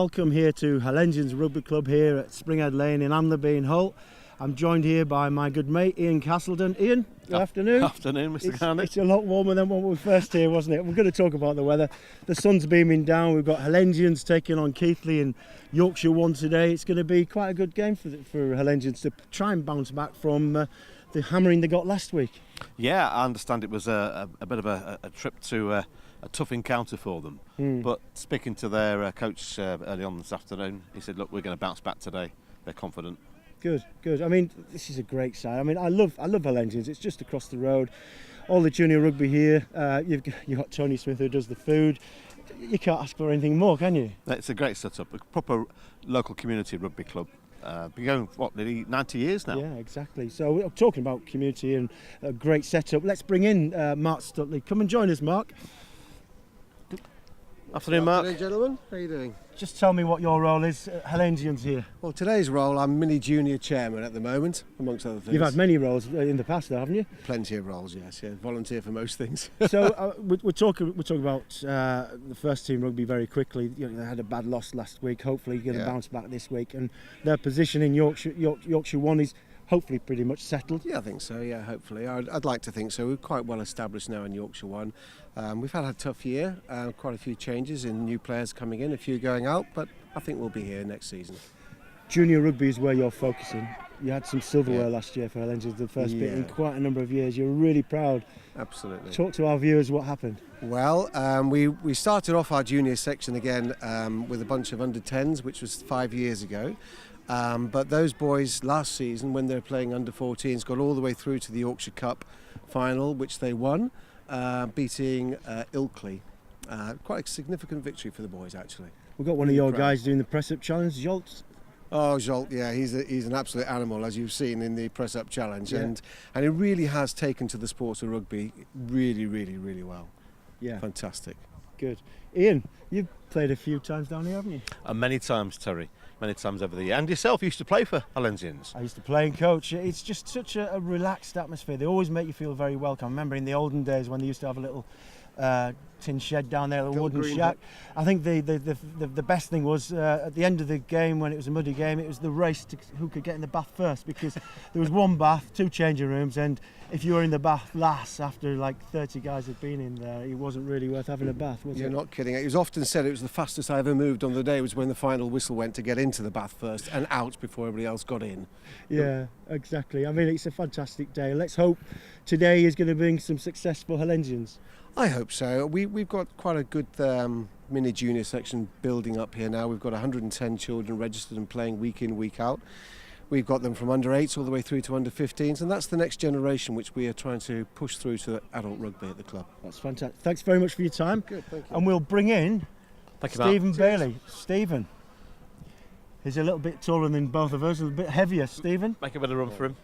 welcome here to Hullensians Rugby Club here at Springhead Lane in Amlerby in Hull. I'm joined here by my good mate Ian Castleton. Ian, good afternoon. Afternoon, Mr. Carney. It's a lot warmer than when we were first here, wasn't it? We're going to talk about the weather. The sun's beaming down. We've got Hullensians taking on Keighley in Yorkshire 1 today. It's going to be quite a good game for Hullensians to try and bounce back from the hammering they got last week. Yeah, I understand it was a bit of a trip to a tough encounter for them. But speaking to their coach early on this afternoon, he said, look, we're going to bounce back today. They're confident. Good, good. I mean, this is a great side. I mean, I love Hullensians. It's just across the road. All the junior rugby here. You've got Tony Smith who does the food. You can't ask for anything more, can you? It's a great setup. A proper local community rugby club. Been going, nearly 90 years now? Yeah, exactly. So we're talking about community and a great setup. Let's bring in Mark Stutley. Come and join us, Mark. Afternoon, Mark. Afternoon, gentlemen. How are you doing? Just tell me what your role is at Hullensians here. Well, today's role, I'm mini junior chairman at the moment, amongst other things. You've had many roles in the past, though, haven't you? Plenty of roles, yes. Yeah, volunteer for most things. So we're talking about the first team rugby very quickly. You know, they had a bad loss last week. Hopefully, you're going to bounce back this week, and their position in Yorkshire 1 is hopefully pretty much settled. Yeah, I think so. Yeah, hopefully. I'd like to think so. We're quite well established now in Yorkshire 1. We've had a tough year, quite a few changes in new players coming in, a few going out, but I think we'll be here next season. Junior rugby is where you're focusing. You had some silverware last year for Hullensians, the first bit in quite a number of years. You're really proud. Absolutely. Talk to our viewers what happened. Well, we started off our junior section again with a bunch of under-10s, which was 5 years ago. But those boys last season, when they were playing under-14s, got all the way through to the Yorkshire Cup final, which they won, beating Ilkley. Quite a significant victory for the boys, actually. We've got one of your guys doing the press-up challenge, Jolt. Oh, Jolt, yeah, he's an absolute animal, as you've seen in the press-up challenge, and he really has taken to the sport of rugby really, really, really well. Yeah, fantastic. Good. Ian, you've played a few times down here, haven't you? Many times, Terry. Many times over the year. And yourself used to play for Hullensians. I used to play and coach. It's just such a relaxed atmosphere. They always make you feel very welcome. I remember in the olden days when they used to have a little tin shed down there, a wooden shack. I think the best thing was at the end of the game, when it was a muddy game, it was the race to who could get in the bath first, because there was one bath, 2 changing rooms, and if you were in the bath last after like 30 guys had been in there, it wasn't really worth having a bath, was it? You're not kidding. It was often said it was the fastest I ever moved on the day was when the final whistle went to get into the bath first and out before everybody else got in. Yeah, exactly. I mean, it's a fantastic day. Let's hope today is going to bring some success for Hullensians. I hope so. We've got quite a good mini junior section building up here now. We've got 110 children registered and playing week in, week out. We've got them from under 8s all the way through to under 15s, and that's the next generation which we are trying to push through to adult rugby at the club. That's fantastic. Thanks very much for your time. Good, thank you. And we'll bring in Stephen Bailey. Stephen. He's a little bit taller than both of us, a little bit heavier. Stephen. Make a bit of room for him.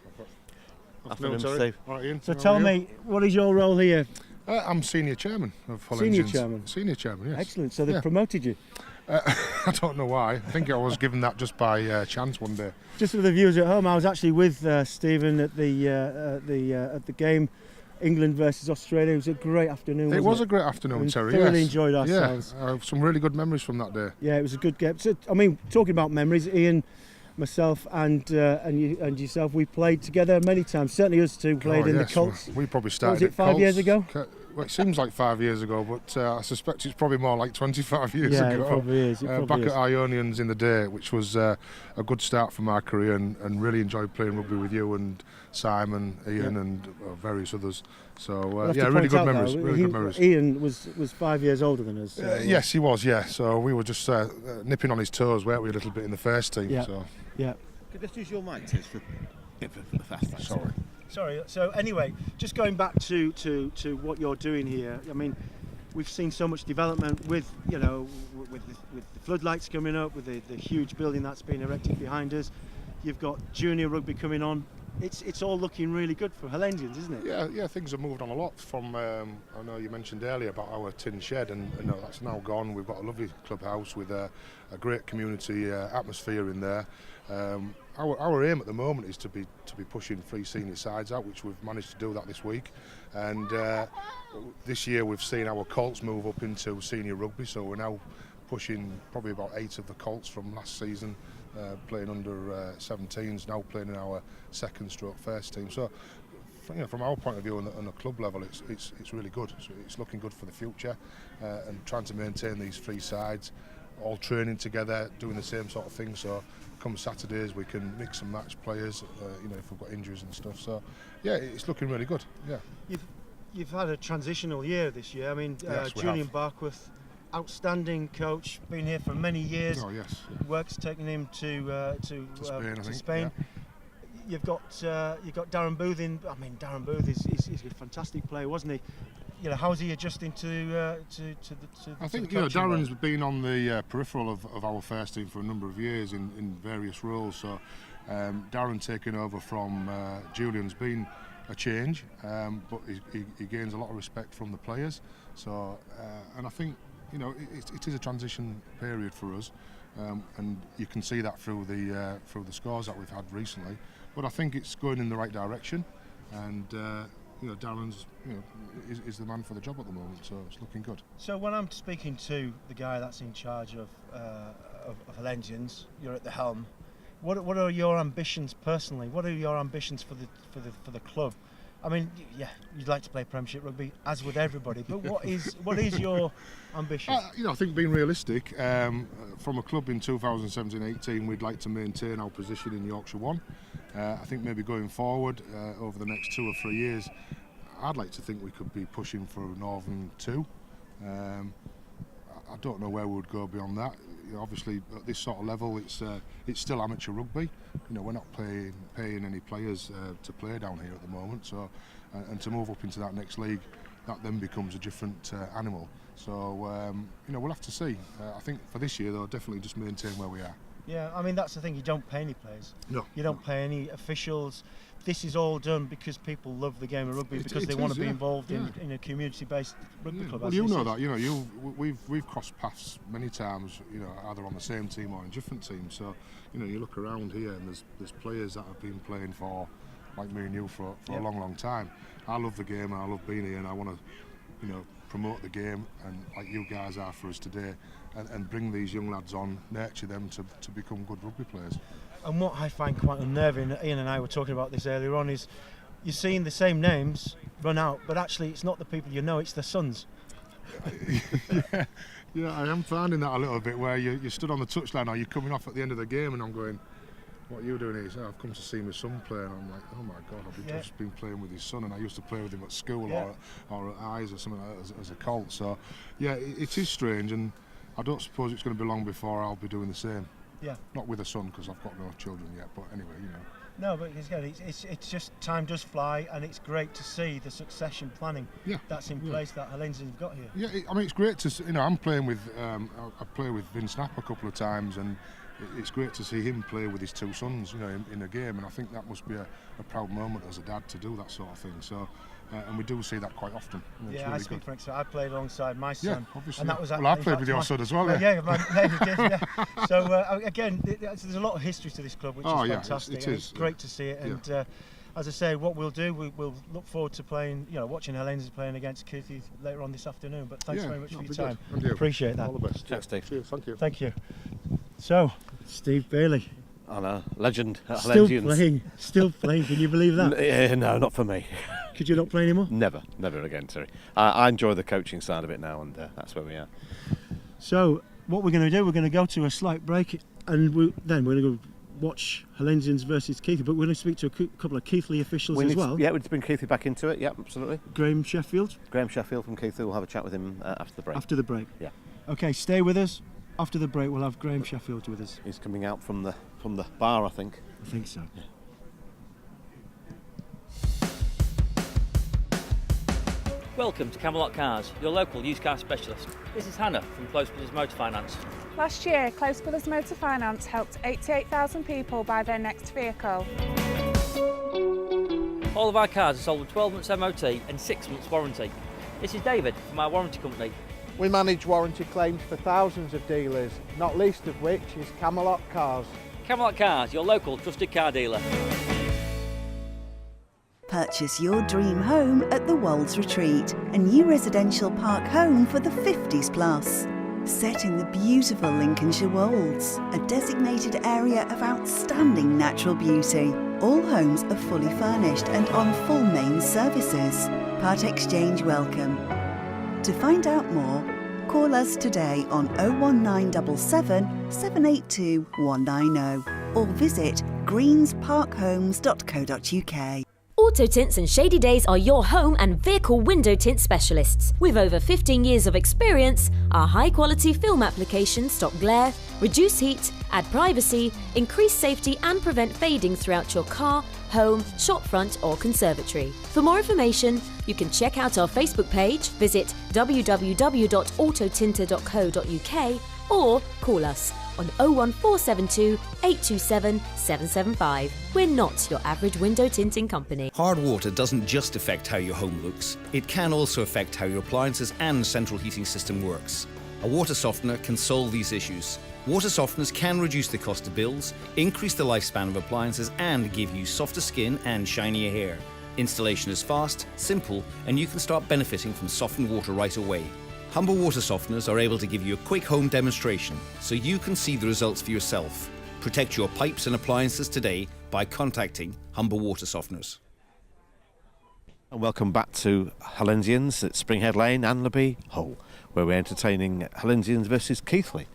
Afternoon, Steve. Right, Ian. So tell me, what is your role here? I'm senior chairman of Hullensians. Senior chairman? Senior chairman, yes. Excellent. So they've promoted you? I don't know why. I think I was given that just by chance one day. Just for the viewers at home, I was actually with Stephen at the game, England versus Australia. It was a great afternoon. It was a great afternoon, Terry. Thoroughly enjoyed ourselves. Yeah, some really good memories from that day. Yeah, it was a good game. So, I mean, talking about memories, Ian, myself, and yourself, we played together many times. Certainly, us two played in the Colts. We probably started. Was it 5 years ago? Well, it seems like 5 years ago, but I suspect it's probably more like 25 years ago. Yeah, it probably is. Back at Ionians in the day, which was a good start for my career, and really enjoyed playing rugby with you and Simon, Ian, and various others. So really good memories. Really good memories. Ian was 5 years older than us. Yes, he was. Yeah, so we were just nipping on his toes, weren't we, a little bit in the first team? Yeah. So. Yeah. Could I just use your mic, Tiz, for the fast? Sorry. So anyway, just going back to what you're doing here. I mean, we've seen so much development with the floodlights coming up, with the huge building that's been erected behind us. You've got junior rugby coming on. It's all looking really good for Hullensians, isn't it? Yeah, things have moved on a lot from, I know you mentioned earlier about our tin shed, and that's now gone. We've got a lovely clubhouse with a great community atmosphere in there. Our aim at the moment is to be pushing 3 senior sides out, which we've managed to do that this week. And this year we've seen our Colts move up into senior rugby, so we're now pushing probably about 8 of the Colts from last season, playing under 17s, now playing in our first team. So, from our point of view on a club level, it's really good. So it's looking good for the future, and trying to maintain these 3 sides, all training together, doing the same sort of thing. So come Saturdays we can mix and match players, if we've got injuries and stuff. So yeah, it's looking really good. Yeah. You've had a transitional year this year. I mean, Yes, Julian Barkworth, outstanding coach, been here for many years. Oh yes. Work's taken him to Spain, I think. Spain. Yeah. You've got Darren Booth in. I mean, Darren Booth is a fantastic player, wasn't he? How's he adjusting to the I think Darren's Darren's been on the peripheral of our first team for a number of years in various roles. So Darren taking over from Julian's been a change, but he gains a lot of respect from the players. So and I think it is a transition period for us, and you can see that through the scores that we've had recently. But I think it's going in the right direction, and Darren's is the man for the job at the moment, so it's looking good. So when I'm speaking to the guy that's in charge of Hullensians, you're at the helm. What are your ambitions personally? What are your ambitions for the club? I mean, yeah, you'd like to play Premiership rugby, as would everybody. But what is your ambition? I think being realistic, from a club in 2017-18, we'd like to maintain our position in Yorkshire 1. I think maybe going forward over the next 2 or 3 years, I'd like to think we could be pushing for Northern 2. I don't know where we would go beyond that. Obviously, at this sort of level, it's still amateur rugby. We're not paying any players to play down here at the moment. So, and to move up into that next league, that then becomes a different animal. So, we'll have to see. I think for this year, though, definitely just maintain where we are. Yeah, I mean, that's the thing, you don't pay any players. No. You don't pay any officials. This is all done because people love the game of rugby, because they want to be involved in a community-based rugby club. Well, we've crossed paths many times, either on the same team or in different teams. So, you look around here and there's players that have been playing for, like me and you, for a long, long time. I love the game and I love being here, and I want to, promote the game, and like you guys are for us today, and bring these young lads on, nurture them to become good rugby players. And what I find quite unnerving, Ian and I were talking about this earlier on, is you're seeing the same names run out, but actually it's not the people it's the sons. Yeah, I am finding that a little bit, where you stood on the touchline or you're coming off at the end of the game and I'm going, what are you doing here? I've come to see my son play, and I'm like, oh my God, I've just been playing with his son, and I used to play with him at school or at Eyes or something like that as a Colt. So yeah, it is strange, and I don't suppose it's going to be long before I'll be doing the same. Yeah. Not with a son, because I've got no children yet, but anyway, No, but it's just time does fly, and it's great to see the succession planning that's in place that Hullensians have got here. Yeah, I mean, it's great to see, I'm playing with, I play with Vince Knapp a couple of times, and it's great to see him play with his 2 sons, in a game, and I think that must be a proud moment as a dad to do that sort of thing. So, and we do see that quite often. Yeah, really I speak for myself. I played alongside my son. Yeah, obviously. And that was I played with your son as well. Yeah, you did. Yeah. So again, there's a lot of history to this club, which is fantastic. It is. It's great to see it. And as I say, what we'll do, we'll look forward to playing, watching Hullensians playing against Keighley later on this afternoon. But thanks very much for your time. Appreciate that. All the best. Cheers, Steve. Cheers, thank you. Thank you. So, Steve Bailey. I know, legend at Hullensians. Still playing, can you believe that? No, not for me. Could you not play anymore? Never again, Terry. I enjoy the coaching side of it now, and that's where we are. So, what we're going to do, we're going to go to a slight break, and then we're going to go watch Hullensians versus Keighley, but we're going to speak to a couple of Keighley officials as well. Yeah, we'd bring Keighley back into it, yeah, absolutely. Graham Sheffield from Keighley, we'll have a chat with him after the break. After the break? Yeah. Okay, stay with us. After the break, we'll have Graham Sheffield with us. He's coming out from the bar, I think. I think so. Yeah. Welcome to Camelot Cars, your local used car specialist. This is Hannah from Close Brothers Motor Finance. Last year, Close Brothers Motor Finance helped 88,000 people buy their next vehicle. All of our cars are sold with 12 months MOT and 6 months warranty. This is David from our warranty company. We manage warranty claims for thousands of dealers, not least of which is Camelot Cars. Camelot Cars, your local trusted car dealer. Purchase your dream home at the Wolds Retreat, a new residential park home for the 50s plus. Set in the beautiful Lincolnshire Wolds, a designated area of outstanding natural beauty. All homes are fully furnished and on full mains services. Part exchange welcome. To find out more, call us today on 01977 782 190 or visit greensparkhomes.co.uk. Auto Tints and Shady Days are your home and vehicle window tint specialists. With over 15 years of experience, our high-quality film applications stop glare, reduce heat, add privacy, increase safety and prevent fading throughout your car, home, shopfront or conservatory. For more information, you can check out our Facebook page, visit www.autotinter.co.uk or call us on 01472 827 775. We're not your average window tinting company. Hard water doesn't just affect how your home looks, it can also affect how your appliances and central heating system works. A water softener can solve these issues. Water softeners can reduce the cost of bills, increase the lifespan of appliances and give you softer skin and shinier hair. Installation is fast, simple, and you can start benefiting from softened water right away. Humber water softeners are able to give you a quick home demonstration so you can see the results for yourself. Protect your pipes and appliances today by contacting Humber Water Softeners. And welcome back to Hullensians at Springhead Lane, Anlaby, Hull, where we're entertaining Hullensians versus Keighley.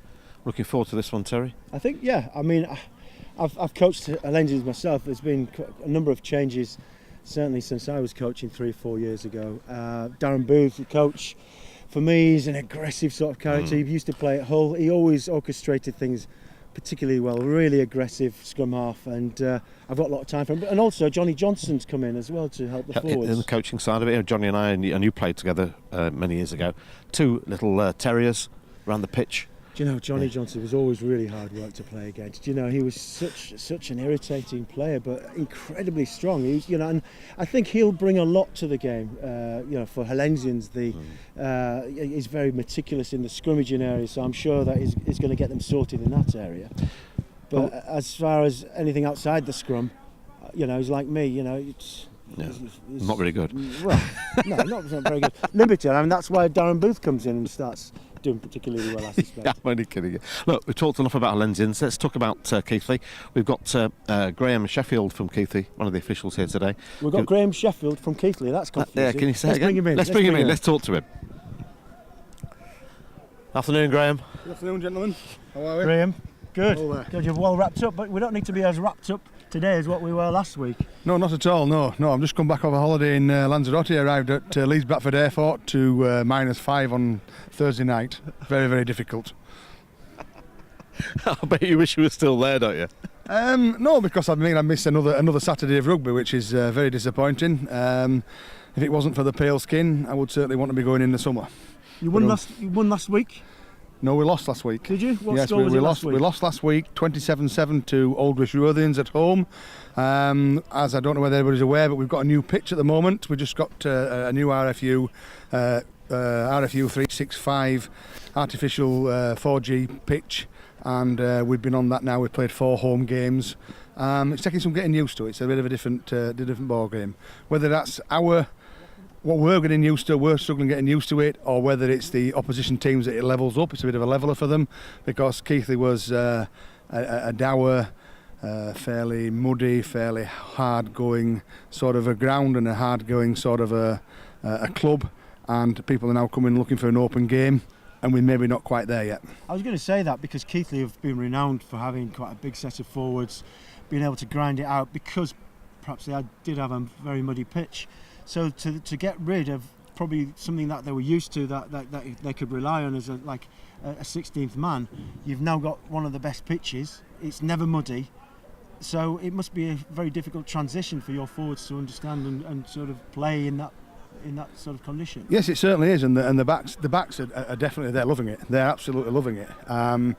Looking forward to this one, Terry. I think, yeah. I mean, I've coached Hullensians myself. There's been a number of changes, certainly since I was coaching 3 or 4 years ago. Darren Booth, the coach, for me, he's an aggressive sort of character. He used to play at Hull. He always orchestrated things particularly well, really aggressive scrum half, and I've got a lot of time for him. And also Johnny Johnson's come in as well to help the forwards. In the coaching side of it, Johnny and I and you played together many years ago. 2 little terriers around the pitch. Do you know, Johnny Johnson was always really hard work to play against. You know, he was such an irritating player, but incredibly strong. He was, you know, and I think he'll bring a lot to the game. You know, for Hullensians, he's very meticulous in the scrummaging area, so I'm sure that he's going to get them sorted in that area. But as far as anything outside the scrum, you know, he's like me. You know, it's not very good. Well, no, not very good. Limited. I mean, that's why Darren Booth comes in and starts doing particularly well, I suspect. I'm only kidding you. Look, we've talked enough about Hullensians. Let's talk about Keighley. We've got Graham Sheffield from Keighley, one of the officials here today. We've got Graham Sheffield from Keighley. That's confusing. Yeah, can you say Let's it again? Bring him in. Let's bring him in. Let's talk to him. Afternoon, Graham. Good afternoon, gentlemen. How are we? Graham, good. Good. You're well wrapped up, but we don't need to be as wrapped up today as what we were last week. No, not at all. No. I'm just come back off a holiday in Lanzarote. Arrived at Leeds Bradford Airport to -5 on Thursday night. Very, very difficult. I bet you wish you were still there, don't you? No, because I missed another Saturday of rugby, which is very disappointing. If it wasn't for the pale skin, I would certainly want to be going in the summer. You won last week? No, we lost last week. Did you? What yes, score was we it lost. last week? We lost last week, 27-7 to Oldwish Ruthians at home. As I don't know whether everybody's aware, but we've got a new pitch at the moment. We just got a new RFU 365 artificial 4G pitch, and we've been on that now. We've played 4 home games. It's taking some getting used to. It's a bit of a different ball game. Whether that's what we're getting used to, we're struggling getting used to it, or whether it's the opposition teams that it levels up. It's a bit of a leveler for them, because Keighley was a dour, fairly muddy, fairly hard-going sort of a ground and a hard-going sort of a club, and people are now coming looking for an open game, and we're maybe not quite there yet. I was going to say that because Keighley have been renowned for having quite a big set of forwards, being able to grind it out, because perhaps they did have a very muddy pitch. So to get rid of probably something that they were used to, that they could rely on as a 16th man, you've now got one of the best pitches. It's never muddy, so it must be a very difficult transition for your forwards to understand and sort of play in that sort of condition. Yes, it certainly is, and the backs are definitely, they're loving it. They're absolutely loving it. A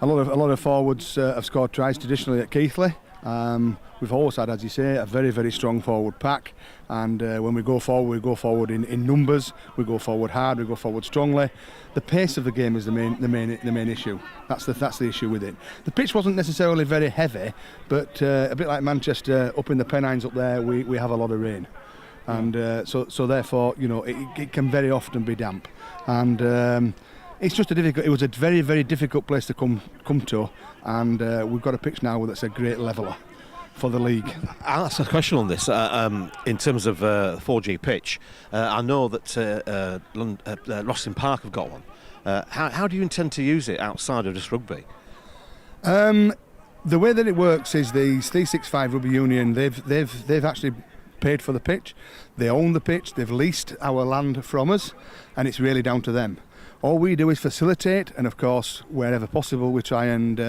lot of forwards have scored tries traditionally at Keighley. We've always had, as you say, a very, very strong forward pack, and when we go forward in numbers. We go forward hard. We go forward strongly. The pace of the game is the main issue. That's the issue with it. The pitch wasn't necessarily very heavy, but a bit like Manchester, up in the Pennines up there, we have a lot of rain, and so therefore, you know, it can very often be damp, and It's just it was a very, very difficult place to come to, and we've got a pitch now that's a great leveller for the league. I'll ask a question on this. In terms of 4G pitch, I know that Rosslyn Park have got one. How do you intend to use it outside of just rugby? The way that it works is the 365 Rugby Union, they've actually paid for the pitch. They own the pitch, they've leased our land from us, and it's really down to them. All we do is facilitate, and of course, wherever possible, we try and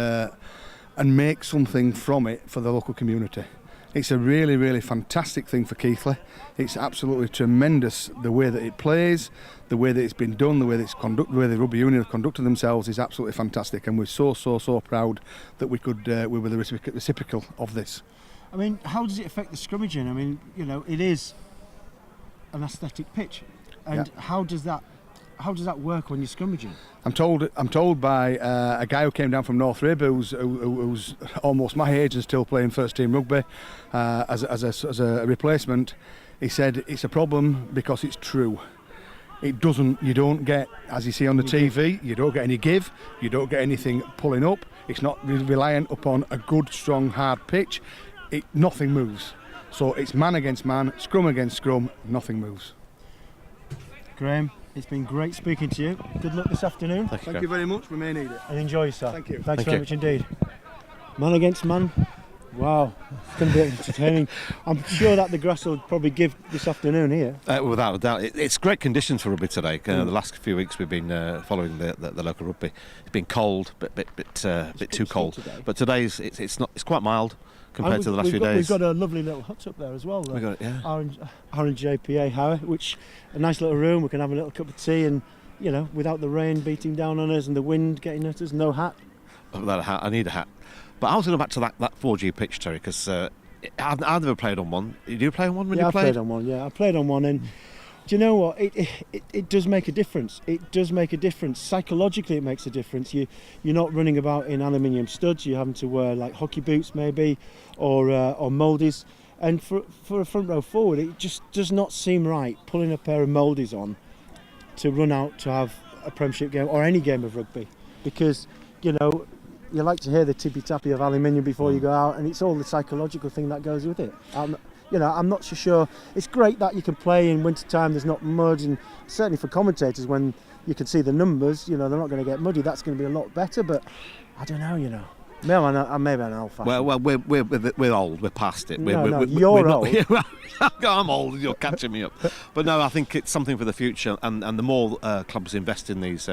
make something from it for the local community. It's a really, really fantastic thing for Keighley. It's absolutely tremendous the way that it plays, the way that it's been done, the way that it's conducted, the way the Rugby Union have conducted themselves is absolutely fantastic, and we're so proud that we were the reciprocal of this. I mean, how does it affect the scrummaging? I mean, you know, it is an aesthetic pitch, and how does that work when you're scrummaging? I'm told by a guy who came down from North Rib, who's almost my age and still playing first team rugby as a replacement. He said it's a problem because it's true. You don't get, as you see on the TV, you don't get any give, you don't get anything pulling up. It's not reliant upon a good, strong, hard pitch. Nothing moves. So it's man against man, scrum against scrum, nothing moves. Graham, it's been great speaking to you. Good luck this afternoon. Thank you very much. We may need it. And enjoy yourself. Thank you. Thanks very much indeed. Man against man. Wow, it's going to be entertaining. I'm sure that the grass will probably give this afternoon here. Without a doubt. It's great conditions for rugby today. The last few weeks we've been following the local rugby. It's been cold, bit too cold. Today. But today's it's quite mild compared to the last few days. We've got a lovely little hut up there as well. We got it, yeah. Orange JPA Howe, which a nice little room. We can have a little cup of tea, and you know, without the rain beating down on us and the wind getting at us. No hat. Without a hat, I need a hat. But I was going to go back to that 4G pitch, Terry, because I've never played on one. Did you play on one when you played? I played on one. Yeah, I played on one, and do you know what? It does make a difference. It does make a difference. Psychologically, it makes a difference. You're not running about in aluminium studs. You're having to wear like hockey boots, maybe, or mouldies. And for a front row forward, it just does not seem right pulling a pair of mouldies on to run out to have a Premiership game or any game of rugby, because you know. You like to hear the tippy-tappy of aluminium before you go out, and it's all the psychological thing that goes with it. I'm not so sure. It's great that you can play in winter time. There's not mud, and certainly for commentators, when you can see the numbers, you know, they're not going to get muddy. That's going to be a lot better. But I don't know, you know. Maybe I'm old-fashioned. Well, we're old. We're past it. You're old. I'm old. You're catching me up. But no, I think it's something for the future. And the more clubs invest in these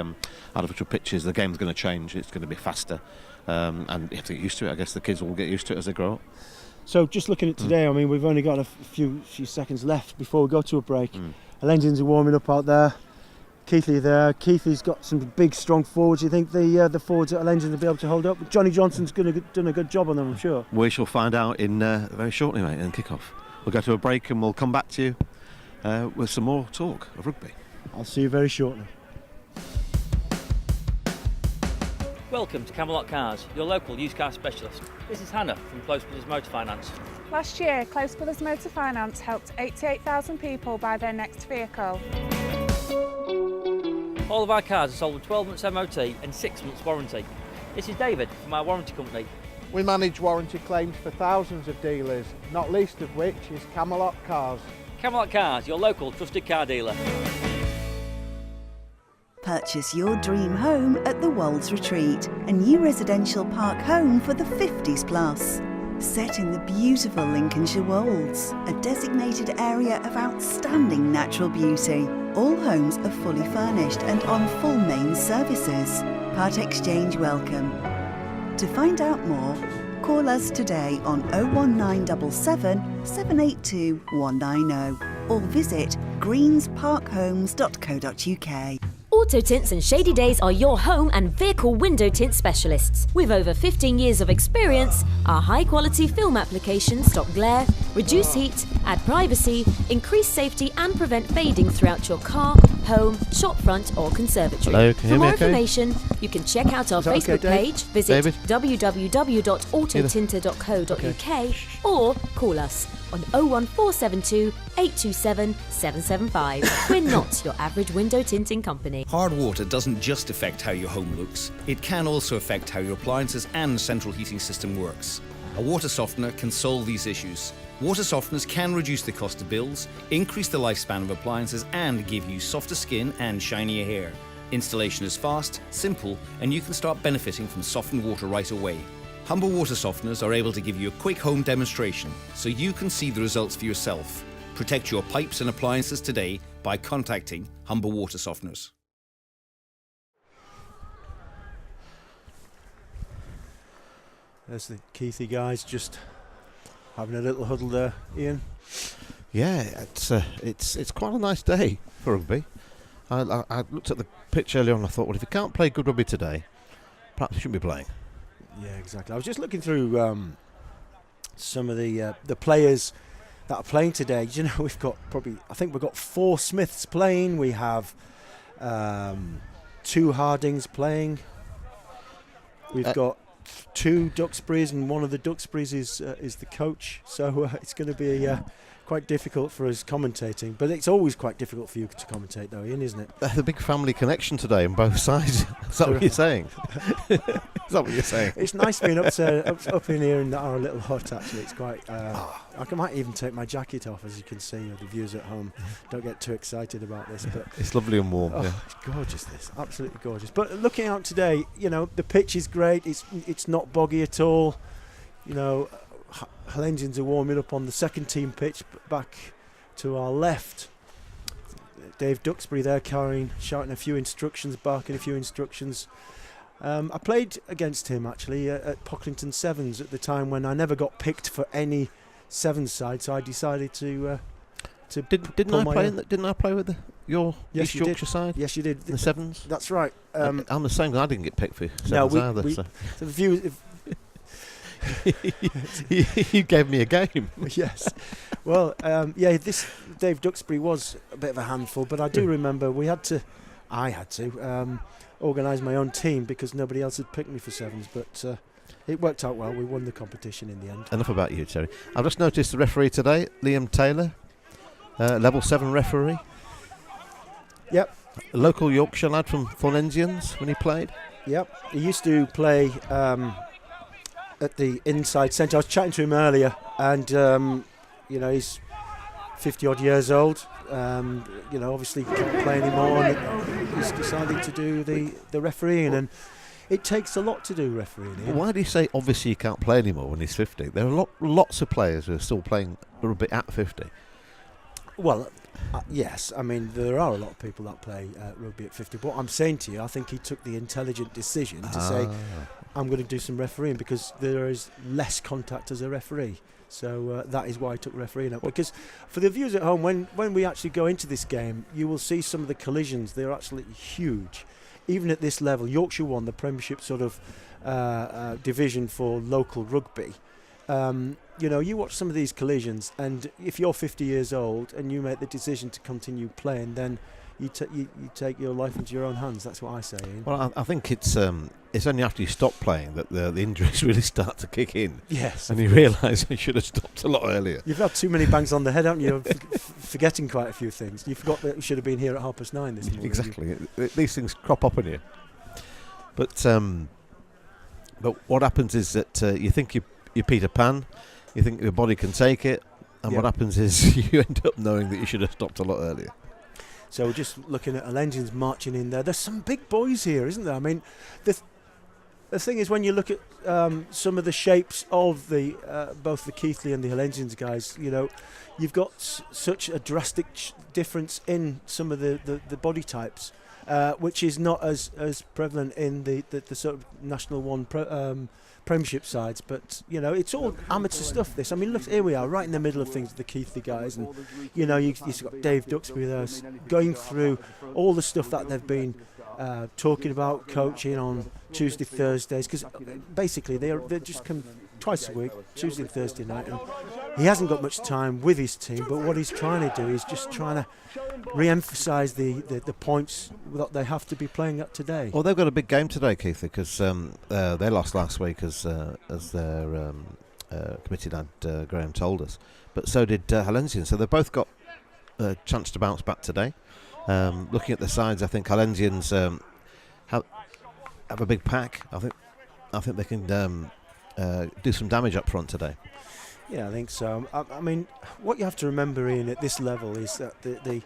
artificial pitches, the game's going to change. It's going to be faster. And you have to get used to it. I guess the kids will get used to it as they grow up. So just looking at today, I mean, we've only got a few seconds left before we go to a break. Hullensians are warming up out there. Keighley there. Keighley's got some big, strong forwards. You think the forwards at Hullensians will be able to hold up? Johnny Johnson's done a good job on them, I'm sure. We shall find out in very shortly, mate, in kick-off. We'll go to a break and we'll come back to you with some more talk of rugby. I'll see you very shortly. Welcome to Camelot Cars, your local used car specialist. This is Hannah from Close Brothers Motor Finance. Last year, Close Brothers Motor Finance helped 88,000 people buy their next vehicle. All of our cars are sold with 12 months MOT and 6 months warranty. This is David from our warranty company. We manage warranty claims for thousands of dealers, not least of which is Camelot Cars. Camelot Cars, your local trusted car dealer. Purchase your dream home at the Wolds Retreat, a new residential park home for the 50s plus. Set in the beautiful Lincolnshire Wolds, a designated area of outstanding natural beauty. All homes are fully furnished and on full main services. Part exchange welcome. To find out more, call us today on 01977 782 190 or visit greensparkhomes.co.uk. Auto Tints and Shady Days are your home and vehicle window tint specialists. With over 15 years of experience, our high-quality film applications stop glare, reduce heat, add privacy, increase safety and prevent fading throughout your car, home, shop front or conservatory. Hello, can you For hear me more okay? information, you can check out our Facebook page, visit David? www.autotinter.co.uk or call us on 01472 827 775. We're not your average window tinting company. Hard water doesn't just affect how your home looks, it can also affect how your appliances and central heating system works. A water softener can solve these issues. Water softeners can reduce the cost of bills, increase the lifespan of appliances, and give you softer skin and shinier hair. Installation is fast, simple, and you can start benefiting from softened water right away. Humber water softeners are able to give you a quick home demonstration so you can see the results for yourself. Protect your pipes and appliances today by contacting Humber Water Softeners. There's the Keighley guys just having a little huddle there, Ian. Yeah, it's quite a nice day for rugby. I looked at the pitch earlier and I thought, well, if you can't play good rugby today, perhaps you shouldn't be playing. Yeah, exactly. I was just looking through some of the players that are playing today. You know, I think we've got 4 Smiths playing. We have 2 Hardings playing. We've got 2 Duxburys, and one of the Duxburys is the coach. So it's going to be quite difficult for us commentating, but it's always quite difficult for you to commentate, though, Ian, isn't it? The big family connection today on both sides. Is that what you're saying? Is that what you're saying? It's nice being up in here in our little hut. Actually, it's quite. I might even take my jacket off, as you can see. The viewers at home don't get too excited about this, but it's lovely and warm. Yeah. It's gorgeous. This absolutely gorgeous. But looking out today, you know, the pitch is great. It's not boggy at all. You know, Hullensians are warming up on the second team pitch back to our left. Dave Duxbury there shouting a few instructions, barking a few instructions. I played against him actually at Pocklington Sevens at the time when I never got picked for any Sevens side, so I decided to Didn't I play with your East Yorkshire side? Yes, you did. The Sevens. That's right. I'm the same. I didn't get picked for Sevens either. So the view. You gave me a game. Yes. Well, this Dave Duxbury was a bit of a handful, but I do remember I had to organise my own team because nobody else had picked me for Sevens, but it worked out well. We won the competition in the end. Enough about you, Terry. I've just noticed the referee today, Liam Taylor, level 7 referee. Yep. A local Yorkshire lad from Hullensians when he played. Yep. He used to play at the inside centre. I was chatting to him earlier, and you know, he's 50 odd years old. You know, obviously can't play anymore, and he's decided to do the refereeing, and it takes a lot to do refereeing. Well, why do you say obviously he can't play anymore when he's 50? There are lots of players who are still playing rugby at 50. Well, yes, I mean there are a lot of people that play rugby at 50. But what I'm saying to you, I think he took the intelligent decision to say, I'm going to do some refereeing because there is less contact as a referee. So that is why I took refereeing up. Because for the viewers at home, when we actually go into this game, you will see some of the collisions. They're absolutely huge. Even at this level, Yorkshire won the Premiership sort of division for local rugby. You know, you watch some of these collisions, and if you're 50 years old and you make the decision to continue playing, then you take your life into your own hands. That's what I say, Ian. Well, I think it's only after you stop playing that the injuries really start to kick in. Yes. And you realise you should have stopped a lot earlier. You've had too many bangs on the head, haven't you? Forgetting quite a few things. You forgot that you should have been here at 9:30 this morning. Exactly. These things crop up on you. But what happens is that you think you're Peter Pan, you think your body can take it, and what happens is you end up knowing that you should have stopped a lot earlier. So we're just looking at Hullensians marching in there. There's some big boys here, isn't there? I mean, the thing is, when you look at some of the shapes of the both the Keighley and the Hullensians guys, you know, you've got such a drastic difference in some of the body types, which is not as prevalent in the sort of National One Premiership sides, but you know, it's all amateur stuff. This, I mean, look, here we are, right in the middle of things with the Keighley guys, and you know, you've got Dave Duxbury there going through all the stuff that they've been talking about, coaching on Tuesday, Thursdays, because basically they just come twice a week, Tuesday and Thursday night, and he hasn't got much time with his team, but what he's trying to do is just trying to re-emphasise the points that they have to be playing at today. Well, they've got a big game today, Keighley, because they lost last week as their committed, had Graham told us. But so did Hullensians. So they've both got a chance to bounce back today. Looking at the sides, I think Hullensians have a big pack. I think they can do some damage up front today. Yeah, I think so. I mean, what you have to remember, Ian, at this level is that the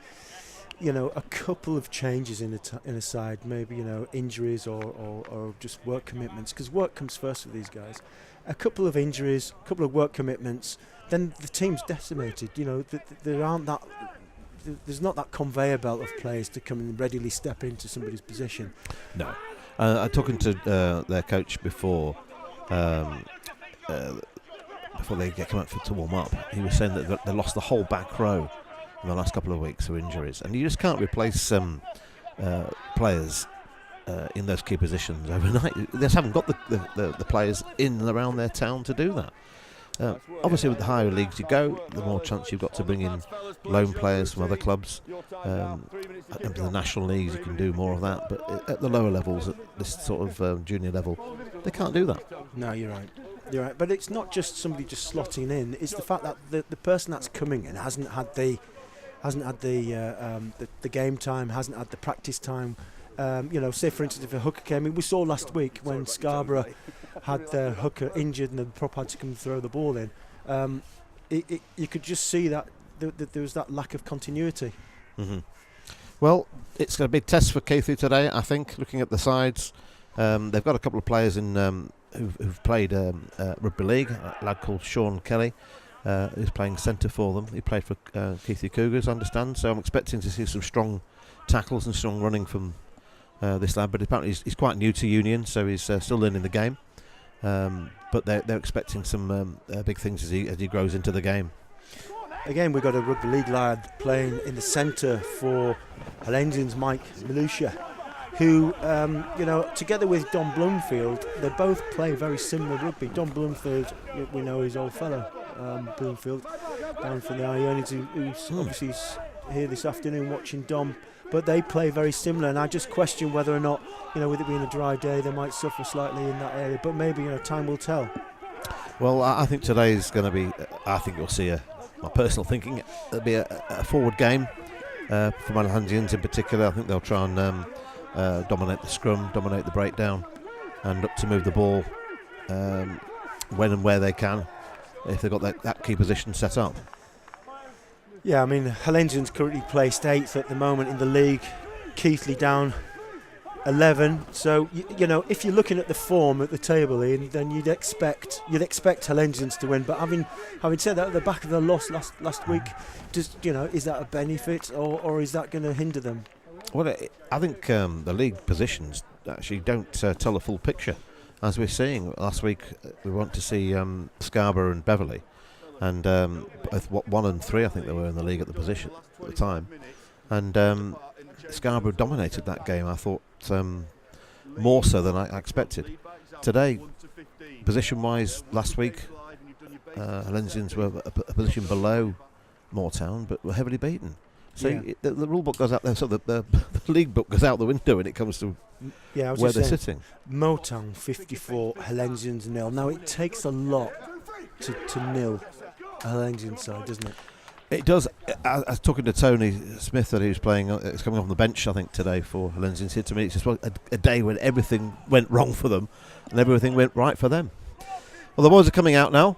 a couple of changes in a side, maybe injuries or just work commitments, because work comes first for these guys. A couple of injuries, a couple of work commitments, then the team's decimated. There's not that conveyor belt of players to come and readily step into somebody's position. No. Talking to their coach before they come out to warm up, he was saying that they lost the whole back row in the last couple of weeks through injuries, and you just can't replace players in those key positions overnight. They just haven't got the players in and around their town to do that. Obviously, with the higher leagues you go, the more chance you've got to bring in loan players from other clubs. At the national leagues, you can do more of that, but at the lower levels, at this sort of junior level, they can't do that. No, you're right. You're right. But it's not just somebody just slotting in. It's the fact that the person that's coming in hasn't had the game time, hasn't had the practice time. Say for instance, if a hooker came in, we saw last week when Scarborough had their hooker injured and the prop had to come and throw the ball in. You could just see that there was that lack of continuity. Mm-hmm. Well, it's a big test for Keighley today, I think. Looking at the sides, they've got a couple of players in who've played rugby league. A lad called Sean Kelly, who's playing centre for them. He played for Keighley Cougars, I understand. So I'm expecting to see some strong tackles and strong running from this lad. But apparently he's quite new to Union, so he's still learning the game. But they're expecting some big things as he grows into the game. Again, we've got a rugby league lad playing in the centre for Hullensians, Mike Malusha, who, together with Don Bloomfield, they both play very similar rugby. Don Bloomfield, we know his old fellow, Bloomfield, down from the Ionians, who's obviously here this afternoon watching Dom. But they play very similar, and I just question whether or not, with it being a dry day, they might suffer slightly in that area. But maybe, time will tell. Well, I think today is going to be. I think you'll see my personal thinking, it'll be a forward game for Hullensians in particular. I think they'll try and dominate the scrum, dominate the breakdown, and look to move the ball when and where they can, if they've got that key position set up. Yeah, I mean, Hullensians currently placed 8th at the moment in the league. Keighley down 11. So if you're looking at the form at the table, Ian, then you'd expect Hullensians to win. But having said that, at the back of the loss last week, is that a benefit or is that going to hinder them? Well, I think the league positions actually don't tell a full picture. As we're seeing last week, we want to see Scarborough and Beverley. And both 1 and 3, I think they were in the league at the position at the time. And Scarborough dominated that game, I thought, more so than I expected. Today, position-wise, last week, Hullensians were a position below Moortown, but were heavily beaten. So the rule book goes out there, so the league book goes out the window when it comes to where they're sitting. Moortown 54, Hullensians 0. Now, it takes a lot to nil a Hullensians side, doesn't it? It does. I was talking to Tony Smith that he was playing. It's coming off the bench, I think, today for Hullensians. Here to me, it's just a day when everything went wrong for them and everything went right for them. Well, the boys are coming out now.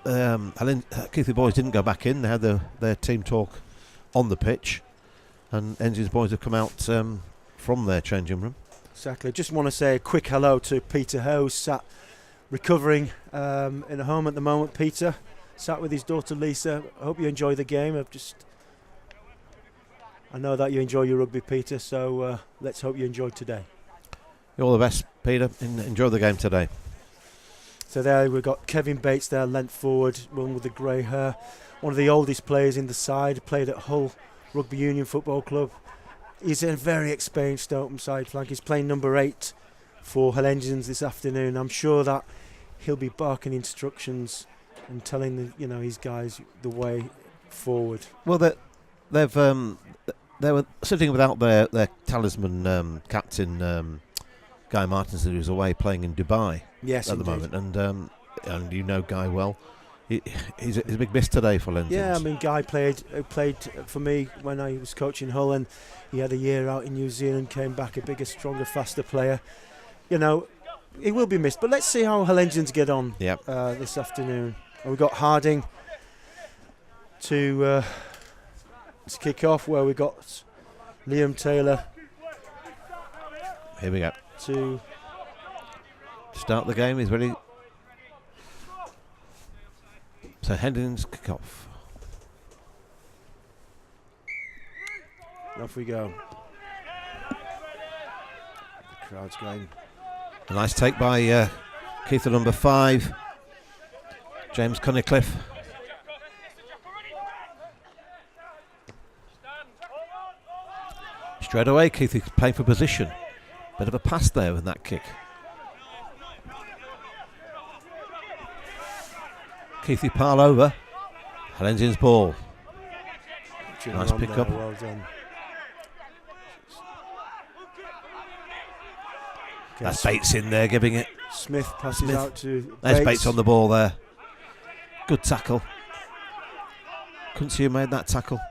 Keighley boys didn't go back in. They had their team talk on the pitch, and Engine's boys have come out from their changing room. Exactly. Just want to say a quick hello to Peter Ho, sat recovering in a home at the moment. Peter sat with his daughter Lisa. I hope you enjoy the game. I know that you enjoy your rugby, Peter, so let's hope you enjoy today. All the best, Peter. Enjoy the game today. So there we've got Kevin Bates there, leant forward, one with the grey hair. One of the oldest players in the side, played at Hull Rugby Union Football Club. He's a very experienced open side flank. He's playing number 8 for Hullensians this afternoon. I'm sure that he'll be barking instructions and telling his guys the way forward. Well, they were sitting without their talisman captain Guy Martinson, who's away playing in Dubai at the moment, and and you know Guy well. He's a big miss today for Hullensians. Yeah, I mean, Guy played for me when I was coaching Hull, and he had a year out in New Zealand, came back a bigger, stronger, faster player. You know, he will be missed. But let's see how Hullensians get on this afternoon. And we've got Harding to kick off, where we've got Liam Taylor. Here we go. To start the game, he's ready. So Hendon's kick off. Off we go. The crowd's going. A nice take by Keighley, number 5, James Cunnicliffe. Straight away, Keighley playing for position. Bit of a pass there with that kick. Keighley pile over. Hullensians ball. Nice pick up. Well done. That's Bates in there giving it. Smith passes out to Bates. There's Bates on the ball there. Good tackle. Couldn't see who made that tackle.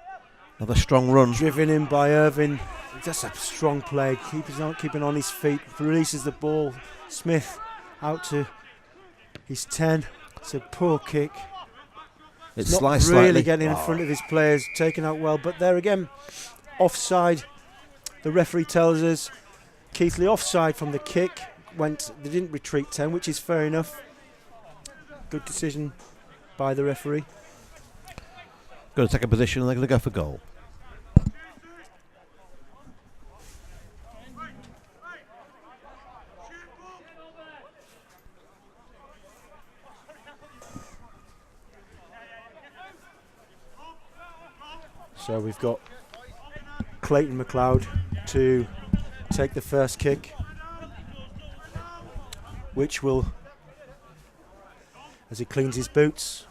Another strong run. Driven in by Irving. That's a strong play. Keeping on his feet. Releases the ball. Smith out to his 10. It's a poor kick. It's not sliced really slightly. getting in front of his players. Taken out well. But there again, offside. The referee tells us Keighley offside from the kick. They didn't retreat 10, which is fair enough. Good decision by the referee. Going to take a position and they're going to go for goal. So we've got Clayton McLeod to take the first kick, which will, as he cleans his boots,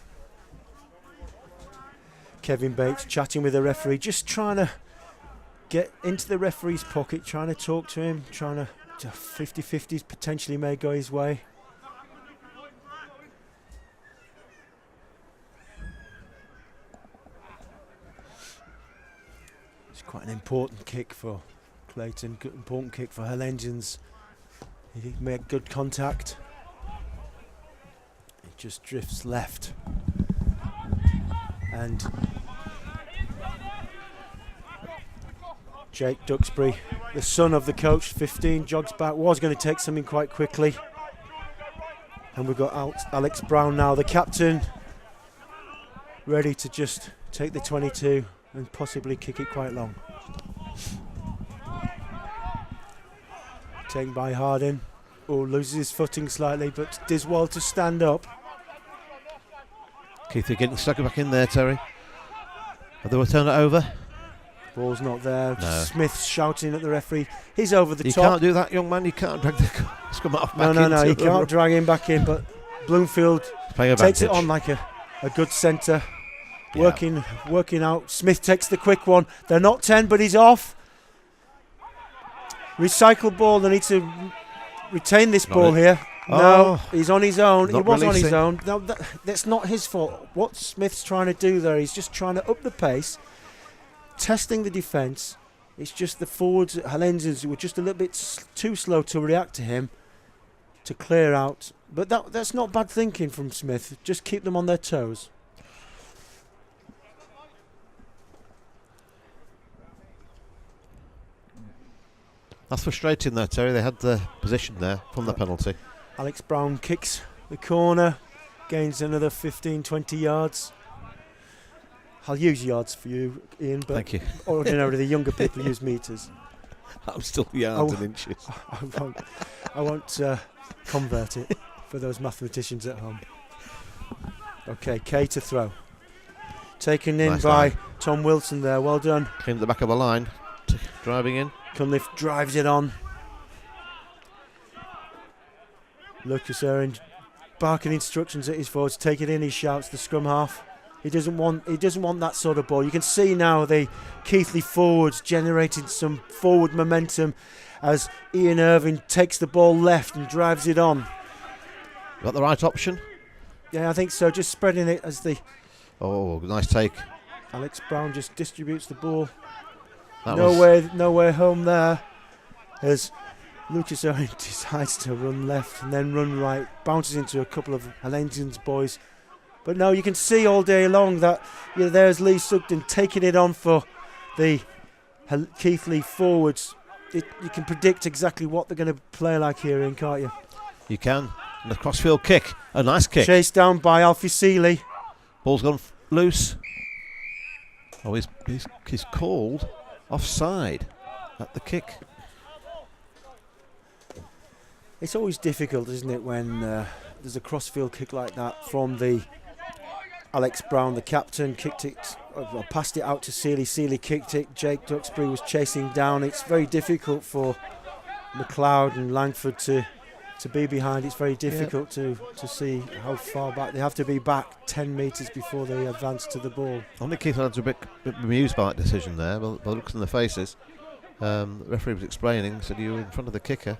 Kevin Bates chatting with the referee, just trying to get into the referee's pocket, trying to talk to him, trying to 50-50s potentially may go his way. It's quite an important kick for Clayton, important kick for Hullensians. He made good contact. It just drifts left. And Jake Duxbury, the son of the coach, 15, jogs back, was going to take something quite quickly. And we've got Alex Brown now, the captain, ready to just take the 22 and possibly kick it quite long. Taken by Harding. Oh, loses his footing slightly, but Diswald to stand up. Keighley getting stuck back in there, Terry. Have they turned it over? Ball's not there. No. Smith's shouting at the referee. He's over the top. You can't do that, young man. You can't drag the scum off back in. No, you can't drag him back in, but Bloomfield takes it on like a good centre. Yeah. Working out. Smith takes the quick one. They're not 10, but he's off. Recycle ball. They need to retain this ball here. No, he's on his own. He was on his own. No, that's not his fault. What Smith's trying to do there, he's just trying to up the pace, testing the defence. It's just the forwards, Hullensians, who were just a little bit too slow to react to him, to clear out. But that's not bad thinking from Smith. Just keep them on their toes. That's frustrating there, Terry. They had the position there from the penalty. Alex Brown kicks the corner, gains another 15-20 yards. I'll use yards for you, Ian, but thank you. Ordinarily the younger people use metres. I'm still yards and inches. I won't convert it for those mathematicians at home. Okay, Kay to throw. Taken in by Tom Wilson there, well done. Clean at the back of the line, driving in. Cunliffe drives it on. Lucas Erin barking instructions at his forwards. Take it in, he shouts, the scrum half. He doesn't want that sort of ball. You can see now the Keighley forwards generating some forward momentum as Ian Irving takes the ball left and drives it on. Got the right option? Yeah, I think so. Just spreading it as the Oh, nice take. Alex Brown just distributes the ball. That Nowhere home there. As Lucas Owen decides to run left and then run right, bounces into a couple of Hullensians boys. But no, you can see all day long that there's Lee Sugden taking it on for the Keighley forwards. You can predict exactly what they're going to play like here, can't you? You can. And the crossfield kick. A nice kick. Chased down by Alfie Seeley. Ball's gone loose. Oh, he's called offside at the kick. It's always difficult, isn't it, when there's a crossfield kick like that from the Alex Brown, the captain, kicked it, passed it out to Seeley. Seeley kicked it. Jake Duxbury was chasing down. It's very difficult for McLeod and Langford to be behind. It's very difficult to see how far back. They have to be back 10 metres before they advance to the ball. I think Keith lads are a bit bemused by that decision there, by the looks on their faces. The referee was explaining, said you were in front of the kicker.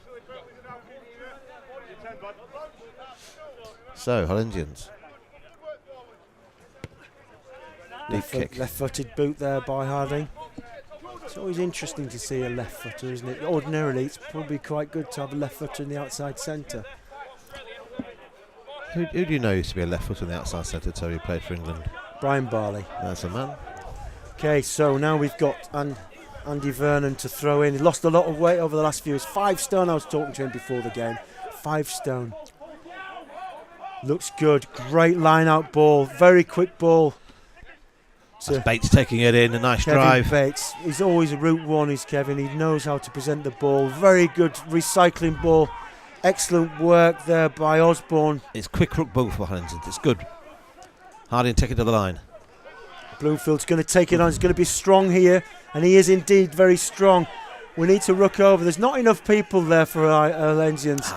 So, Hullensians. Deep kick. Left-footed boot there by Harding. It's always interesting to see a left footer, isn't it? Ordinarily, it's probably quite good to have a left footer in the outside centre. Who do you know used to be a left footer in the outside centre, Terry, played for England? Brian Barley. That's a man. Okay, so now we've got Andy Vernon to throw in. He lost a lot of weight over the last few years. 5 stone, I was talking to him before the game. 5 stone. Looks good. Great line-out ball. Very quick ball. That's Bates taking it in, a nice Kevin drive. Bates, he's always a route one, is Kevin. He knows how to present the ball. Very good recycling ball. Excellent work there by Osborne. It's quick ruck ball for Hullensians. It's good. Harding take it to the line. Bloomfield's going to take it on. He's going to be strong here, and he is indeed very strong. We need to ruck over. There's not enough people there for Hullensians,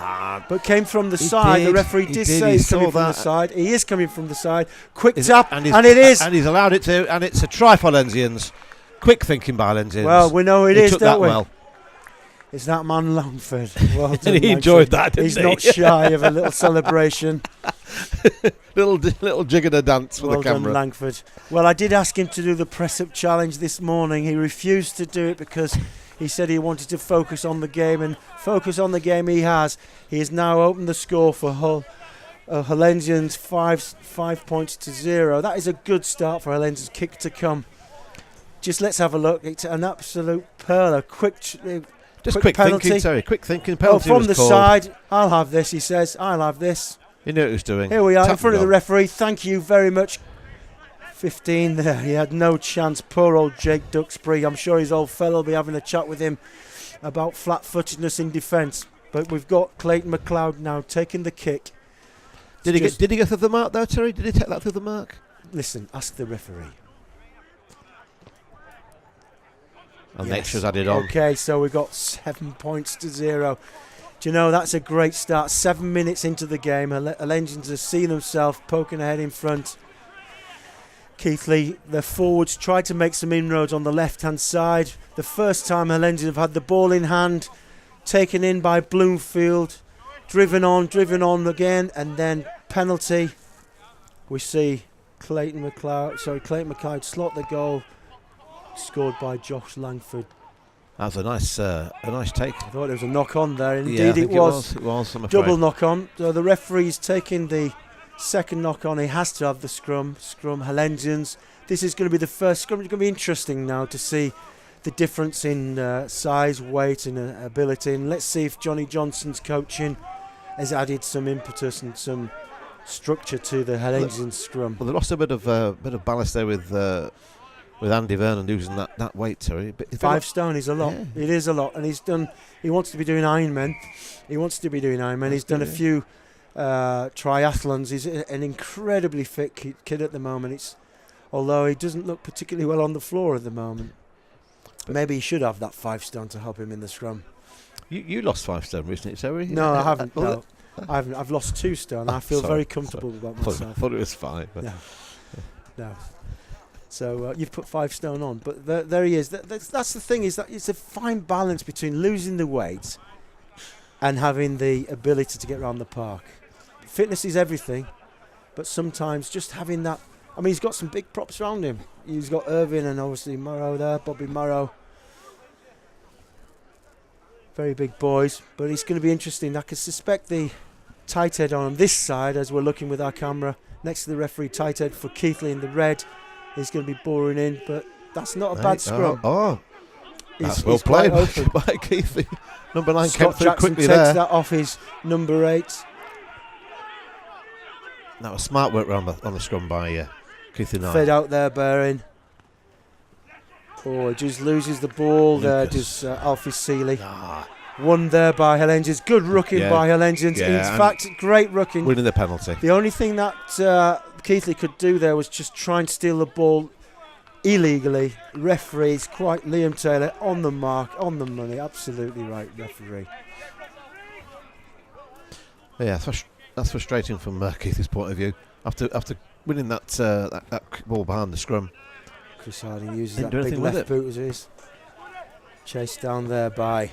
but came from the side. The referee did say he's coming from the side. He is coming from the side. Quick tap, and it is. And he's allowed it to, and it's a try for Hullensians. Quick thinking by Hullensians. Well, we know it is, don't we? Well. It's that man Langford. Well done, and he enjoyed that, didn't He's he? not shy of a little celebration. little jig and a dance for well the camera. Done, Langford. Well, I did ask him to do the press-up challenge this morning. He refused to do it because he said he wanted to focus on the game, and focus on the game he has. He has now opened the score for Hullensians 5 points to 0. That is a good start for Hullensians. Kick to come. Just let's have a look. It's an absolute pearl. A quick penalty. Thinking, sorry. Quick thinking penalty. From the side. I'll have this, he says. I'll have this. You knew what he was doing. Here we are in front of the referee. Thank you very much. 15 there. He had no chance. Poor old Jake Duxbury. I'm sure his old fellow will be having a chat with him about flat-footedness in defence. But we've got Clayton McLeod now taking the kick. Did he go through the mark though, Terry? Did he take that through the mark? Listen, ask the referee. And the extras added on. Okay, so we've got 7 points to 0. Do you know, that's a great start. 7 minutes into the game. Hullensians have seen themselves poking ahead in front. Keighley, the forwards tried to make some inroads on the left-hand side. The first time Hullensians have had the ball in hand, taken in by Bloomfield, driven on again, and then penalty. We see Clayton McLeod slot the goal, scored by Josh Langford. That was a nice take. I thought there was a knock-on there. Indeed, yeah, it was. It was. I'm afraid. Double knock-on. So the referee's taking the second knock-on. He has to have the scrum. Hullensians. This is going to be the first scrum. It's going to be interesting now to see the difference in size, weight, and ability. And let's see if Johnny Johnson's coaching has added some impetus and some structure to the Hullensians scrum. Well, they lost a bit of ballast there with Andy Vernon losing that weight, Terry. 5 stone is a lot. Yeah. It is a lot, and he wants to be doing Ironman. He's done a few triathlons. He's an incredibly fit kid at the moment. Although he doesn't look particularly well on the floor at the moment. Maybe he should have that 5 stone to help him in the scrum. You lost 5 stone recently, Terry? No, I haven't. No. I've lost 2 stone. I feel very comfortable about myself. I thought it was 5. But no. So you've put 5 stone on, but there he is. That's the thing, is that it's a fine balance between losing the weight and having the ability to get around the park. Fitness is everything, but sometimes just having that. I mean, he's got some big props around him. He's got Irvin and obviously Morrow there, Bobby Morrow. Very big boys, but it's going to be interesting. I can suspect the tight head on this side as we're looking with our camera next to the referee. Tight head for Keighley in the red. He's going to be boring in, but that's not a bad scrum. That's well played by Keighley. Number 9 came through Jackson quickly takes there. that off his number 8. That was smart work on the scrum by Keighley 9. Fed out there, Baring. Oh, just loses the ball there, just Alfie Seeley. Won there by Hullensians. Good rooking by Hullensians. In fact, great rooking. Winning the penalty. The only thing that Keighley could do there was just try and steal the ball illegally. Referees, quite Liam Taylor, on the mark, on the money. Absolutely right, referee. Yeah, that's frustrating from Keighley's point of view. After winning that ball behind the scrum. Chris Harding uses Didn't that do big anything with left it. boot as it is. Chased down there by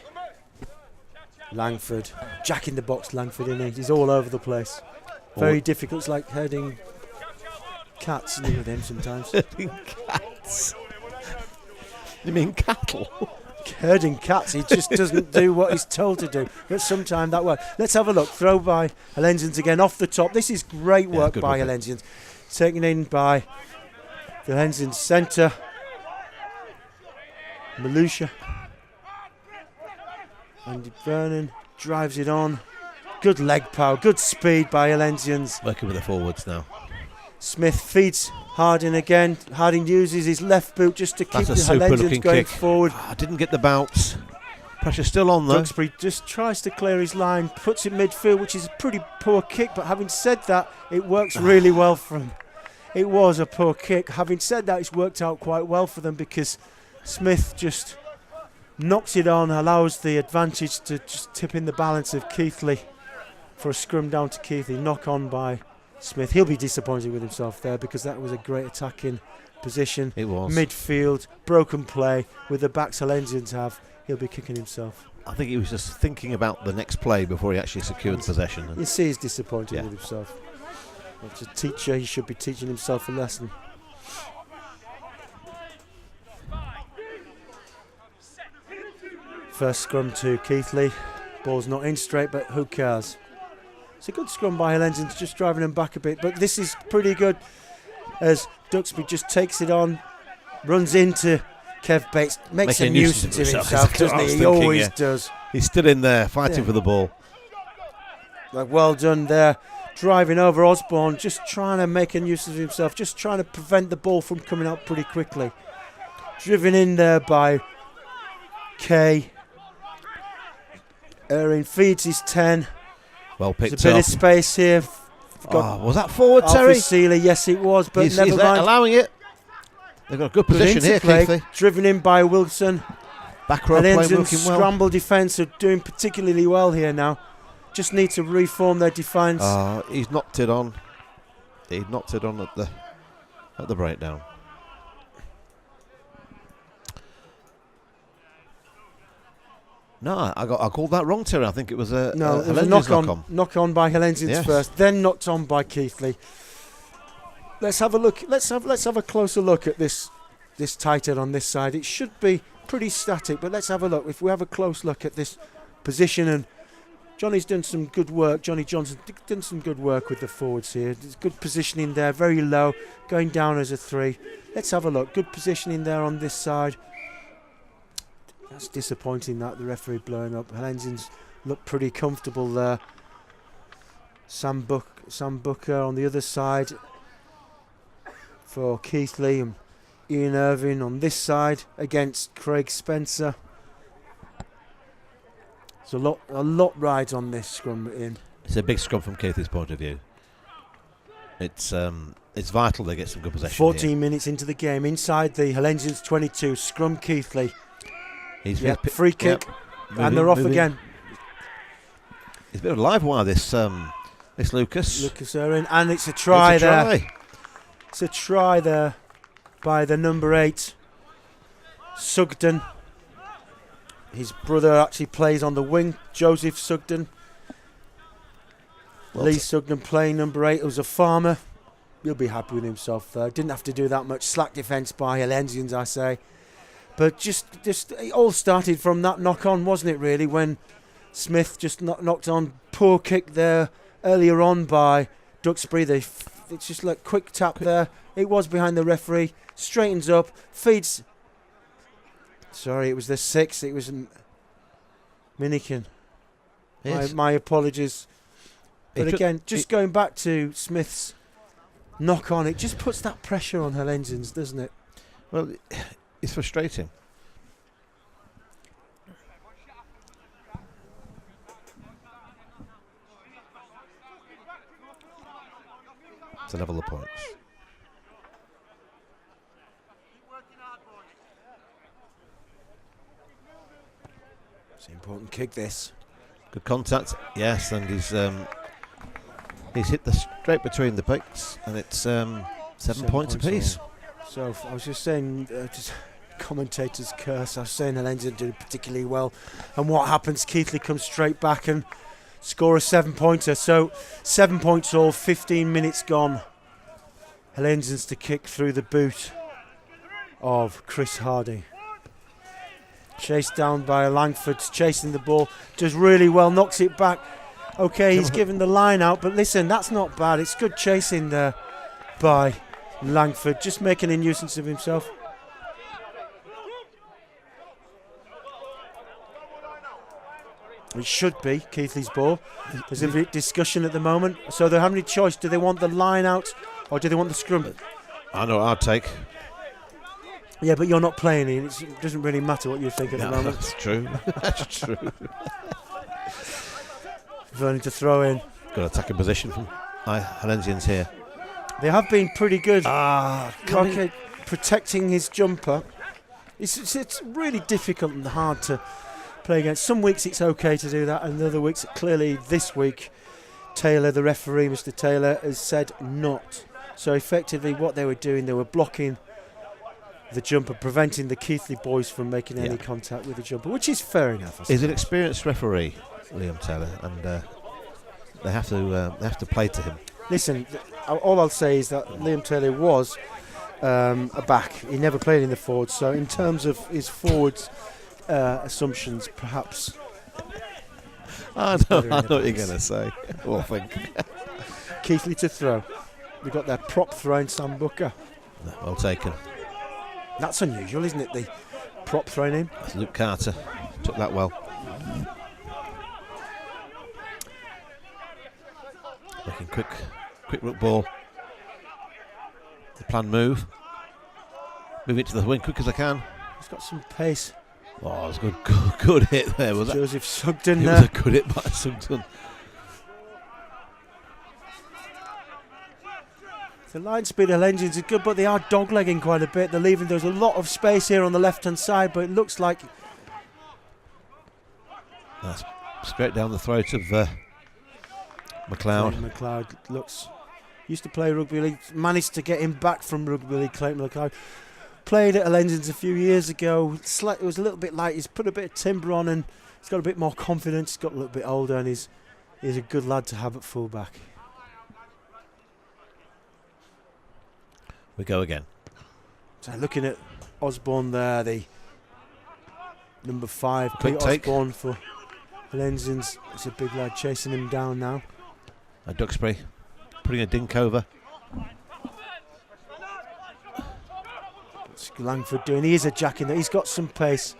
Langford. Jack in the box, Langford, isn't he? He's all over the place. Very difficult. It's like herding cats with him sometimes. Herding cats? You mean cattle? Herding cats. He just doesn't do what he's told to do. But sometimes that works. Let's have a look. Throw by Hullensians again off the top. This is great work by Hullensians. Taken in by the Hullensians centre. Malusha. Andy Vernon drives it on. Good leg power, good speed by Hullensians. Working with the forwards now. Smith feeds Harding again. Harding uses his left boot just to keep the Hullensians going forward. Didn't get the bounce. Pressure still on though. Duxbury just tries to clear his line, puts it midfield, which is a pretty poor kick, but having said that, it works really well for him. It was a poor kick. Having said that, it's worked out quite well for them because Smith just knocks it on, allows the advantage to just tip in the balance of Keighley for a scrum down to Keighley. Knock on by Smith. He'll be disappointed with himself there because that was a great attacking position. It was. Midfield, broken play with the backs Hullensians have. He'll be kicking himself. I think he was just thinking about the next play before he actually secured possession. You see he's disappointed with himself. As a teacher, he should be teaching himself a lesson. First scrum to Keighley. Ball's not in straight, but who cares? It's a good scrum by Hullensians, just driving him back a bit. But this is pretty good as Duxbury just takes it on, runs into Kev Bates, makes a nuisance of himself, doesn't he? He always does. He's still in there, fighting for the ball. Like, well done there. Driving over Osborne, just trying to make a nuisance of himself, just trying to prevent the ball from coming out pretty quickly. Driven in there by Kay. Erin feeds his 10. Well picked up. There's a bit of space here. Was that forward, Terry? Alfie Seeley, yes it was, but he's never mind. allowing it. They've got a good position here, Keighley. Driven in by Wilson. Back row play working well. Scramble defence are doing particularly well here now. Just need to reform their defence. He's knocked it on. He knocked it on at the breakdown. No, I called that wrong, Terry. I think it was a it was a knock on by Hullensians first, then knocked on by Keighley. Let's have a look. Let's have a closer look at this tight head on this side. It should be pretty static, but let's have a look. If we have a close look at this position, and Johnny's done some good work. Johnny Johnson done some good work with the forwards here. There's good positioning there, very low, going down as a 3. Let's have a look. Good positioning there on this side. That's disappointing that the referee blowing up. Hullensians look pretty comfortable there. Sam Booker on the other side for Keighley, and Ian Irving on this side against Craig Spencer. There's a lot rides on this scrum, Ian. It's a big scrum from Keighley's point of view. It's vital they get some good possession 14 here. minutes into the game, inside the Hullensians 22, scrum Keighley. Free kick, and they're off again. He's a bit of a live wire, this Lucas. Lucas Erin, and it's a try there. It's a try there by the number 8, Sugden. His brother actually plays on the wing, Joseph Sugden. Lee Sugden playing number 8, who's a farmer. he'll be happy with himself there. Didn't have to do that much slack defence by Hullensians, I say. But just it all started from that knock-on, wasn't it, really, when Smith just knocked on. Poor kick there earlier on by Duxbury. It's just like quick tap there. It was behind the referee. Straightens up, feeds. Sorry, it was the 6. It was Minikin. Yes. My apologies. But again, going back to Smith's knock-on, it just puts that pressure on Hullensians, doesn't it? Well, it's frustrating. To level the points. It's an important kick, this. Good contact, yes, and he's hit the straight between the picks, and it's 7 points apiece. So I was just saying, just commentator's curse. I was saying Hullensians did particularly well, and what happens? Keighley comes straight back and score a 7-pointer. So 7 points all, 15 minutes gone. Hullensians to kick through the boot of Chris Hardy. Chased down by Langford, chasing the ball, does really well, knocks it back. Okay, he's given the line out, but listen, that's not bad. It's good chasing there by Langford, just making a nuisance of himself. It should be Keighley's ball. There's a discussion at the moment. So they're having a choice. Do they want the line out or do they want the scrum? I know what I'd take. Yeah, but you're not playing in. It doesn't really matter what you think at the moment. That's true. That's true. Vernon to throw in. Good attacking position from Hullensians here. They have been pretty good. Protecting his jumper. It's really difficult and hard to play against. Some weeks it's okay to do that, and other weeks, clearly this week, Taylor, the referee, Mr. Taylor, has said not. So effectively what they were doing, they were blocking the jumper, preventing the Keighley boys from making any contact with the jumper, which is fair enough. He's an experienced referee, Liam Taylor, and they have to play to him. Listen, all I'll say is that Liam Taylor was a back. He never played in the forwards, so in terms of his forwards assumptions, perhaps. I know what you're going to say. Or think. Keighley to throw. We've got their prop throwing Sam Booker. Well taken. That's unusual, isn't it? The prop throwing him. That's Luke Carter. Took that well. Making quick rook ball. The planned move. Move it to the wing quick as I can. He's got some pace. Oh, it was a good hit there, was it? Joseph Sugden there. It was a good hit by Sugden. The line speed of Hullensians is good, but they are doglegging quite a bit. They're leaving. There's a lot of space here on the left-hand side, but it looks like that's straight down the throat of McLeod. McLeod used to play rugby league. Managed to get him back from rugby league. Clayton McLeod played at Hullensians a few years ago. It was a little bit light. He's put a bit of timber on, and he's got a bit more confidence. He's got a little bit older, and he's a good lad to have at fullback. We go again. So looking at Osborne there, the number 5, Quick Pete take. Osborne for Hullensians. It's a big lad chasing him down now. Duxbury putting a dink over. What's Langford doing? He is a jack in there. He's got some pace.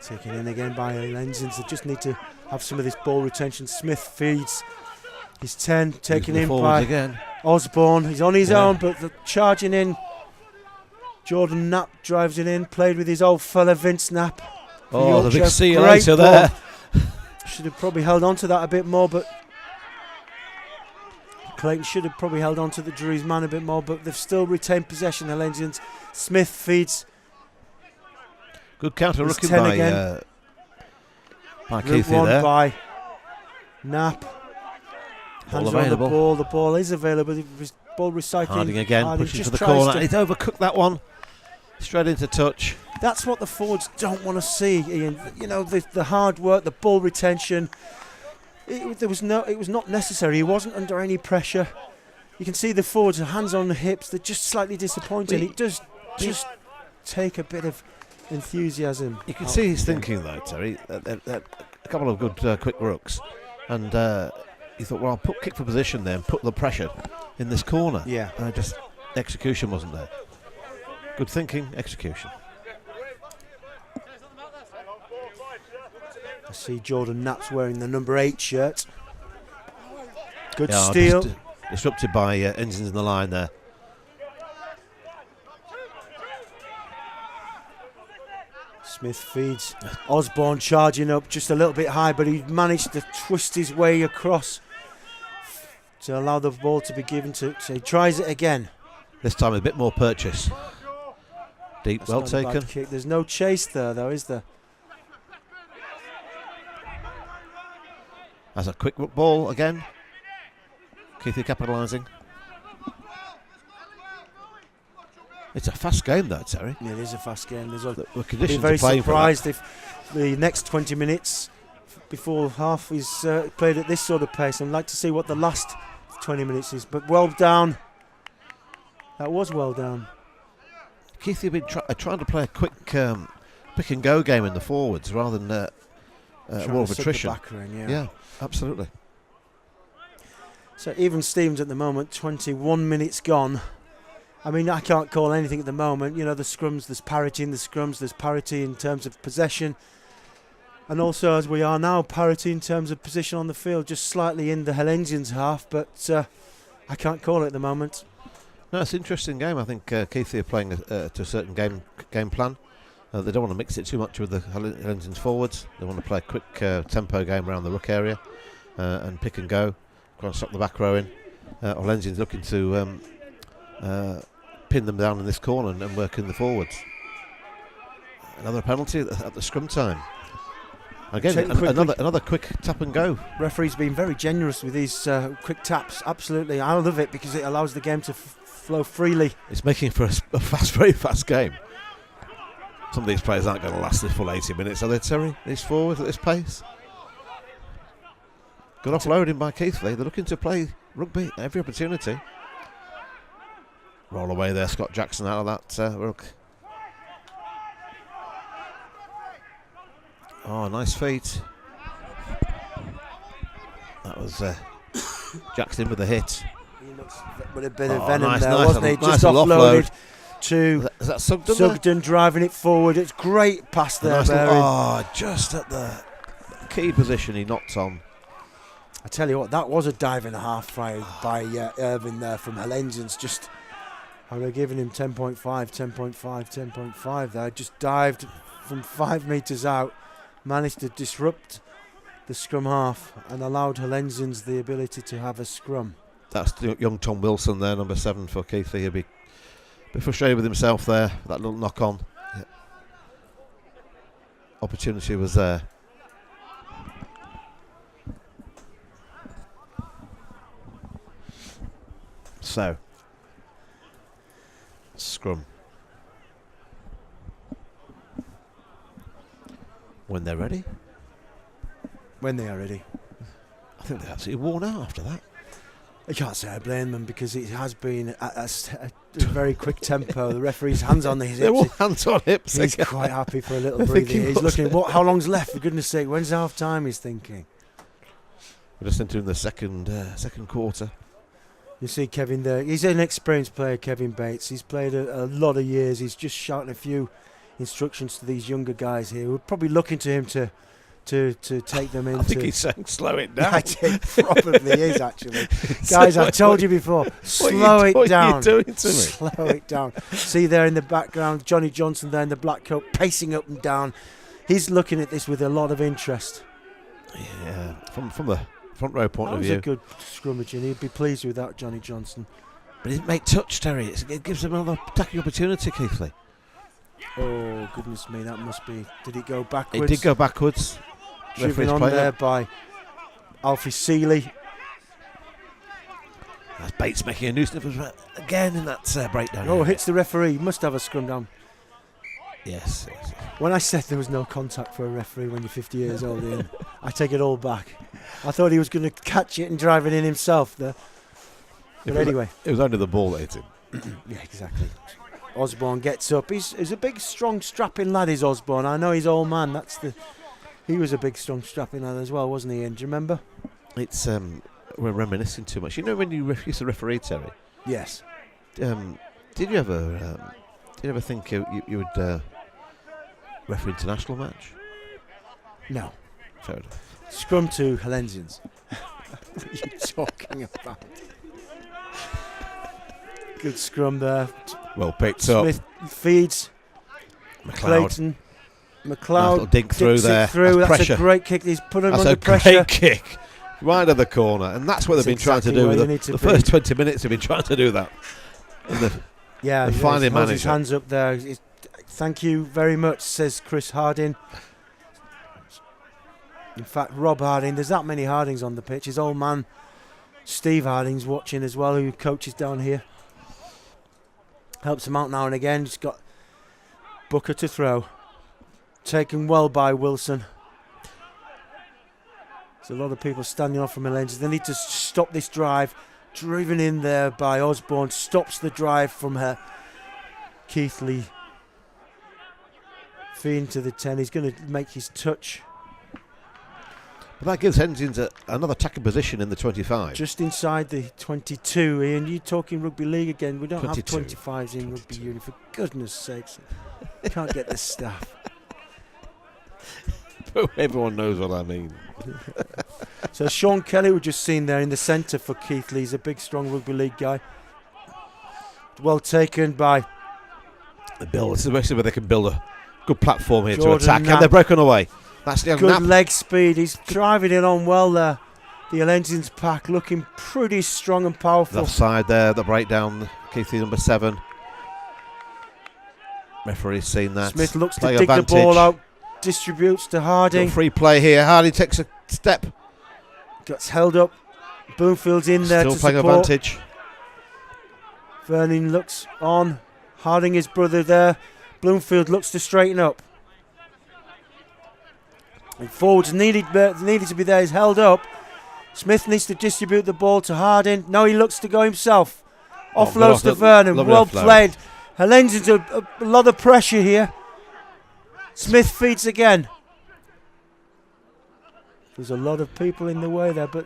Taken in again by Hullensians. They just need to have some of this ball retention. Smith feeds. He's 10, taken in by again. Osborne. He's on his own, but the charging in. Jordan Knapp drives it in, played with his old fella Vince Knapp. Oh, the big see you later there. Should have probably held on to that a bit more, but Clayton should have probably held on to the Drew's man a bit more, but they've still retained possession, Hullensians. Smith feeds. Good counter rookie by Keighley there. By Knapp. Hands on the ball. The ball is available. Ball recycling. Harding again, pushing to the corner. He's overcooked that one. Straight into touch. That's what the forwards don't want to see, Ian. You know, the hard work, the ball retention. It was not necessary. He wasn't under any pressure. You can see the forwards, hands on the hips. They're just slightly disappointing. It does just take a bit of enthusiasm. You can see he's thinking though, Terry. A couple of good quick rooks, and he thought, well, I'll kick for position there and put the pressure in this corner. Yeah. Just execution wasn't there. Good thinking, execution. I see Jordan Knapp's wearing the number 8 shirt. Good steal. Disrupted by Engines in the line there. Smith feeds. Osborne charging up just a little bit high, but he managed to twist his way across to allow the ball to be given to. So he tries it again. This time a bit more purchase. Deep, That's well not a bad taken. kick. There's no chase there, though, is there? As a quick ball again. Keighley capitalising. It's a fast game though, Terry. Yeah, it is a fast game. The conditions be very are playing surprised if the next 20 minutes before half is played at this sort of pace. I'd like to see what the last 20 minutes is. But well down. That was well down. Keighley have been trying to play a quick pick and go game in the forwards rather than more of attrition. Yeah, absolutely. So even Stevens at the moment, 21 minutes gone. I mean, I can't call anything at the moment. You know, the scrums, there's parity in the scrums, there's parity in terms of possession. And also, as we are now, parity in terms of position on the field, just slightly in the Hullensians half, but I can't call it at the moment. No, it's an interesting game. I think Keighley are playing to a certain game plan. They don't want to mix it too much with the Hullensians forwards. They want to play a quick tempo game around the ruck area and pick and go. Cross up the back row in. Hullensians looking to pin them down in this corner and work in the forwards. Another penalty at the scrum time. Again, another quick tap and go. Referee's been very generous with these quick taps. Absolutely, I love it because it allows the game to flow freely. It's making for a very fast game. Some of these players aren't going to last the full 80 minutes, are they, Terry? These forwards at this pace. Good offloading by Keighley. They're looking to play rugby at every opportunity. Roll away there, Scott Jackson out of that ruck. Oh, nice feet. That was Jackson with a hit. He looks with a bit of venom there, wasn't he? Just offloaded to Sugden driving it forward. It's great pass there, Barry. Just at the key position he knocked on. I tell you what, that was a dive and a half by Irvin there from Hullensians. Just, I would have given him 10.5, 10.5, 10.5 there. Just dived from 5 metres out, managed to disrupt the scrum half and allowed Hullensians the ability to have a scrum. That's young Tom Wilson there, number 7 for Keighley. He'll be frustrated with himself there, that little knock on. Yeah. Opportunity was there. So, scrum. When they're ready? When they are ready. I think they're absolutely worn out after that. I can't say I blame them because it has been a very quick tempo. The referee's hands on his hips. They're all hands on hips. He's quite happy for a little breather. He's looking, how long's left? For goodness sake, when's half time? He's thinking. We're just entering the second quarter. You see Kevin there. He's an experienced player, Kevin Bates. He's played a lot of years. He's just shouting a few instructions to these younger guys here. We're probably looking to him to take them into. I think he's saying slow it down. It probably is actually. Guys, I've told you before, slow it down. What are you doing to me? Slow it down. See there in the background, Johnny Johnson there in the black coat, pacing up and down. He's looking at this with a lot of interest. Yeah, from the front row point of view. That was a good scrummage, and he'd be pleased with that, Johnny Johnson. But he didn't make touch, Terry. It gives him another attacking opportunity, Keighley. Oh, goodness me, that must be... Did it go backwards? It did go backwards. Driven on there by Alfie Seeley. That's Bates making a new sniff again in that breakdown. Oh, hits the referee. Must have a scrum down. Yes. When I said there was no contact for a referee when you're 50 years old, Ian, I take it all back. I thought he was going to catch it and drive it in himself there. But anyway. It was only the ball that hit him. Yeah, exactly. Osborne gets up. He's a big, strong, strapping lad, is Osborne. I know he's old man. He was a big, strong, strapping lad as well, wasn't he, Ian? Do you remember? It's we're reminiscing too much. You know when you used to referee, Terry? Yes. Did you ever think you would referee international match? No. Fair enough. Scrum to Hullensians. What are you talking about? Good scrum there. Well picked up. Smith feeds. Clayton. McLeod little dink through there. That's pressure. A great kick. He's put him That's under pressure. That's a great kick. Right at the corner. And that's what they've been trying to do. The first 20 minutes they've been trying to do that. Yeah, he finally managed his hands up there. Thank you very much, says Chris Harding. In fact, Rob Harding, there's that many Hardings on the pitch. His old man, Steve Harding's watching as well, who coaches down here. Helps him out now and again. He's got Booker to throw. Taken well by Wilson. There's a lot of people standing off from Hullensians. They need to stop this drive. Driven in there by Osborne. Stops the drive from her. Keighley. Feeding to the 10. He's going to make his touch. But that gives Hullensians another attacking position in the 25. Just inside the 22, Ian. You talking rugby league again? We don't 22. have 25s in rugby union, for goodness sakes. Can't get the staff. Everyone knows what I mean. So Sean Kelly, we've just seen there in the centre for Keighley. He's a big, strong rugby league guy. Well taken by the build. This is basically where they can build a good platform here Jordan to attack. Knapp. And they're broken away. That's the good Knapp. leg speed. He's driving it on well there. The Hullensians pack looking pretty strong and powerful. The offside there, the breakdown. Keighley number 7. Referee's seen that. Smith looks Play to dig advantage. the ball out. Distributes to Harding. Got free play here. Harding takes a step. Gets held up. Bloomfield's in there Still to playing support. advantage. Vernon looks on. Harding, his brother there. Bloomfield looks to straighten up. And forwards needed to be there. He's held up. Smith needs to distribute the ball to Harding. No, he looks to go himself. Offloads to Vernon. Well played. Hullensians a lot of pressure here. Smith feeds again. There's a lot of people in the way there, but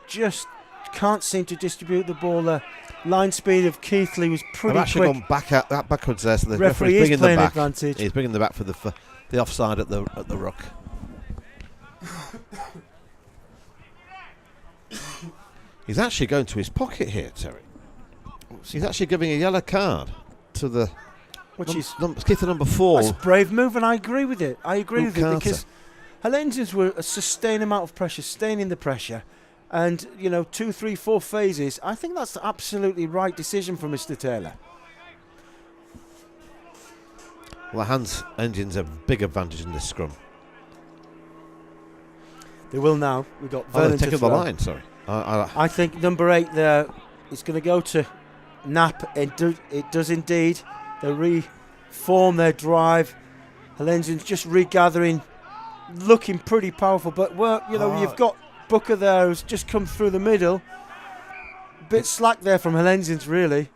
just can't seem to distribute the ball there. Line speed of Keighley was pretty I've actually quick. gone backwards there, so the referee referee's is bringing playing them back. advantage. He's bringing them back for the offside at the ruck. He's actually going to his pocket here, Terry. He's actually giving a yellow card to the Keighley number 4. That's a brave move, and I agree with it. I agree with it Carter. because Hullensians were a sustained amount of pressure, sustaining the pressure, and 2, 3, 4 phases. I think that's the absolutely right decision from Mr. Taylor. Well, Hullensians have a big advantage in this scrum. They will now. We've got Vernon they're to taking throw. the line, sorry. I think number 8 there is going to go to Knapp. It does indeed. They reform their drive. Hullensians just regathering, looking pretty powerful. But you've got Booker there who's just come through the middle. Bit slack there from Hullensians, really.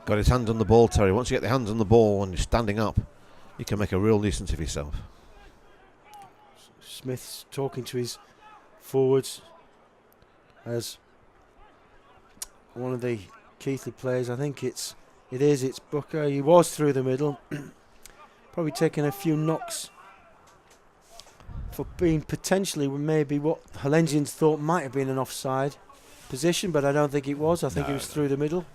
Got his hands on the ball, Terry. Once you get the hands on the ball when you're standing up, you can make a real nuisance of yourself. Smith's talking to his forwards as one of the Keighley players. I think it's Booker. He was through the middle. Probably taking a few knocks for being potentially maybe what Hullensians thought might have been an offside position, but I don't think it was. I think it was through the middle.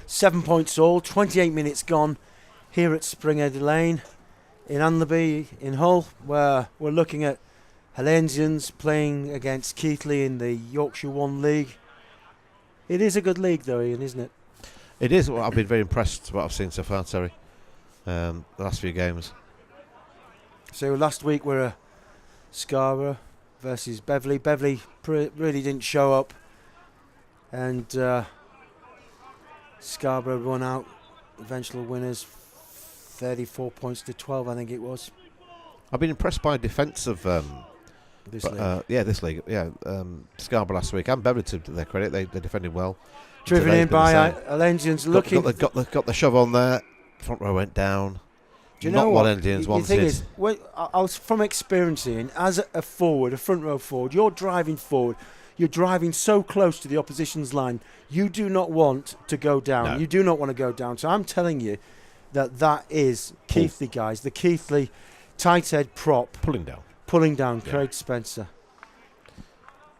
7 points all, 28 minutes gone here at Springhead Lane in Anlaby in Hull, where we're looking at Hullensians playing against Keighley in the Yorkshire 1 League. It is a good league though, Ian, isn't it? It is. Well, I've been very impressed with what I've seen so far, Terry. The last few games. So last week we were Scarborough versus Beverley. Beverley really didn't show up, and Scarborough won out eventual winners, 34 points to 12, I think it was. I've been impressed by defence of This league. this league. Scarborough last week and Beverton, to their credit, they defended well. Driven Today's in been the by same. Hullensians, looking. Got the shove on there. Front row went down. Do you Not know what what? Indians The wanted. thing is, I was from experiencing as a forward, a front row forward. You're driving forward. You're driving so close to the opposition's line. You do not want to go down. No. You do not want to go down. So I'm telling you that is Keighley, guys. The Keighley tight head prop Pulling down. Yeah. Craig Spencer.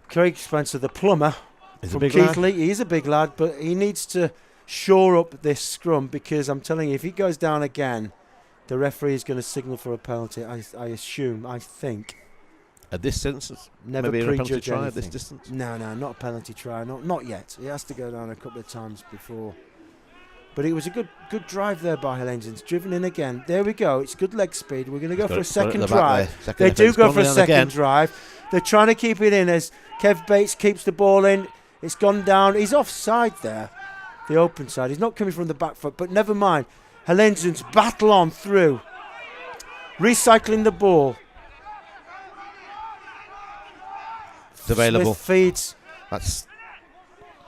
Craig Spencer, the plumber He's from a big lad. Keighley. He's a big lad, but he needs to shore up this scrum, because I'm telling you, if he goes down again, the referee is going to signal for a penalty. I think. At this distance? Never maybe a penalty prejudge try anything. at this distance? No, not a penalty try. Not yet. He has to go down a couple of times before. But it was a good drive there by Hullensians. Driven in again. There we go. It's good leg speed. We're going to go for a second drive. They do go for a second drive. They're trying to keep it in as Kev Bates keeps the ball in. It's gone down. He's offside there. The open side. He's not coming from the back foot, but never mind. Hullensians battle on through. Recycling the ball. It's available. Smith feeds. That's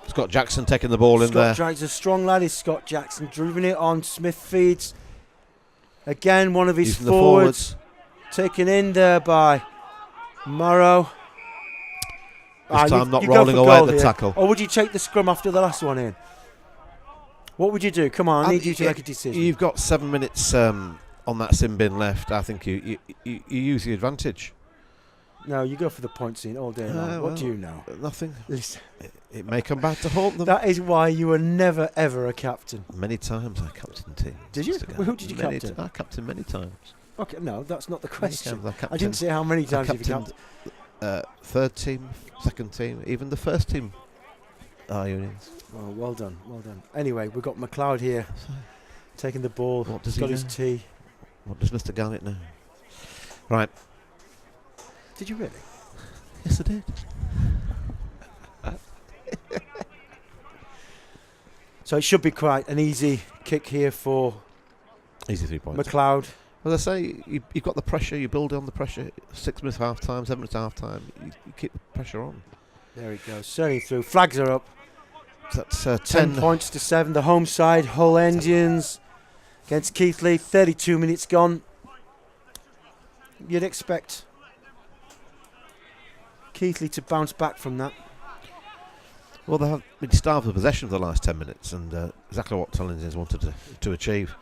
Scott Jackson taking the ball in there. He's a strong lad, is Scott Jackson. Driving it on. Smith feeds. Again, one of his Using the forwards. Taken in there by Morrow. This time not rolling away at the tackle. Or would you take the scrum after the last one in? What would you do? Come on, I need you to make a decision. You've got 7 minutes on that sin bin left. I think you use the advantage. No, you go for the point scene all day long. What do you know? Nothing. Listen. It may come back to haunt them. That is why you were never, ever a captain. Many times I captained teams. Did you? Who did you captain? I captained many times. Okay, no, that's not the question. Many times I didn't say how many times you've captained. Third team, second team, even the first team. Unions. Well done. Anyway, we've got McLeod here, taking the ball. What does He's got he his know? tee. What does Mr. Garnett know? Right. Did you really? Yes, I did. So it should be quite an easy kick here for Easy 3 points. McLeod. As I say, you've got the pressure, you build on the pressure. 6 minutes half time, 7 minutes half time, you keep the pressure on. There he goes, surging through. Flags are up. So that's 10 points to 7. The home side, Hullensians against Keighley. 32 minutes gone. You'd expect Keighley to bounce back from that. Well, they have been starved of possession for the last 10 minutes, and exactly what Hullensians wanted to achieve.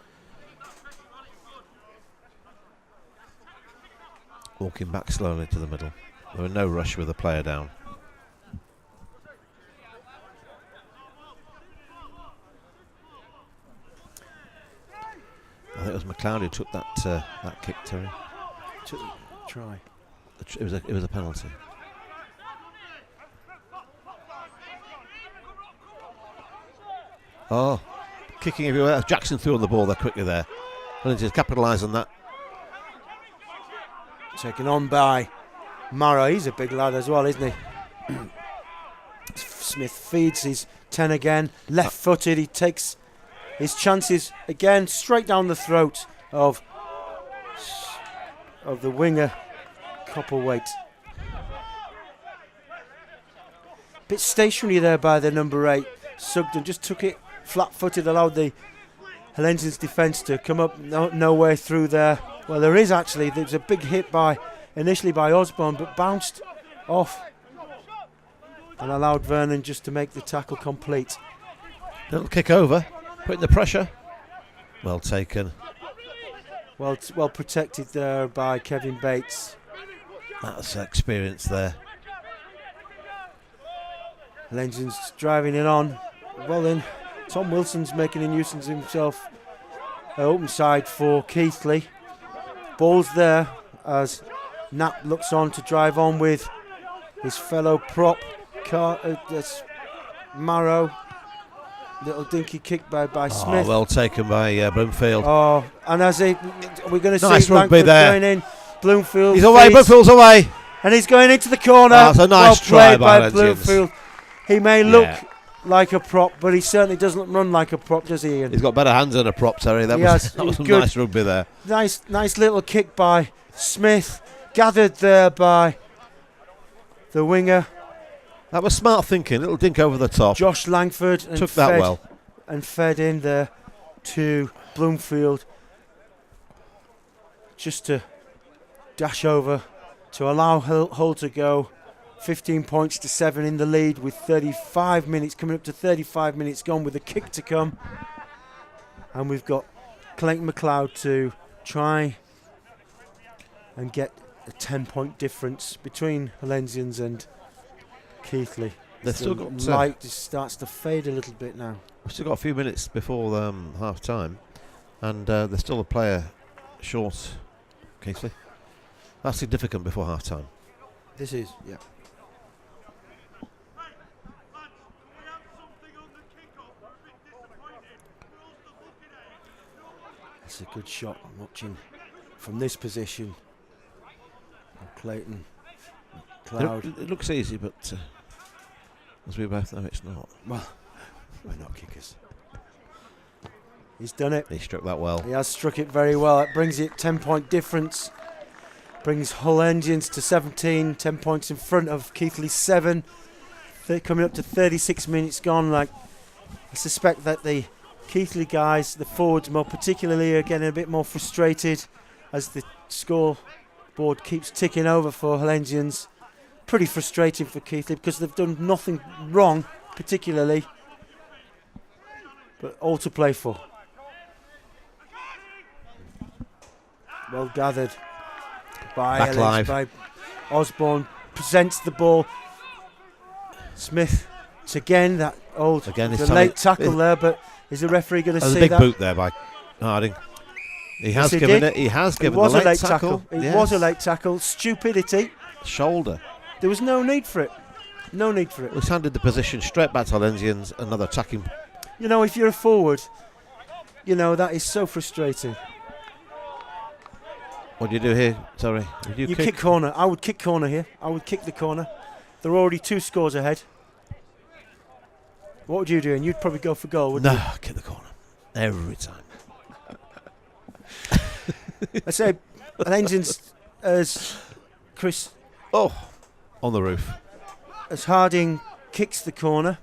Walking back slowly to the middle. There was no rush with the player down. I think it was McLeod who took that kick, Terry. Took the try. It was a penalty. Oh, kicking everywhere. Jackson threw on the ball there quickly there. Hullensians capitalise on that. Taken on by Morrow. He's a big lad as well, isn't he? Smith feeds his 10 again. Left-footed. He takes his chances again straight down the throat of the winger, Copperwaite. Bit stationary there by the number 8. Sugden just took it flat-footed, allowed the Hullensians defence to come up no way through there. Well, there's a big hit initially by Osborne, but bounced off and allowed Vernon just to make the tackle complete. Little kick over, putting the pressure. Well taken. Well protected there by Kevin Bates. That's experience there. Hullensians driving it on. Well then, Tom Wilson's making a nuisance of himself. Open side for Keighley. Ball's there as Knapp looks on to drive on with his fellow prop. That's Marrow. Little dinky kick by Smith. Well taken by Bloomfield. Oh, and we're going to nice see rugby Langford there. going in. Bloomfield. He's away. Bloomfield's away. And he's going into the corner. That's a nice well try played by by Hullensians. Bloomfield. He may look like a prop, but he certainly doesn't run like a prop, does he, Ian? He's got better hands than a prop, Terry. That was some good. Nice rugby there. Nice little kick by Smith, gathered there by the winger. That was smart thinking, little dink over the top. Josh Langford and took that well. And fed in there to Bloomfield just to dash over to allow Hull to go 15 points to 7 in the lead with 35 minutes, coming up to 35 minutes gone with a kick to come. And we've got Clayton McLeod to try and get a 10-point difference between Hullensians and Keighley. They've still got light starts to fade a little bit now. We've still got a few minutes before half time, and there's still a player short, Keighley. That's significant before half time. This is, yeah. That's a good shot. I'm watching from this position. Clayton McLeod. It looks easy, but as we both know, it's not. Well, we're not kickers. He's done it. He struck that well. He has struck it very well. It brings it 10-point difference. Brings Hullensians to 17, 10 points in front of Keighley 7. Coming up to 36 minutes gone. I suspect that the Keighley guys, the forwards more particularly, are getting a bit more frustrated as the scoreboard keeps ticking over for Hullensians. Pretty frustrating for Keighley because they've done nothing wrong particularly, but all to play for. Well gathered by Ellis, by Osborne. Presents the ball. Smith, it's again that old late tackle there, but is the referee going to see that? There's a big boot there by Harding. He has given it. He has given the late tackle. It was a late tackle. Stupidity. Shoulder. There was no need for it. No need for it. He's handed the position straight back to Hullensians. Another attacking. You know, if you're a forward, you know that is so frustrating. What do you do here? Sorry. You kick corner. I would kick corner here. I would kick the corner. They're already 2 scores ahead. What would you do? And you'd probably go for goal, wouldn't you? No, kick the corner. Every time. I say, Hullensians as Chris. Oh, on the roof. As Harding kicks the corner.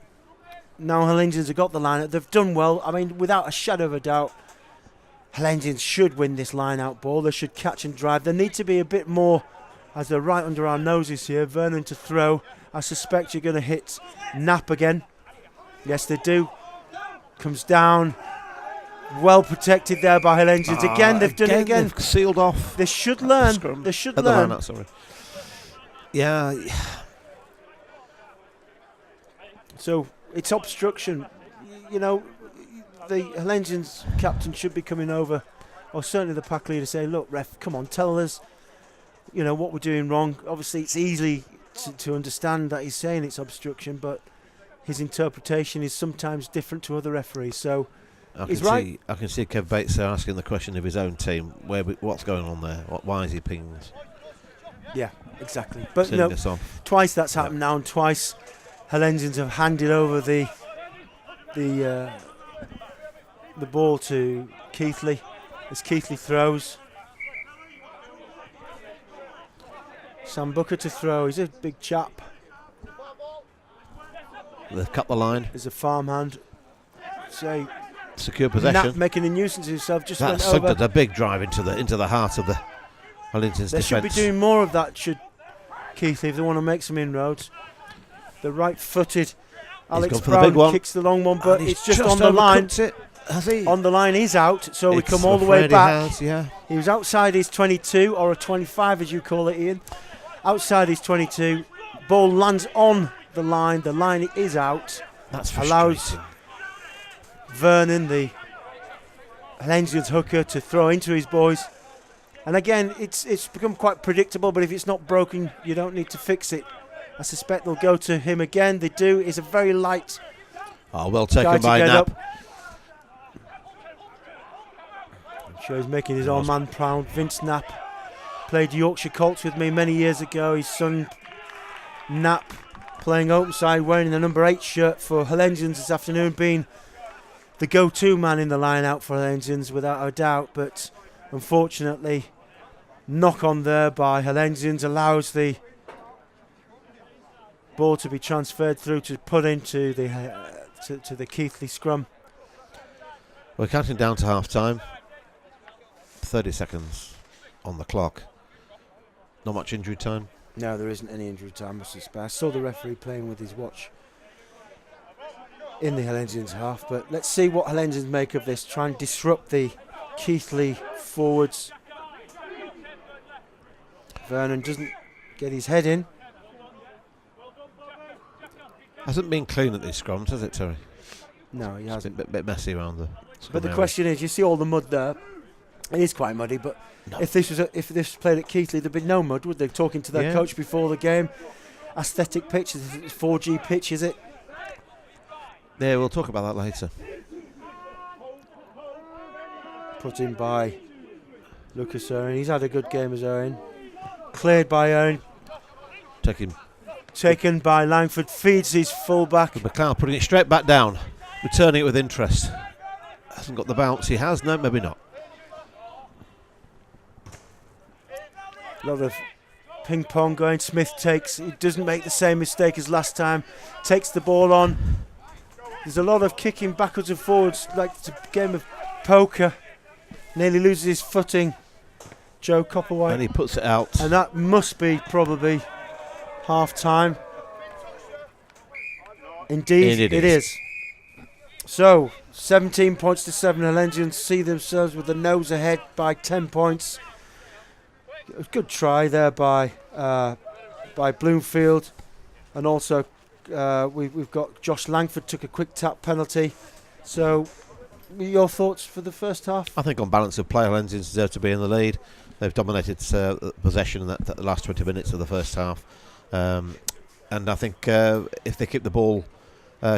Now Hullensians have got the line. They've done well. I mean, without a shadow of a doubt, Hullensians should win this line-out ball. They should catch and drive. There need to be a bit more, as they're right under our noses here. Vernon to throw. I suspect you're going to hit Knapp again. Yes, they do. Comes down. Well protected there by Hullensians. Again, they've done it again. They've sealed off. They should learn. They should learn. The line, sorry. Yeah. So it's obstruction. You know, the Hullensians captain should be coming over, or certainly the pack leader, say, look, ref, come on, tell us, you know, what we're doing wrong. Obviously, it's easy to understand that he's saying it's obstruction, but his interpretation is sometimes different to other referees. So he's right. I can see Kev Bates there asking the question of his own team, what's going on there? Why is he pinging us? Yeah, exactly. But no, twice that's happened now, and twice Hullensians have handed over the ball to Keighley as Keighley throws. Sam Booker to throw. He's a big chap. They've cut the line. There's a farmhand. Say, secure possession. Knapp making a nuisance of himself. Just that went sucked over. at a big drive into the heart of the Hullensians defence. They should be doing more of that, should Keighley, if they want to make some inroads. The right-footed Alex Brown kicks the long one, but it's just on the line. Has he? On the line, he's out, so we come all the way back. Yeah. He was outside his 22, or a 25 as you call it, Ian. Outside his 22. Ball lands on the line. The line is out. That's allows Vernon, the Hullensians hooker, to throw into his boys. And again, it's become quite predictable, but if it's not broken, you don't need to fix it. I suspect they'll go to him again. They do. It's a very light. Oh, well taken by Knapp. I'm sure he's making his old man proud. Vince Knapp played Yorkshire Colts with me many years ago. His son Knapp playing open side, wearing the number 8 shirt for Hullensians this afternoon, being the go-to man in the line-out for Hullensians without a doubt, but unfortunately knock on there by Hullensians allows the ball to be transferred through to put into the to the Keighley scrum. We're counting down to half-time. 30 seconds on the clock. Not much injury time. No, there isn't any injury time, must be spared. I saw the referee playing with his watch in the Hullensians half, but let's see what Hullensians make of this. Try and disrupt the Keighley forwards. Vernon doesn't get his head in. Hasn't been clean at these scrums, has it, Terry? No, he hasn't. It's a bit messy around the scrum But the area. question is, you see all the mud there. It is quite muddy, but if this was played at Keighley, there'd be no mud, would they? Talking to their coach before the game. Aesthetic pitch, 4G pitch, is it? Yeah, we'll talk about that later. Put in by Lucas Owen. He's had a good game as Owen. Cleared by Owen. Taken by Langford. Feeds his fullback. McLeod putting it straight back down. Returning it with interest. Hasn't got the bounce. He has. No, maybe not. A lot of ping pong going. Smith takes. He doesn't make the same mistake as last time. Takes the ball on. There's a lot of kicking backwards and forwards, like it's a game of poker. Nearly loses his footing. Joe Copperwhite. And he puts it out. And that must be probably half time. Indeed, it is. So 17 points to 7. Hullensians see themselves with the nose ahead by 10 points. A good try there by Bloomfield, and also we've got Josh Langford took a quick tap penalty. So, your thoughts for the first half? I think on balance of play, Hullensians deserve to be in the lead. They've dominated possession in the last 20 minutes of the first half, and I think if they keep the ball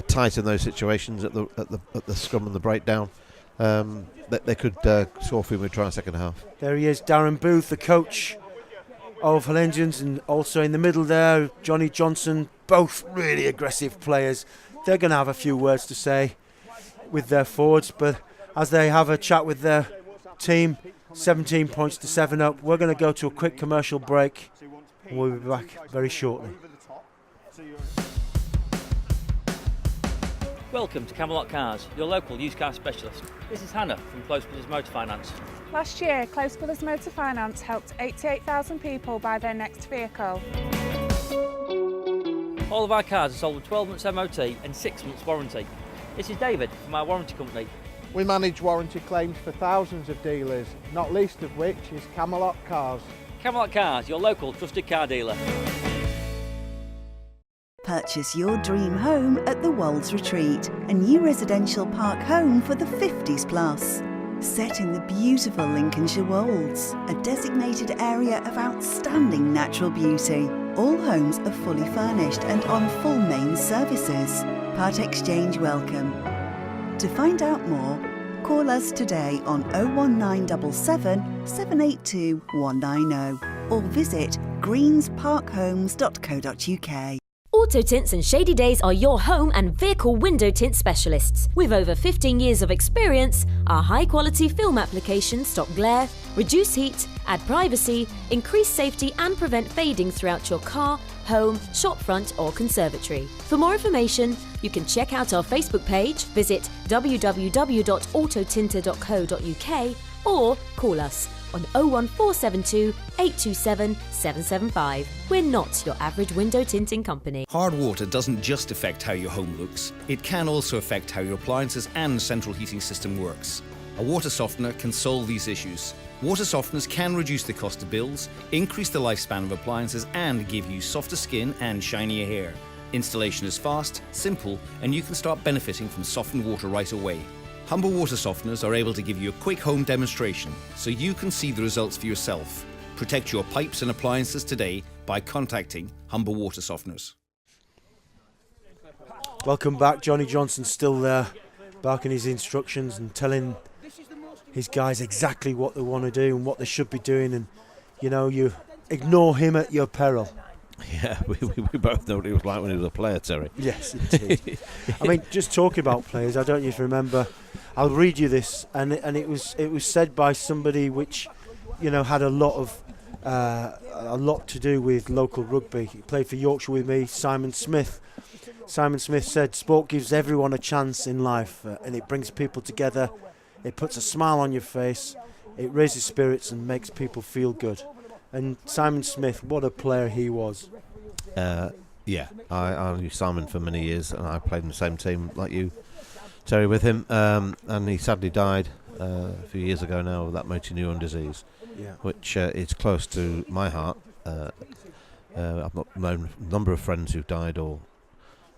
tight in those situations at the scrum and the breakdown, they could score through and try in the second half. There he is, Darren Booth, the coach of Hullensians, and also in the middle there, Johnny Johnson, both really aggressive players. They're going to have a few words to say with their forwards, but as they have a chat with their team, 17 points to 7 up. We're going to go to a quick commercial break, and we'll be back very shortly. Welcome to Camelot Cars, your local used car specialist. This is Hannah from Close Brothers Motor Finance. Last year, Close Brothers Motor Finance helped 88,000 people buy their next vehicle. All of our cars are sold with 12 months MOT and 6 months warranty. This is David from our warranty company. We manage warranty claims for thousands of dealers, not least of which is Camelot Cars. Camelot Cars, your local trusted car dealer. Purchase your dream home at the Wolds Retreat, a new residential park home for the 50s plus. Set in the beautiful Lincolnshire Wolds, a designated area of outstanding natural beauty. All homes are fully furnished and on full mains services. Part exchange welcome. To find out more, call us today on 01977 782 190 or visit greensparkhomes.co.uk. Auto Tints and Shady Days are your home and vehicle window tint specialists. With over 15 years of experience, our high-quality film applications stop glare, reduce heat, add privacy, increase safety and prevent fading throughout your car, home, shopfront or conservatory. For more information, you can check out our Facebook page, visit www.autotinter.co.uk or call us on 01472 827 775. We're not your average window tinting company. Hard water doesn't just affect how your home looks, it can also affect how your appliances and central heating system works. A water softener can solve these issues. Water softeners can reduce the cost of bills, increase the lifespan of appliances and give you softer skin and shinier hair. Installation is fast, simple, and you can start benefiting from softened water right away. Humber water softeners are able to give you a quick home demonstration so you can see the results for yourself. Protect your pipes and appliances today by contacting Humber Water Softeners. Welcome back. Johnny Johnson still there, barking his instructions and telling his guys exactly what they want to do and what they should be doing, and you know, you ignore him at your peril. Yeah, we both know what he was like when he was a player, Terry. Yes, indeed. I mean, just talking about players, I don't know if you remember. I'll read you this, and it was said by somebody which, had a lot to do with local rugby. He played for Yorkshire with me, Simon Smith. Simon Smith said, "Sport gives everyone a chance in life, and it brings people together. It puts a smile on your face. It raises spirits and makes people feel good." And Simon Smith, what a player he was. Yeah, I knew Simon for many years, and I played in the same team like you, Terry, with him. And he sadly died a few years ago now with that motor neuron disease, which is close to my heart. I've not known a number of friends who've died, or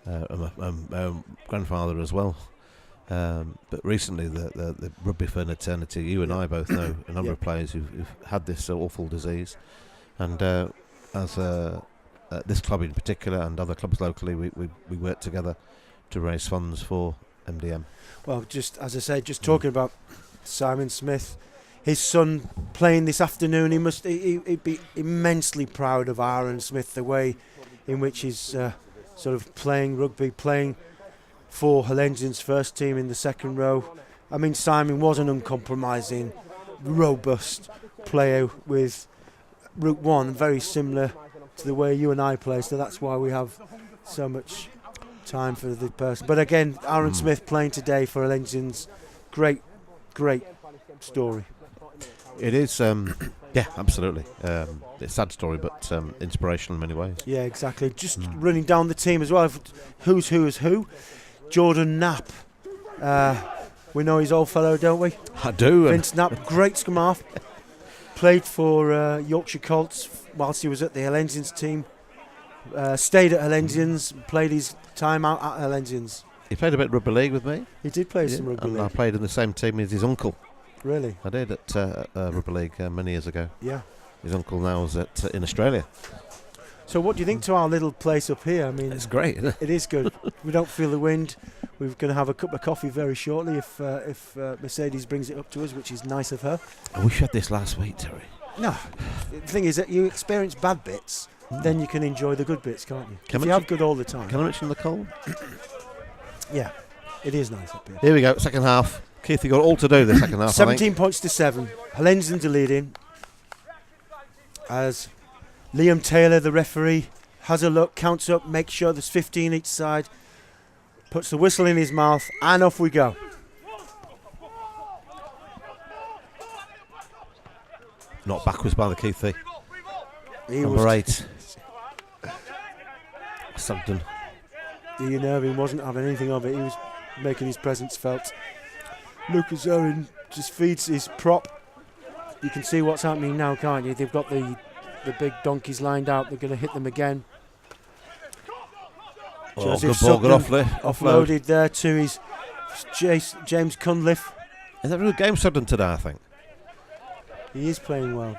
my grandfather as well. But recently, the rugby fraternity, you and I both know a number of players who've had this awful disease, and as this club in particular and other clubs locally, we work together to raise funds for MDM. Well, just as I said, just talking about Simon Smith, his son playing this afternoon, he'd be immensely proud of Aaron Smith, the way in which he's sort of playing rugby, playing for Hullensians' first team in the second row. I mean, Simon was an uncompromising, robust player with Route 1, very similar to the way you and I play, so that's why we have so much time for the person. But again, Aaron Smith playing today for Hullensians, great story. It is, yeah, absolutely. It's a sad story, but inspirational in many ways. Yeah, exactly. Just running down the team as well, who's who. Jordan Knapp, we know his old fellow, don't we? I do. Vince Knapp, great scrum half. Played for Yorkshire Colts whilst he was at the Hullensians team. Stayed at Hullensians, played his time out at Hullensians. He played a bit of rugby league with me. He did play some rugby league. I played in the same team as his uncle. Really? I did at rugby league many years ago. Yeah. His uncle now is in Australia. So what do you think to our little place up here? I mean, it's great, isn't it? It is good. We don't feel the wind. We're going to have a cup of coffee very shortly if Mercedes brings it up to us, which is nice of her. I wish we had this last week, Terry. No. The thing is that you experience bad bits, then you can enjoy the good bits, can't you? If you have good all the time. Can I mention the cold? Yeah. It is nice up here. Here we go, second half. Keighley got all to do the second half. 17 points to 7. Hullensians are leading. As Liam Taylor, the referee, has a look, counts up, makes sure there's 15 each side, puts the whistle in his mouth, and off we go. Not backwards by the Keighley. Number 8. Sugden. Ian Irving wasn't having anything of it. He was making his presence felt. Lucas Owen just feeds his prop. You can see what's happening now, can't you? They've got the big donkeys lined out. They're going to hit them again. Oh, good ball, good offloaded there to his James Cunliffe. Is that a good game, Sugden, today, I think? He is playing well.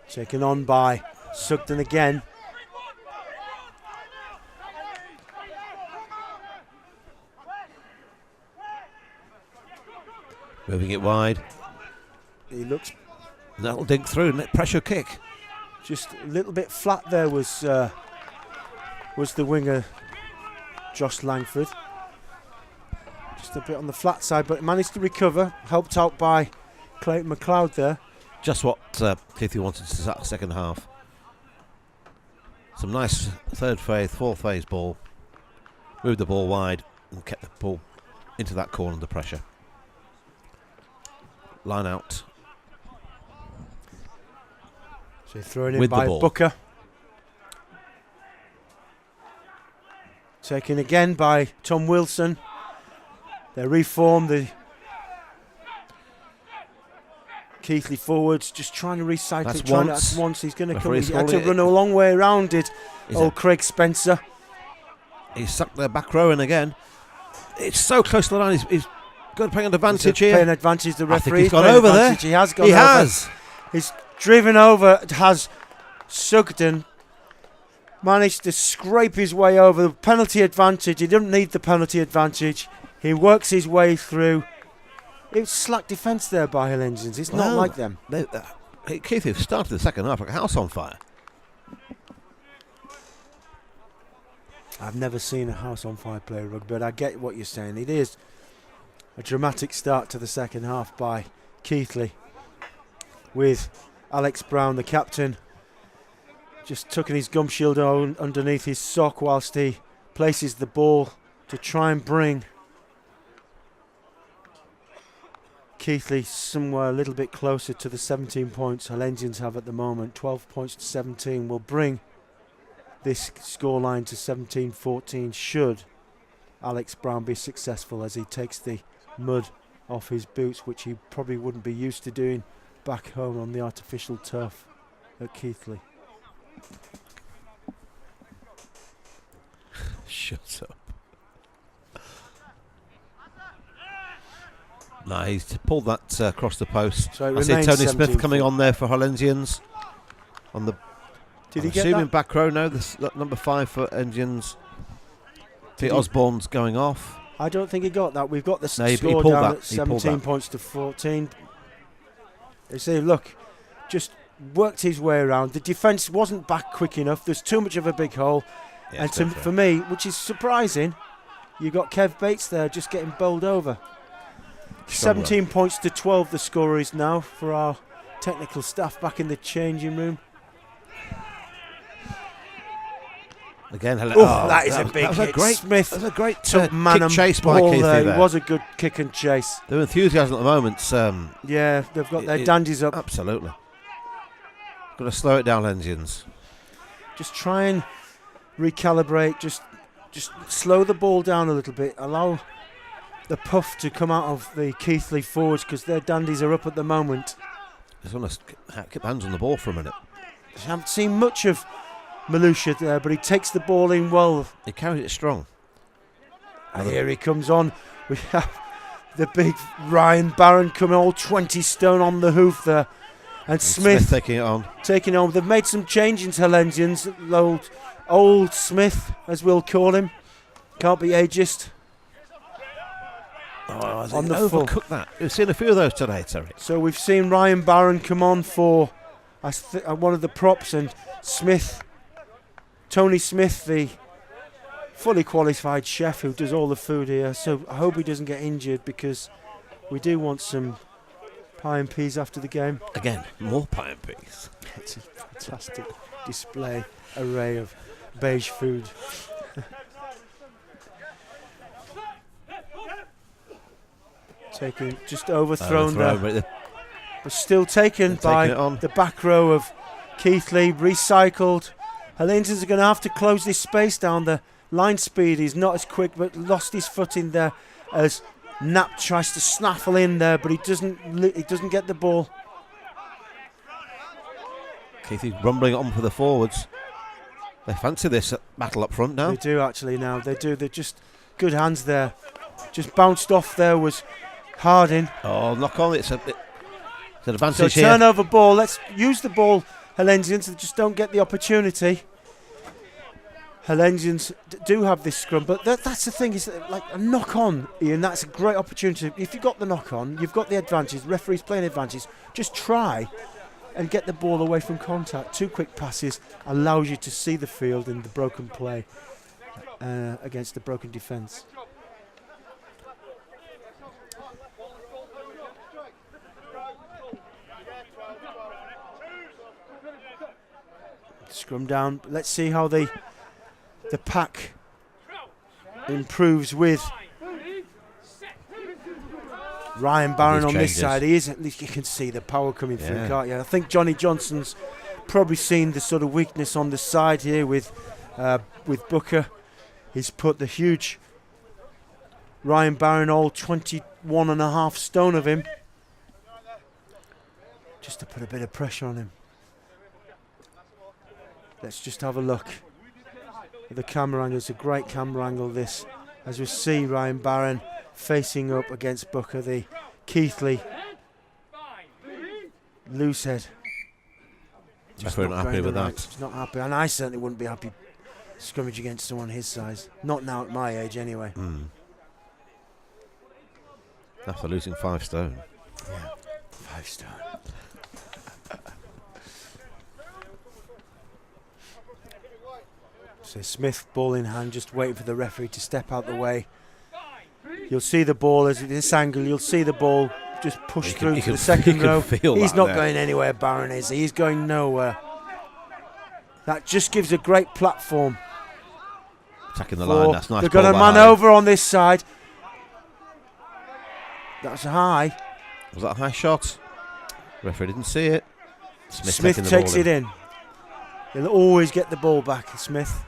Taken on by Sugden again. Moving it wide. He looks... That'll dig through. Pressure kick. Just a little bit flat there was the winger, Josh Langford. Just a bit on the flat side, but managed to recover. Helped out by Clayton McLeod there. Just what Keighley wanted to start the second half. Some nice third phase, fourth phase ball. Moved the ball wide and kept the ball into that corner under pressure. Line out. So thrown in by Booker. Taken again by Tom Wilson. They reform the Keighley forwards, just trying to recycle it. That's once. He's going to come. He had to run a long way around it. Craig Spencer. He's sucked their back row in again. It's so close to the line. He's got playing an advantage here. Playing advantage. The referee. He's gone over there. He has gone over. Has. He's driven over. Has Sugden managed to scrape his way over the penalty advantage. He didn't need the penalty advantage. He works his way through. It's slack defence there by Hullensians. It's not like them. Keighley have started the second half like a house on fire. I've never seen a house on fire play rugby, but I get what you're saying. It is a dramatic start to the second half by Keighley, with Alex Brown, the captain, just tucking his gum shield underneath his sock whilst he places the ball to try and bring Keighley somewhere a little bit closer to the 17 points Hullensians have at the moment. 12 points to 17 will bring this scoreline to 17-14 should Alex Brown be successful as he takes the mud off his boots, which he probably wouldn't be used to doing back home on the artificial turf at Keighley. Shut up. No, he's pulled that across the post. So I see Tony Smith coming on there for Hullensians. On the Did he get assuming that? back row now, number 5 for Engines. Osborne's going off. I don't think he got that. We've got the No, he score pulled down that. at He pulled 17 that. points to 14. They say, look, just worked his way around. The defence wasn't back quick enough. There's too much of a big hole. Yeah, and for me, which is surprising, you got Kev Bates there just getting bowled over. 17 points to 12 the score is now for our technical staff back in the changing room. Again, that is a big that was hit. a great, Smith that was a great took man kick and chase by ball Keighley there. there. It was a good kick and chase. The enthusiasm at the moment. Yeah, they've got their dandies up. Absolutely. Got to slow it down, Engines. Just try and recalibrate. Just slow the ball down a little bit. Allow the puff to come out of the Keighley forwards because their dandies are up at the moment. Just want to keep hands on the ball for a minute. I haven't seen much of Malusha there, but he takes the ball in well. He carried it strong. And here he comes on. We have the big Ryan Barron coming all 20 stone on the hoof there. And Smith taking it on. Taking on. They've made some changes, Hullensians. Old Smith, as we'll call him. Can't be ageist. Oh, on the full. Overcooked that. We've seen a few of those today, Terry. So we've seen Ryan Barron come on for one of the props, and Tony Smith, the fully qualified chef who does all the food here. So I hope he doesn't get injured because we do want some pie and peas after the game. Again, more pie and peas. It's a fantastic display array of beige food. Taken, just overthrown there. But still taken by the back row of Keighley, recycled. Hullensians are going to have to close this space down. The line speed is not as quick, but lost his footing there as Knapp tries to snaffle in there, but he doesn't get the ball. Keighley rumbling on for the forwards. They fancy this battle up front now. They do actually now. They do. They're just good hands there. Just bounced off there was Harding. Oh, knock on. It's an advantage so here. Turnover ball. Let's use the ball, Hullensians. They just don't get the opportunity. Hullensians do have this scrum, but that's the thing, is like a knock on, Ian. That's a great opportunity. If you've got the knock on, you've got the advantage. The referee's playing advantage. Just try and get the ball away from contact. 2 quick passes allows you to see the field and the broken play against the broken defence. Scrum down. Let's see how the pack improves with Ryan Barron on this side. He is, at least you can see the power coming through, can't you? I think Johnny Johnson's probably seen the sort of weakness on the side here with Booker. He's put the huge Ryan Barron, all 21.5 stone of him, just to put a bit of pressure on him. Let's just have a look at the camera angle. It's a great camera angle, this, as we see Ryan Barron facing up against Booker, the Keighley loose head. Just not happy with that. He's not happy, and I certainly wouldn't be happy scrimmage against someone his size. Not now at my age, anyway. After losing 5 stone. Yeah, 5 stone. So Smith, ball in hand, just waiting for the referee to step out the way. You'll see the ball as at this angle. You'll see the ball just push through to the second row. He's not going anywhere, Barron is. He's going nowhere. That just gives a great platform. Attacking the line. That's nice. They've got a man over on this side. That's high. Was that a high shot? Referee didn't see it. Smith takes it in. He'll always get the ball back, Smith.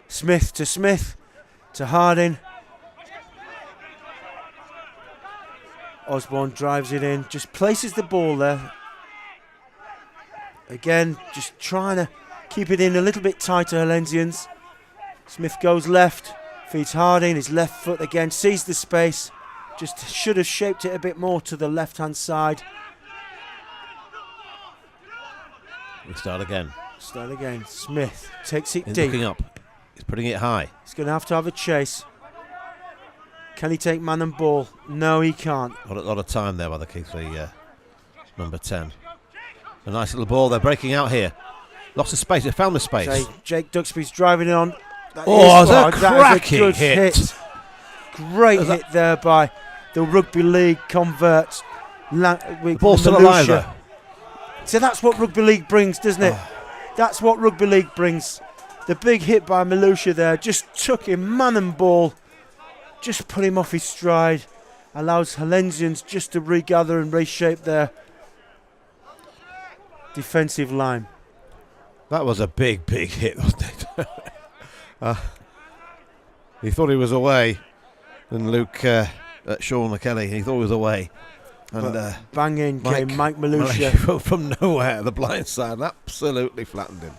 Smith to Harding. Osborne drives it in, just places the ball there. Again, just trying to keep it in a little bit tighter, Hullensians. Smith goes left, feeds Harding, his left foot again, sees the space. Just should have shaped it a bit more to the left-hand side. We start again. Smith takes it He's deep. looking up. He's putting it high. He's going to have a chase. Can he take man and ball? No, he can't. A lot of time there by the Keighley number 10. A nice little ball. They're breaking out here. Lots of space. They found the space. So Jake Duxbury's driving it on. That's a cracking hit. Great hit there by the Rugby League converts. The ball's still alive though. So that's what Rugby League brings, doesn't it? That's what Rugby League brings. The big hit by Malusha there just took him man and ball, just put him off his stride, allows Hullensians just to regather and reshape their defensive line. That was a big hit, wasn't it? He thought he was away, and Sean Kelly, he thought he was away. And bang in came Mike Malusha from nowhere, the blind side, and absolutely flattened him.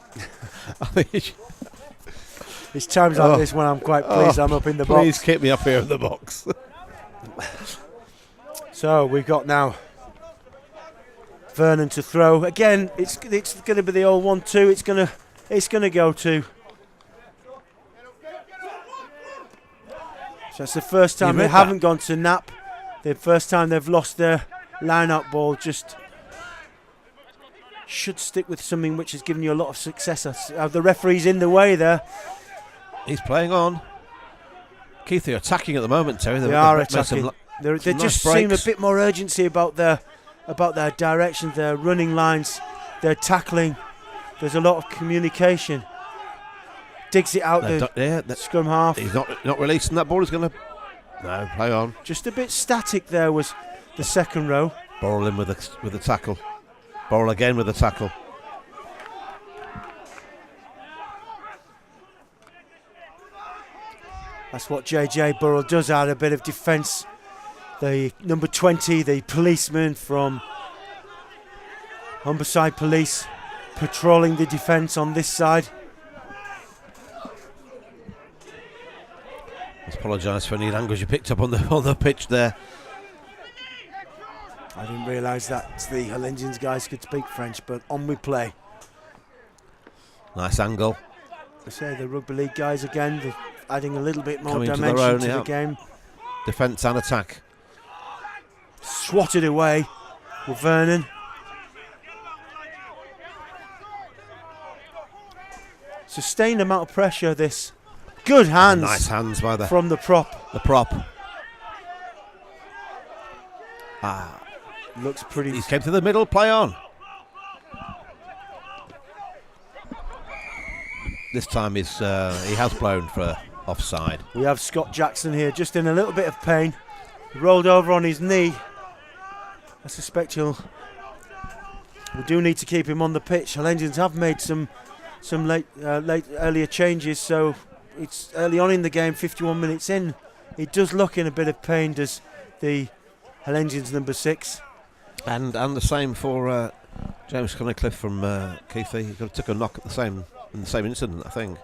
I think it's times like this when I'm quite pleased I'm up in the box. Please keep me up here in the box. So we've got now Vernon to throw again. It's going to be the old 1-2. It's going to go to. So it's the first time they haven't gone to nap. The first time they've lost their line-out ball. Just should stick with something which has given you a lot of success. The referee's in the way there. He's playing on. Keighley are attacking at the moment, Terry. They are attacking. They just seem a bit more urgency about their directions, their running lines, their tackling. There's a lot of communication. Digs it out the scrum half. He's not releasing that ball. He's going to. No, play on. Just a bit static there was the second row. Borrell in with the tackle. Borrell again with the tackle. That's what JJ Burrell does, add a bit of defence. The number 20, the policeman from Humberside Police, patrolling the defence on this side. I apologise for any language you picked up on the pitch there. I didn't realise that the Hullensians guys could speak French, but on we play. Nice angle. I say the Rugby League guys again, they're adding a little bit more Coming dimension to the game. Defence and attack. Swatted away with Vernon. Sustained amount of pressure, this. Good hands. Nice hands by from the prop. The prop. Looks pretty. He's came to the middle, play on. This time he has blown for offside. We have Scott Jackson here, just in a little bit of pain. He rolled over on his knee. I suspect we do need to keep him on the pitch. Hullensians have made some earlier changes, so it's early on in the game, 51 minutes in. He does look in a bit of pain, does the Hullensians number 6. And the same for James Cunningham from Keighley. He took a knock in the same incident, I think.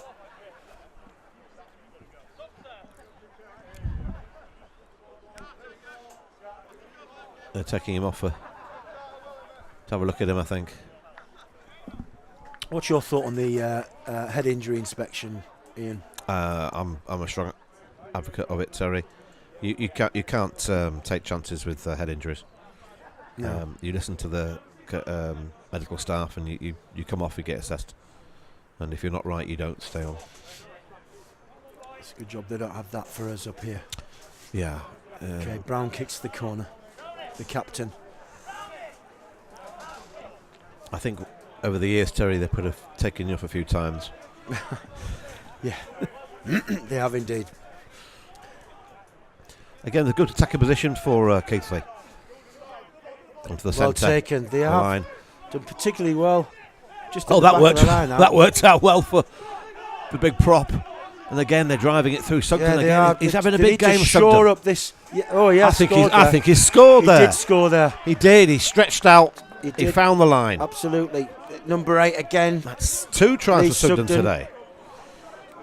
They're taking him off to have a look at him, I think. What's your thought on the head injury inspection, Ian? I'm a strong advocate of it, Terry. You can't take chances with head injuries. No. You listen to the medical staff, and you come off, you get assessed, and if you're not right, you don't stay on. It's a good job they don't have that for us up here. Yeah. Okay, Brown kicks the corner. The captain. I think over the years, Terry, they could have taken you off a few times. Yeah, they have indeed. Again, the good attacking position for Keighley. Onto the centre. Well taken. They have line. done particularly well. Just Oh, at the that back worked. of the line now. That worked out well for the big prop. And again, they're driving it through. Sugden again. He's having a big game. To shore up this. Yeah, oh, yeah. I think he's scored there. He did score there. He did. He stretched out. He did. found the line. Absolutely. Number 8 again. That's 2 tries for Sugden today.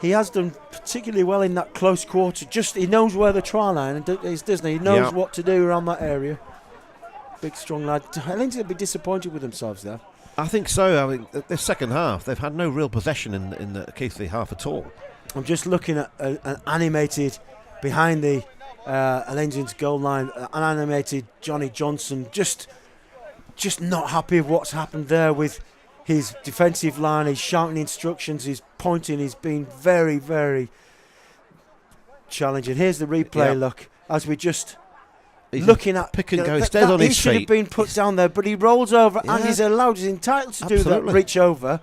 He has done particularly well in that close quarter. Just he knows where the try line is, doesn't he? He knows what to do around that area. Big, strong lad. I think they'll be disappointed with themselves there. I think so. I mean, this second half, they've had no real possession in the Keighley half at all. I'm just looking at an animated behind the Hullensians goal line. An animated Johnny Johnson, just not happy with what's happened there with his defensive line. He's shouting instructions. He's pointing. He's been very, very challenging. Here's the replay. Look, as we just. He's looking at pick and go, he stays on his feet. He should have been put down there, but he rolls over and he's entitled to do that reach over.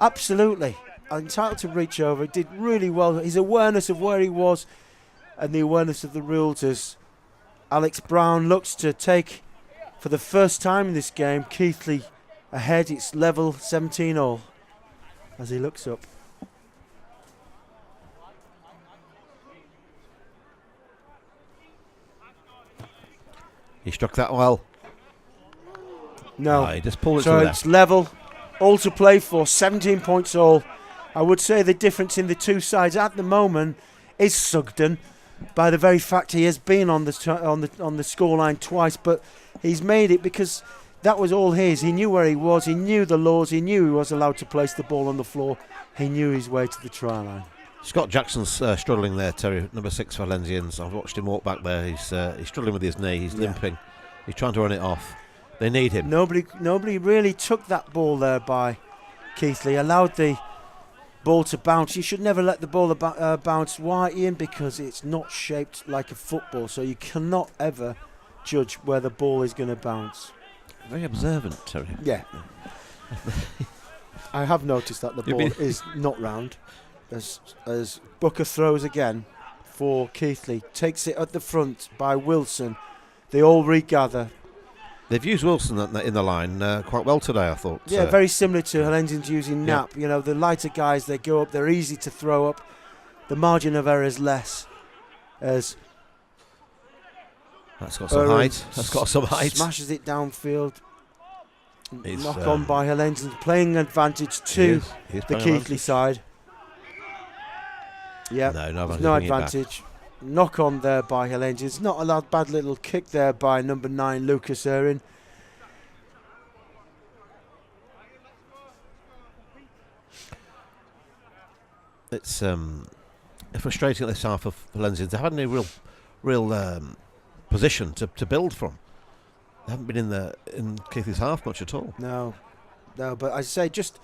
Absolutely. Entitled to reach over. Did really well. His awareness of where he was and the awareness of the rules as Alex Brown looks to take, for the first time in this game, Keighley ahead. It's level 17-all as he looks up. He struck that well. No. He just pulled it so to it's level, all to play for, 17 points all. I would say the difference in the two sides at the moment is Sugden, by the very fact he has been on the scoreline twice, but he's made it because that was all his. He knew where he was, he knew the laws, he knew he was allowed to place the ball on the floor, he knew his way to the try line. Scott Jackson's struggling there, Terry, number 6 for Hullensians. I've watched him walk back there. He's struggling with his knee. He's limping. He's trying to run it off. They need him. Nobody really took that ball there by Keighley. Allowed the ball to bounce. You should never let the ball bounce wide in because it's not shaped like a football. So you cannot ever judge where the ball is going to bounce. Very observant, Terry. Yeah. I have noticed that the ball is not round. As Booker throws again for Keighley, takes it at the front by Wilson. They all regather. They've used Wilson in the line quite well today, I thought. Yeah, very similar to Hullensians using Knapp. You know, the lighter guys, they go up, they're easy to throw up. The margin of error is less. As That's got some height. That's got some height. Smashes it downfield. Knock on by Hullensians, playing advantage to the Keighley side. Yeah, no advantage. Knock on there by Hullensians. Not a bad little kick there by number 9, Lucas Erin. It's frustrating at this half of Hullensians. They haven't any real position to build from. They haven't been in Keighley's half much at all. No, but I say just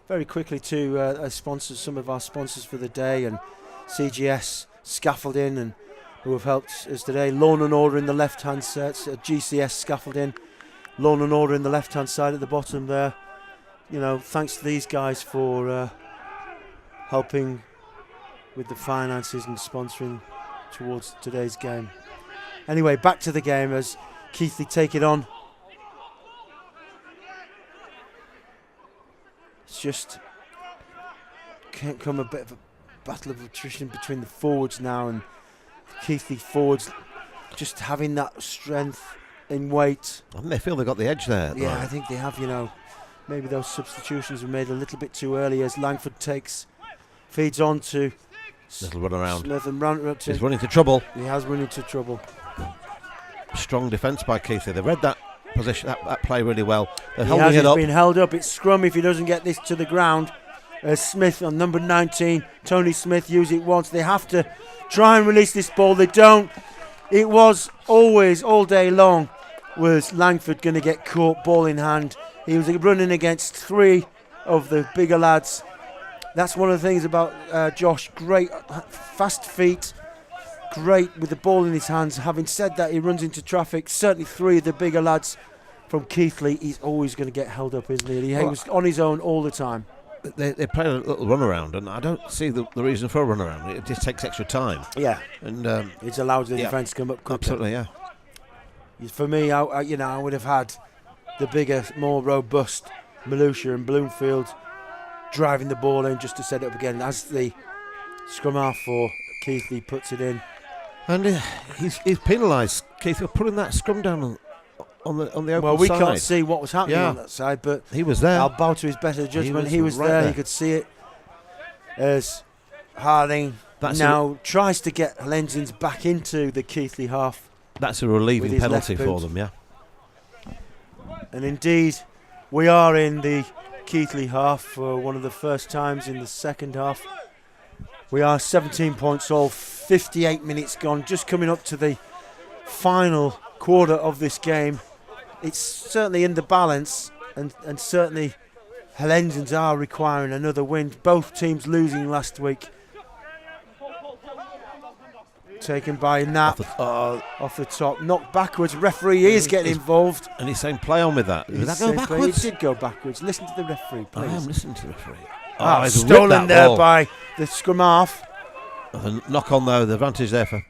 very quickly to sponsors, some of our sponsors for the day, and CGS Scaffolding, and who have helped us today. Lawn and Order in the left-hand side, GCS Scaffolding, Lawn and Order in the left-hand side at the bottom there. You know, thanks to these guys for helping with the finances and sponsoring towards today's game. Anyway, back to the game as Keighley take it on. It's just can't come a bit of a battle of attrition between the forwards now, and Keighley forwards just having that strength in weight. I think they feel they got the edge there. Yeah, I think they have. You know, maybe those substitutions were made a little bit too early as Langford feeds on to little run around. Smith and he's running into trouble. He has run into trouble. Strong defence by Keighley. They read that position, that play really well. They're holding it up. He's been held up. It's scrum if he doesn't get this to the ground. Smith on number 19, Tony Smith, use it once. They have to try and release this ball. They don't. It was always, all day long, was Langford going to get caught ball in hand. He was running against 3 of the bigger lads. That's one of the things about Josh. Great, fast feet, great with the ball in his hands. Having said that, he runs into traffic. Certainly 3 of the bigger lads from Keighley, he's always going to get held up, isn't he? He was on his own all the time. They played a little runaround, and I don't see the reason for a runaround. It just takes extra time. Yeah, and it allows the defence to come up quicker. Absolutely, yeah. For me, I would have had the bigger, more robust Malusha and Bloomfield driving the ball in just to set it up again. As the scrum half for Keighley puts it in, and he's penalised Keith for putting that scrum down on the open side. Well, we can't see what was happening on that side, but he was there. I'll bow to his better judgment. He was right there. You could see it as Harding tries to get Hullensians back into the Keighley half. That's a relieving penalty for them, yeah. And indeed, we are in the Keighley half for one of the first times in the second half. We are 17 points all, 58 minutes gone, just coming up to the final quarter of this game. It's certainly in the balance, and certainly Hullensians are requiring another win. Both teams losing last week. Taken by Nap off the top, knocked backwards. Referee is getting involved, and he's saying play on with that. Did that go backwards? It did go backwards. Listen to the referee, please. I am listening to the Stolen referee. there by the scrum half. The knock on though, the advantage there for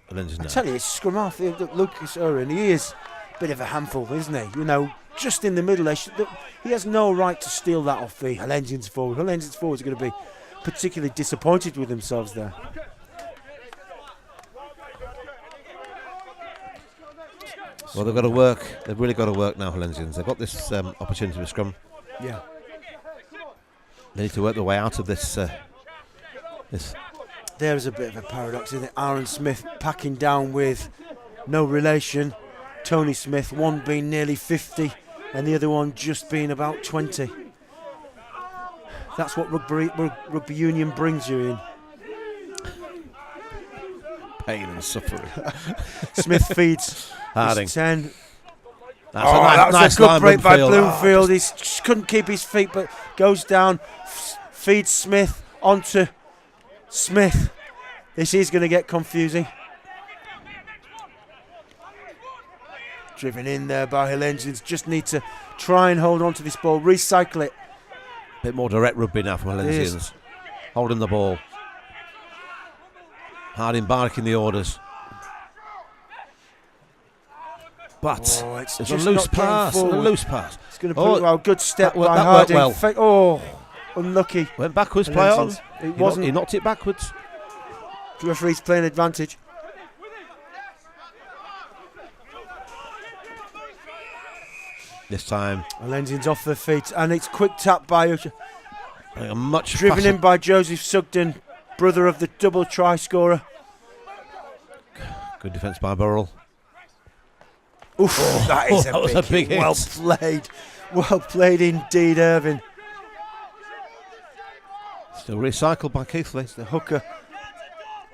Hullensians. I tell you, it's scrum half. Lucas Owen, he is a bit of a handful, isn't he? You know, just in the middle. He has no right to steal that off the Hullensians forward. Hullensians forwards are going to be particularly disappointed with themselves there. Well, they've got to work. They've really got to work now, Hullensians. They've got this opportunity to scrum. Yeah. They need to work their way out of this. There's a bit of a paradox, isn't it? Aaron Smith packing down with no relation. Tony Smith, one being nearly 50 and the other one just being about 20. That's what rugby union brings you in. Pain and suffering. Smith feeds Harding. 10. That was a good break by Bloomfield. He just couldn't keep his feet, but goes down, feeds Smith onto Smith. This is going to get confusing. Driven in there by Hullensians. Just need to try and hold on to this ball, recycle it. Bit more direct rugby now from Hullensians. Holding the ball. Harding barking the orders. But it's there's just a loose not getting pass. forward. A loose pass. It's going to put good step by that Harding. worked well. Unlucky. Went backwards, play on. It wasn't. He knocked it backwards. The referee's playing advantage. This time. Hullensians off their feet, and it's quick tap by Usher. Driven in by Joseph Sugden, brother of the double try scorer. Good defence by Burrell. Oof, that is a big hit. Well played. Well played indeed, Irvin. Still recycled by Keighley. It's the hooker.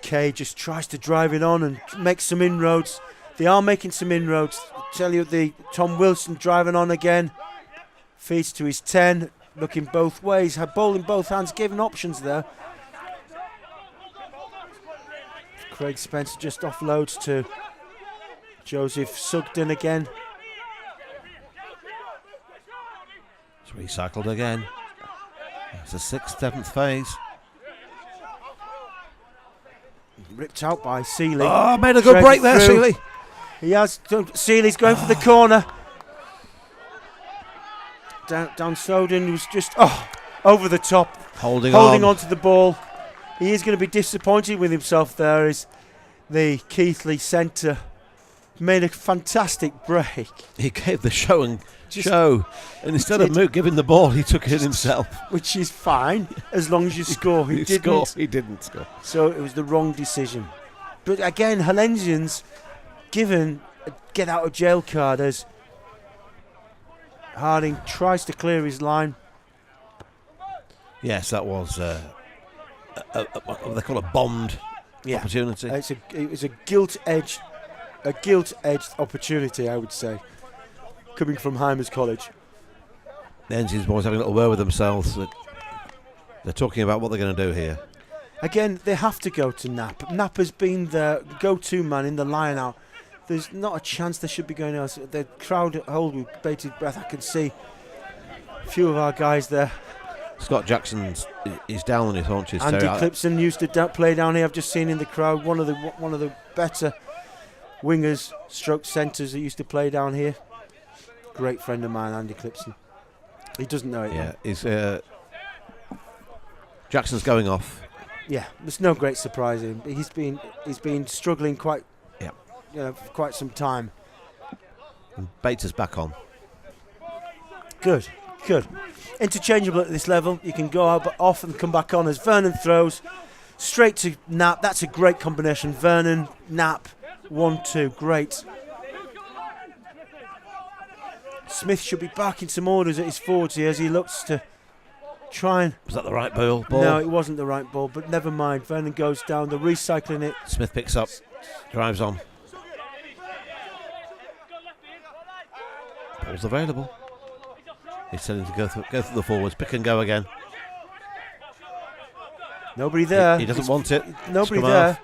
Kay just tries to drive it on and make some inroads. They are making some inroads. I tell you, the Tom Wilson driving on again. Feeds to his 10. Looking both ways. Had ball in both hands. Given options there. Craig Spencer just offloads to Joseph Sugden again. It's recycled again. It's the 6th, 7th phase. Ripped out by Seeley. Oh, made a good break there, Seeley. He has. Seeley's going for the corner. Dan Snowden was just over the top. Holding on to the ball. He is going to be disappointed with himself there as the Keighley centre made a fantastic break. He gave the show, and instead of giving the ball, he took it himself. Which is fine, as long as you score. He didn't score. So it was the wrong decision. But again, Hullensians given a get-out-of-jail card as Harding tries to clear his line. Yes, that was what they call a bombed opportunity. It was a gilt-edged a gilt-edged opportunity, I would say, coming from Heimers College. The Engineers boys having a little word with themselves. They're talking about what they're going to do here. Again, they have to go to Knapp. Knapp has been the go-to man in the line-out. There's not a chance they should be going else. The crowd hold with bated breath. I can see a few of our guys there. Scott Jackson's is down on his haunches. Andy Clipson used to play down here. I've just seen in the crowd one of the better wingers, stroke centres that used to play down here. Great friend of mine, Andy Clipson. He doesn't know it. Yeah, he's Jackson's going off. Yeah, there's no great surprise in him. He's been struggling quite, for quite some time. And Bates is back on. Good. Interchangeable at this level. You can go out but off and come back on as Vernon throws straight to Knapp. That's a great combination. Vernon, Knapp, 1-2. Great. Smith should be barking some orders at his forwards here as he looks to try and... Was that the right ball? No, it wasn't the right ball, but never mind. Vernon goes down. They're recycling it. Smith picks up, drives on. Ball's available. He's telling to go through the forwards, pick and go again. Nobody there. He doesn't want it. Nobody there.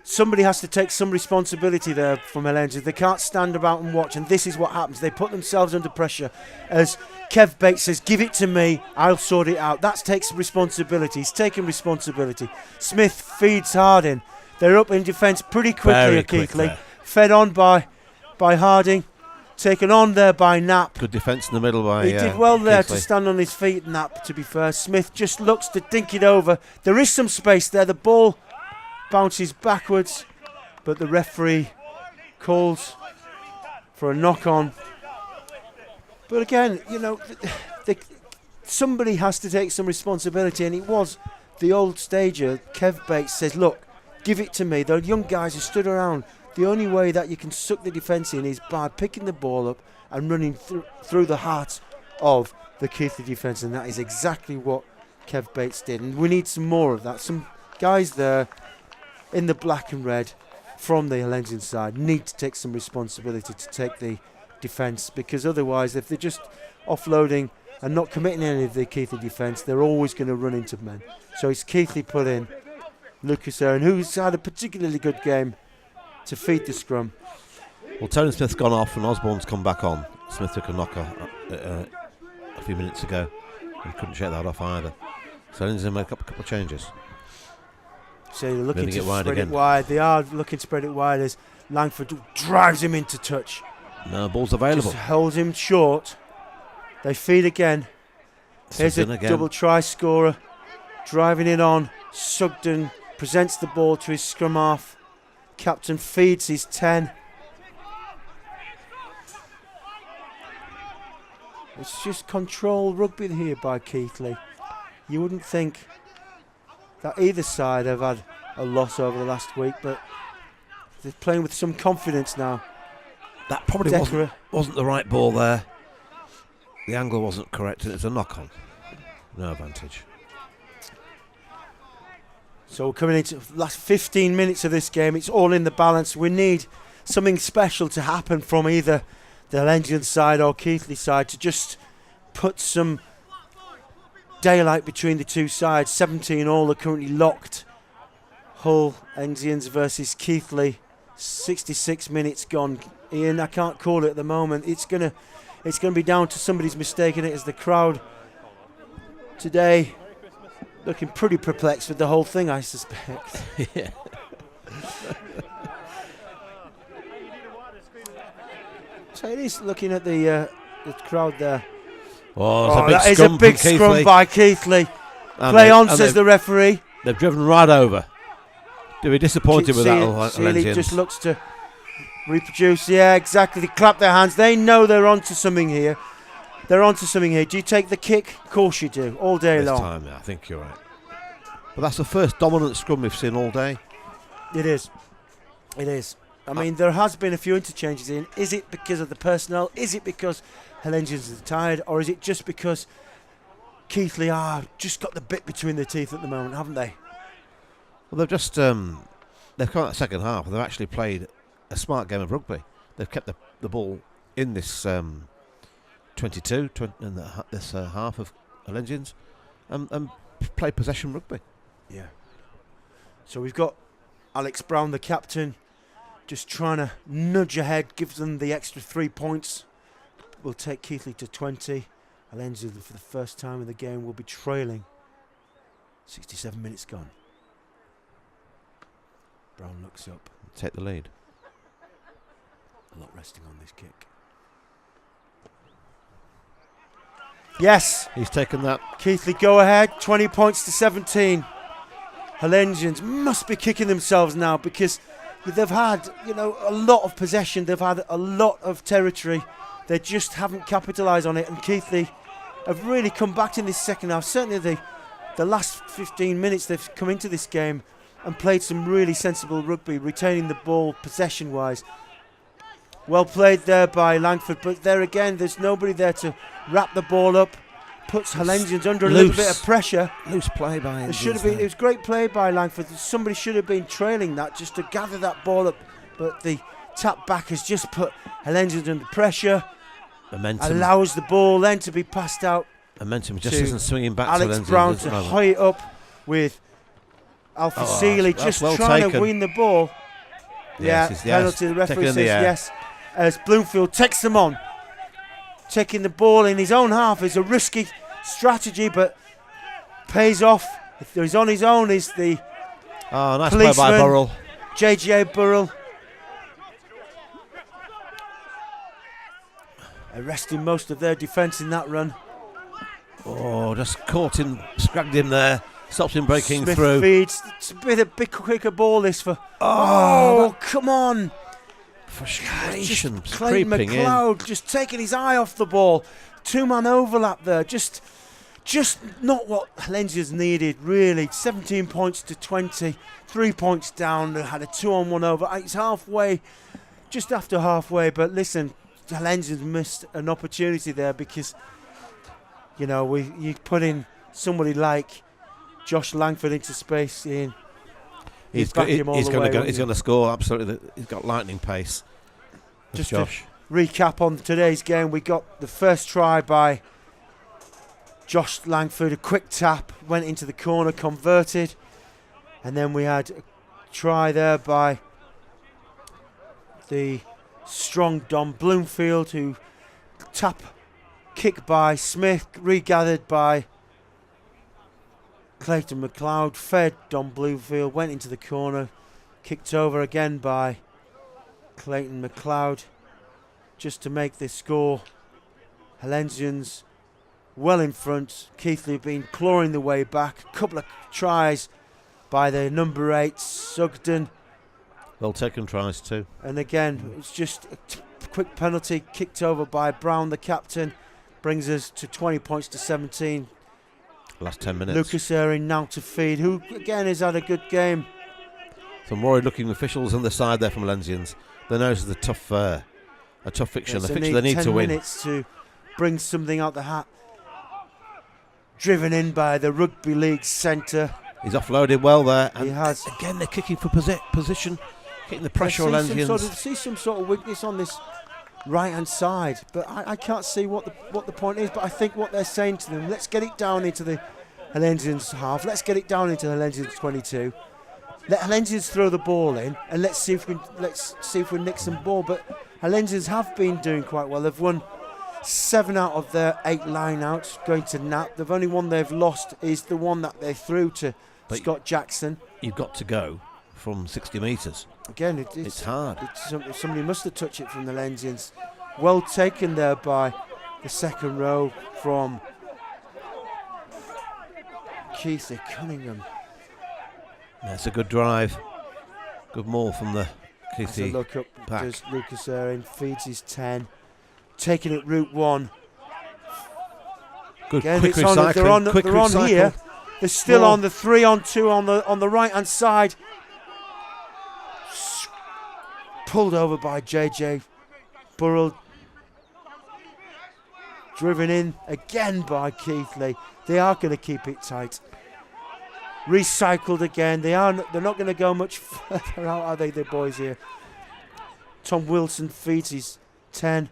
Somebody has to take some responsibility there from Hullensians. They can't stand about and watch, and this is what happens. They put themselves under pressure. As Kev Bates says, give it to me, I'll sort it out. That takes responsibility. He's taking responsibility. Smith feeds Harding. They're up in defence pretty quickly at Keighley. Fed on by Harding. Taken on there by Knapp. Good defence in the middle by He did well there Keighley. to stand on his feet, Knapp, to be fair. Smith just looks to dink it over. There is some space there. The ball bounces backwards, but the referee calls for a knock-on. But again, somebody has to take some responsibility, and it was the old stager, Kev Bates, says, look, give it to me. The young guys who stood around, the only way that you can suck the defence in is by picking the ball up and running through the heart of the Keighley defence, and that is exactly what Kev Bates did. And we need some more of that. Some guys there in the black and red from the Hullensian side need to take some responsibility to take the defence, because otherwise, if they're just offloading and not committing any of the Keighley defence, they're always going to run into men. So it's Keighley put in Lucas Aaron, who's had a particularly good game to feed the scrum. Well, Tony Smith's gone off and Osborne's come back on. Smith took a knocker a few minutes ago and couldn't shake that off either. So Lindsay made a couple of changes. So they're looking to spread it wide. They are looking to spread it wide as Langford drives him into touch. No, ball's available. Just holds him short. They feed again. Here's a double try scorer. Driving it on. Sugden presents the ball to his scrum half. Captain feeds his 10. It's just control rugby here by Keighley. You wouldn't think that either side have had a loss over the last week, but they're playing with some confidence now. That probably wasn't the right ball there. The angle wasn't correct, and it's a knock-on. No advantage. So coming into the last 15 minutes of this game, it's all in the balance. We need something special to happen from either the Hullensian side or Keighley side to just put some daylight between the two sides. 17 all are currently locked. Hullensians versus Keighley. 66 minutes gone. Ian, I can't call it at the moment. It's gonna be down to somebody's mistaking it, as the crowd today looking pretty perplexed with the whole thing, I suspect. Yeah. So it is looking at the crowd there. Oh, that is a big scrum by Keighley. Play on, says the referee. They've driven right over. They'll be disappointed with that. Hullensians just looks to reproduce. Yeah, exactly. They clap their hands. They know they're onto something here. They're onto something here. Do you take the kick? Of course you do. All day long. This time, yeah, I think you're right. But that's the first dominant scrum we've seen all day. It is. It is. I mean, there has been a few interchanges in. Is it because of the personnel? Is it because Hullensians are tired? Or is it just because Keighley are just got the bit between their teeth at the moment, haven't they? Well, they've just they've come out the second half. They've actually played a smart game of rugby. They've kept the ball in this 22 in this half of Hullensians and play possession rugby. Yeah. So we've got Alex Brown, the captain, just trying to nudge ahead, gives them the extra 3 points. Will take Keighley to 20. Hullensians, for the first time in the game, will be trailing. 67 minutes gone. Brown looks up. Take the lead. A lot resting on this kick. Yes. He's taken that. Keighley go ahead, 20 points to 17. Hullensians must be kicking themselves now because they've had, a lot of possession. They've had a lot of territory. They just haven't capitalised on it. And Keighley have really come back in this second half. Certainly the last 15 minutes they've come into this game and played some really sensible rugby, retaining the ball possession-wise. Well played there by Langford, but there again, there's nobody there to wrap the ball up. Puts Hullensians under a little bit of pressure. Loose play by him. It was great play by Langford. Somebody should have been trailing that just to gather that ball up, but the tap back has just put Hullensians under pressure. Momentum allows the ball then to be passed out. Momentum just isn't swinging back Alex to Brown to high it up with Alfie Seeley just trying to win the ball. Penalty. The referee says yes. As Bloomfield takes them on. Taking the ball in his own half is a risky strategy, but pays off. If he's on his own, is the nice policeman, play by Burrell. JJ Burrell. Arresting most of their defence in that run. Oh, just caught him, scragged him there. Stops him breaking Smith through. Feeds. It's a bit quicker ball this for. Oh, come on. Frustration. Clayton McLeod just taking his eye off the ball. 2-man overlap there. Just not what Hullensians needed, really. 17 points to 20. 3 points down. They had a 2-on-1 over. It's halfway, just after halfway. But listen, Hullensians missed an opportunity there because, you put in somebody like Josh Langford into space, Ian. He's going to score, absolutely. He's got lightning pace. Just Josh. To recap on today's game, we got the first try by Josh Langford, a quick tap, went into the corner, converted. And then we had a try there by the strong Don Bloomfield, who kick by Smith, regathered by Clayton McLeod, fed Don Bloomfield, went into the corner, kicked over again by Clayton McLeod, just to make this score. Hullensians well in front. Keighley have been clawing the way back. A couple of tries by the number 8, Sugden. Well taken tries too. And again, it's just a quick penalty, kicked over by Brown, the captain. Brings us to 20 points to 17. Last 10 minutes. Lucas Ehring now to feed, who again has had a good game. Some worried-looking officials on the side there from Hullensians. They know this is a tough fixture. The fixture they need to win. 10 minutes to bring something out the hat. Driven in by the Rugby League centre. He's offloaded well there. And he has. Again, they're kicking for position, kicking the pressure on Hullensians. See some sort of weakness on this right-hand side, but I can't see what the point is. But I think what they're saying to them, let's get it down into the Hullensians half. Let's get it down into the Hullensians 22. Let Hullensians throw the ball in, and let's see if we nick some ball. But Hullensians have been doing quite well. They've won 7 out of their 8 line-outs going to Nat. The only one they've lost is the one that they threw to Scott Jackson. You've got to go from 60 metres. Again, it's hard. Somebody must have touched it from the Hullensians. Well taken there by the second row from Keighley Cunningham. That's a good drive. Good maul from the Keighley look up. pack. Does Lucas Ehring, feeds his 10. Taking it route 1. Good Again, quick recycling. They're on here. They're still on the 3-on-2 on the right-hand side. Pulled over by JJ Burrell. Driven in again by Keighley. They are going to keep it tight. Recycled again. They're not going to go much further out, are they, the boys here? Tom Wilson feeds his 10.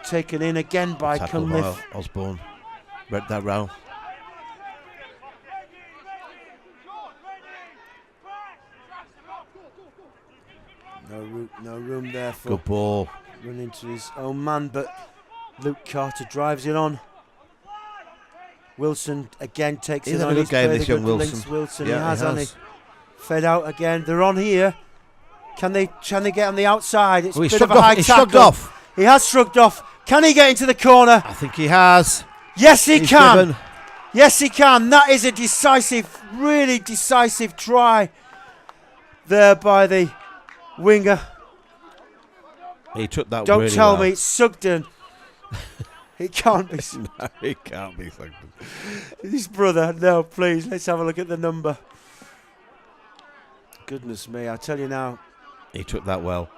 Taken in again by Cunliffe. Osborne. Read that row. No room there for good ball. Run into his own man, but Luke Carter drives it on. Wilson again takes He's it on. had a good game, this young Wilson. Wilson. He has. Fed out again. They're on here. Can they get on the outside? It's a bit of a high tackle. He shrugged off. He has shrugged off. Can he get into the corner? I think he has. Yes, he can. Driven. Yes, he can. That is a decisive, really decisive try there by the winger. He took that Don't really tell well. me it's Sugden. It can't be. No, it can't be Sugden. His brother. No, please. Let's have a look at the number. Goodness me, I tell you now. He took that well.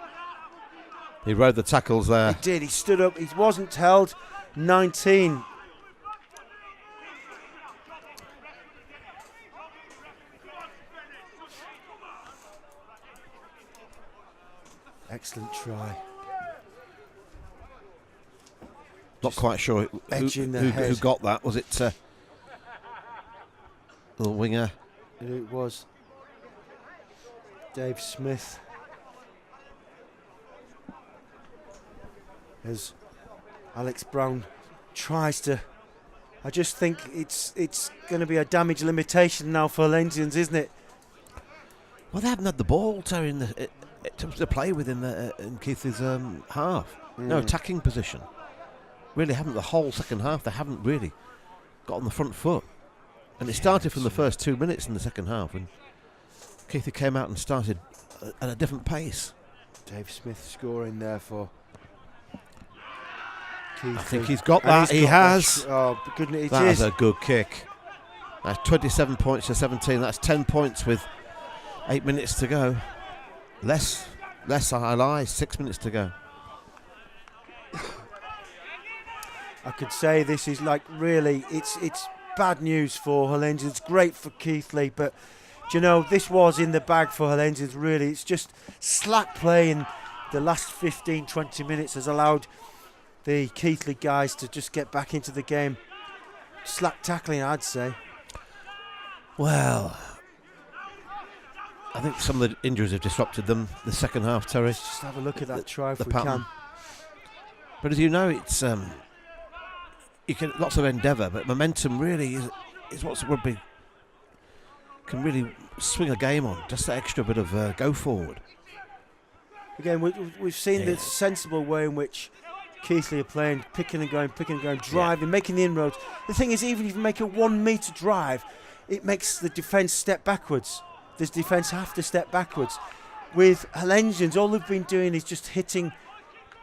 He rode the tackles there. He did. He stood up. He wasn't held. 19. Excellent try. Not quite sure who got that. Was it the winger? It was Dave Smith. As Alex Brown tries to, I just think it's going to be a damage limitation now for Hullensians, isn't it? Well, they haven't had the ball, Terry, in terms of the play within in Keighley's half. No attacking position. Really haven't the whole second half. They haven't really got on the front foot. And it started from the first 2 minutes in the second half when Keighley came out and started at a different pace. Dave Smith scoring there for Keighley. I think he's got that. He has. Oh, goodness, That's a good kick. That's 27 points to 17. That's 10 points with 8 minutes to go. Less, I lie. 6 minutes to go. I could say this is like really, it's bad news for Hullensians. It's great for Keighley, but do you know, this was in the bag for Hullensians, really. It's just slack play in the last 15-20 minutes has allowed the Keighley guys to just get back into the game. Slack tackling, I'd say. Well, I think some of the injuries have disrupted them the second half, Terry. Let's just have a look at that try if we can. But as you know, it's you can lots of endeavour, but momentum really is what rugby can really swing a game on. Just that extra bit of go forward. Again, we've seen the sensible way in which Keighley are playing, picking and going, driving, making the inroads. The thing is, even if you make a 1 metre drive, it makes the defence step backwards. The defence have to step backwards. With Hullensians, all they've been doing is just taking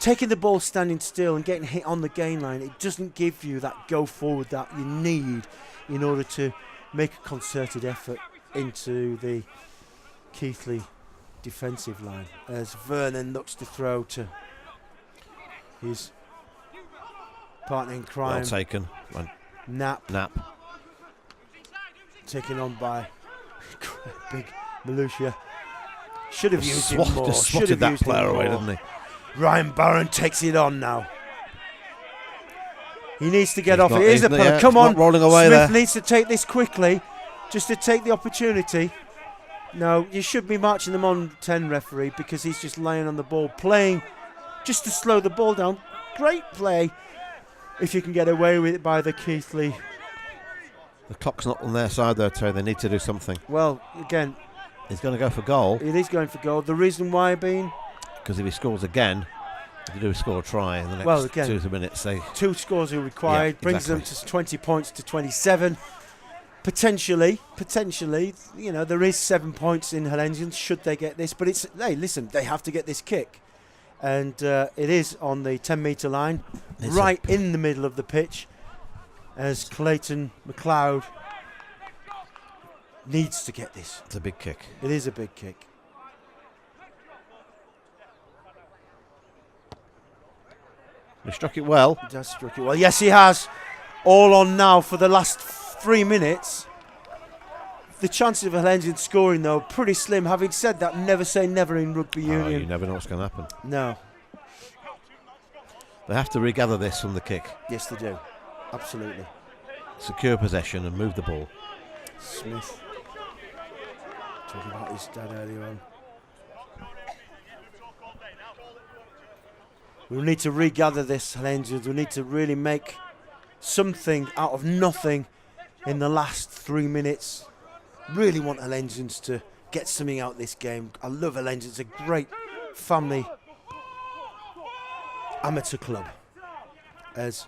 the ball standing still and getting hit on the gain line. It doesn't give you that go forward that you need in order to make a concerted effort into the Keighley defensive line. As Vernon looks to throw to his partner in crime. Well taken. Knapp. Taken on by big Malusia. Should have used him more. Just swatted that player away, didn't he? Ryan Barron takes it on now. He needs to get off. It is a punt. Come on. Rolling away Smith there. needs to take this quickly, just to take the opportunity. No, you should be marching them on 10, referee, because he's just laying on the ball, playing just to slow the ball down. Great play if you can get away with it by the Keighley. The clock's not on their side though, Terry. They need to do something. Well, again, he's going to go for goal. It is going for goal. The reason why being? Because if he scores again, if you do score a try in the next 2 or 3 minutes, two scores are required, brings them to 20 points to 27. Potentially, you know, there is 7 points in Hullensians should they get this, but it's, hey, listen, they have to get this kick. And it is on the 10-metre line, right in the middle of the pitch, as Clayton McLeod needs to get this. It's a big kick. It is a big kick. He struck it well. He has struck it well. Yes, he has. All on now for the last 3 minutes. the chances of Hullensians scoring, though, pretty slim. Having said that, never say never in rugby union. You never know what's going to happen. No. They have to regather this from the kick. Yes, they do. Absolutely. Secure possession and move the ball. Smith. Talking about his dad earlier on. We need to regather this, Hullensians. We need to really make something out of nothing in the last 3 minutes. Really want Hullensians to get something out of this game. I love Hullensians. It's a great family amateur club. As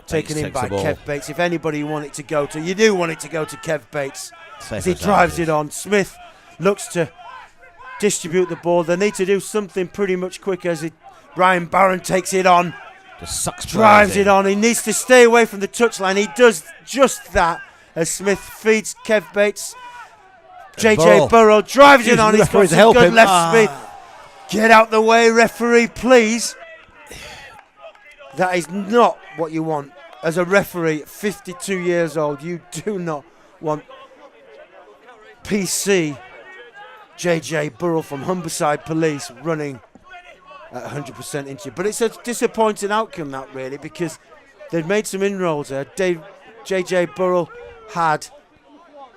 taken in by Kev Bates. If anybody want it to go to, you do want it to go to Kev Bates. As he drives it on. Smith looks to distribute the ball. They need to do something pretty much quick as Ryan Barron takes it on. Just sucks drives it on. He needs to stay away from the touchline. He does just that as Smith feeds Kev Bates. JJ Burrow drives it on. He's got some good left speed. Get out the way, referee, please. That is not what you want. As a referee, 52 years old, you do not want PC JJ Burrell from Humberside Police running at 100% into you. But it's a disappointing outcome, that really, because they'd made some inroads there. JJ Burrell had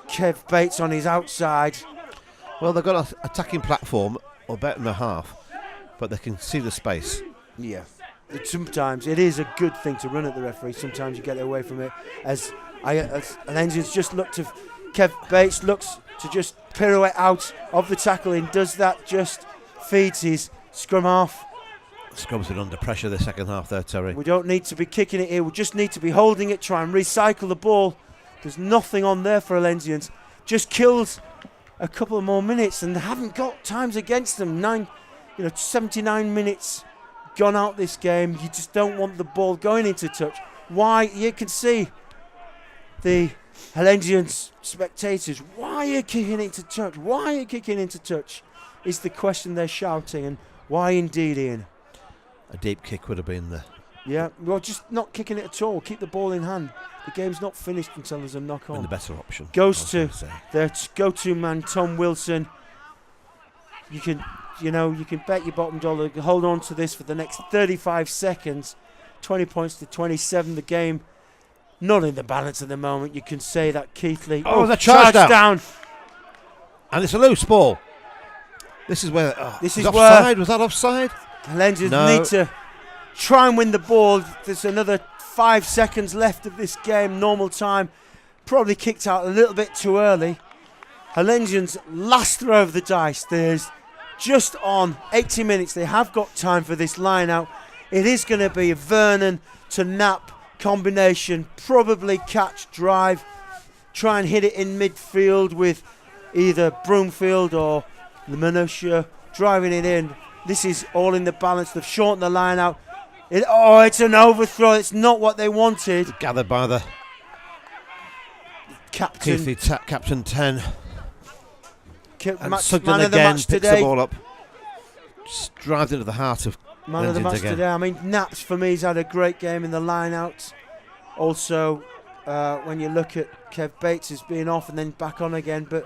Kev Bates on his outside. Well, they've got an attacking platform, or better than a half, but they can see the space. Yeah. Sometimes it is a good thing to run at the referee. Sometimes you get away from it. As Hullensians just look to Kev Bates looks to just pirouette out of the tackle and does that, just feeds his scrum half. Scrum's been under pressure the second half there, Terry. We don't need to be kicking it here. We just need to be holding it, try and recycle the ball. There's nothing on there for Hullensians. Just killed a couple of more minutes and haven't got times against them. 79 minutes gone out this game. You just don't want the ball going into touch. Why? You can see the Hullensians spectators. Why are you kicking into touch? Why are you kicking into touch? Is the question they're shouting, and why indeed, Ian? A deep kick would have been there. Yeah, well, just not kicking it at all. Keep the ball in hand. The game's not finished until there's a knock on. And the better option. Goes to their go-to man, Tom Wilson. You can bet your bottom dollar, hold on to this for the next 35 seconds. 20 points to 27. The game not in the balance at the moment. You can say that Keighley. Oh, the charge down. And it's a loose ball. This is where. This is offside. Was that offside? Hullensians need to try and win the ball. There's another 5 seconds left of this game. Normal time. Probably kicked out a little bit too early. Hullensians last throw of the dice. There's just on 80 minutes. They have got time for this line out. It is going to be a Vernon to Knapp combination. Probably catch, drive, try and hit it in midfield with either Broomfield or the Minutia driving it in. This is all in the balance. They've shortened the line out. It's an overthrow. It's not what they wanted. Gathered by the captain. Keighley, captain 10. And Sugden man again picks the ball up. Just drives into the heart of man of the match today. I mean, Naps for me has had a great game in the line-out. Also, when you look at Kev Bates as being off and then back on again, but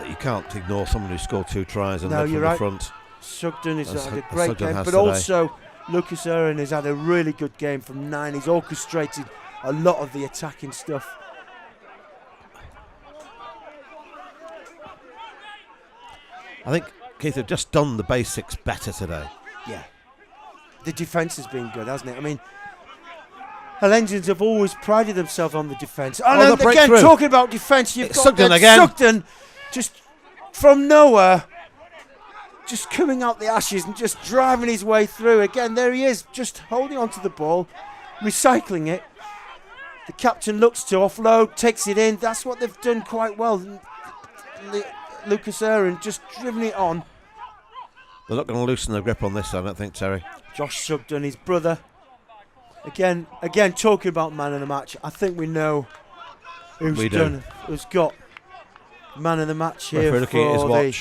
you can't ignore someone who scored 2 tries and led from the front. Sugden has had a great game, but also Lucas Aaron has had a really good game from 9. He's orchestrated a lot of the attacking stuff. I think Keith have just done the basics better today. Yeah. The defence has been good, hasn't it? I mean, Hullensians have always prided themselves on the defence. And again, talking about defence, you've got Sugden just from nowhere, just coming out the ashes and just driving his way through. Again, there he is, just holding onto the ball, recycling it. The captain looks to offload, takes it in. That's what they've done quite well. Lucas Aaron just driven it on. They're not going to loosen their grip on this, I don't think, Terry. Josh Sugden, his brother. Again, talking about man of the match, I think we know who's got man of the match here for the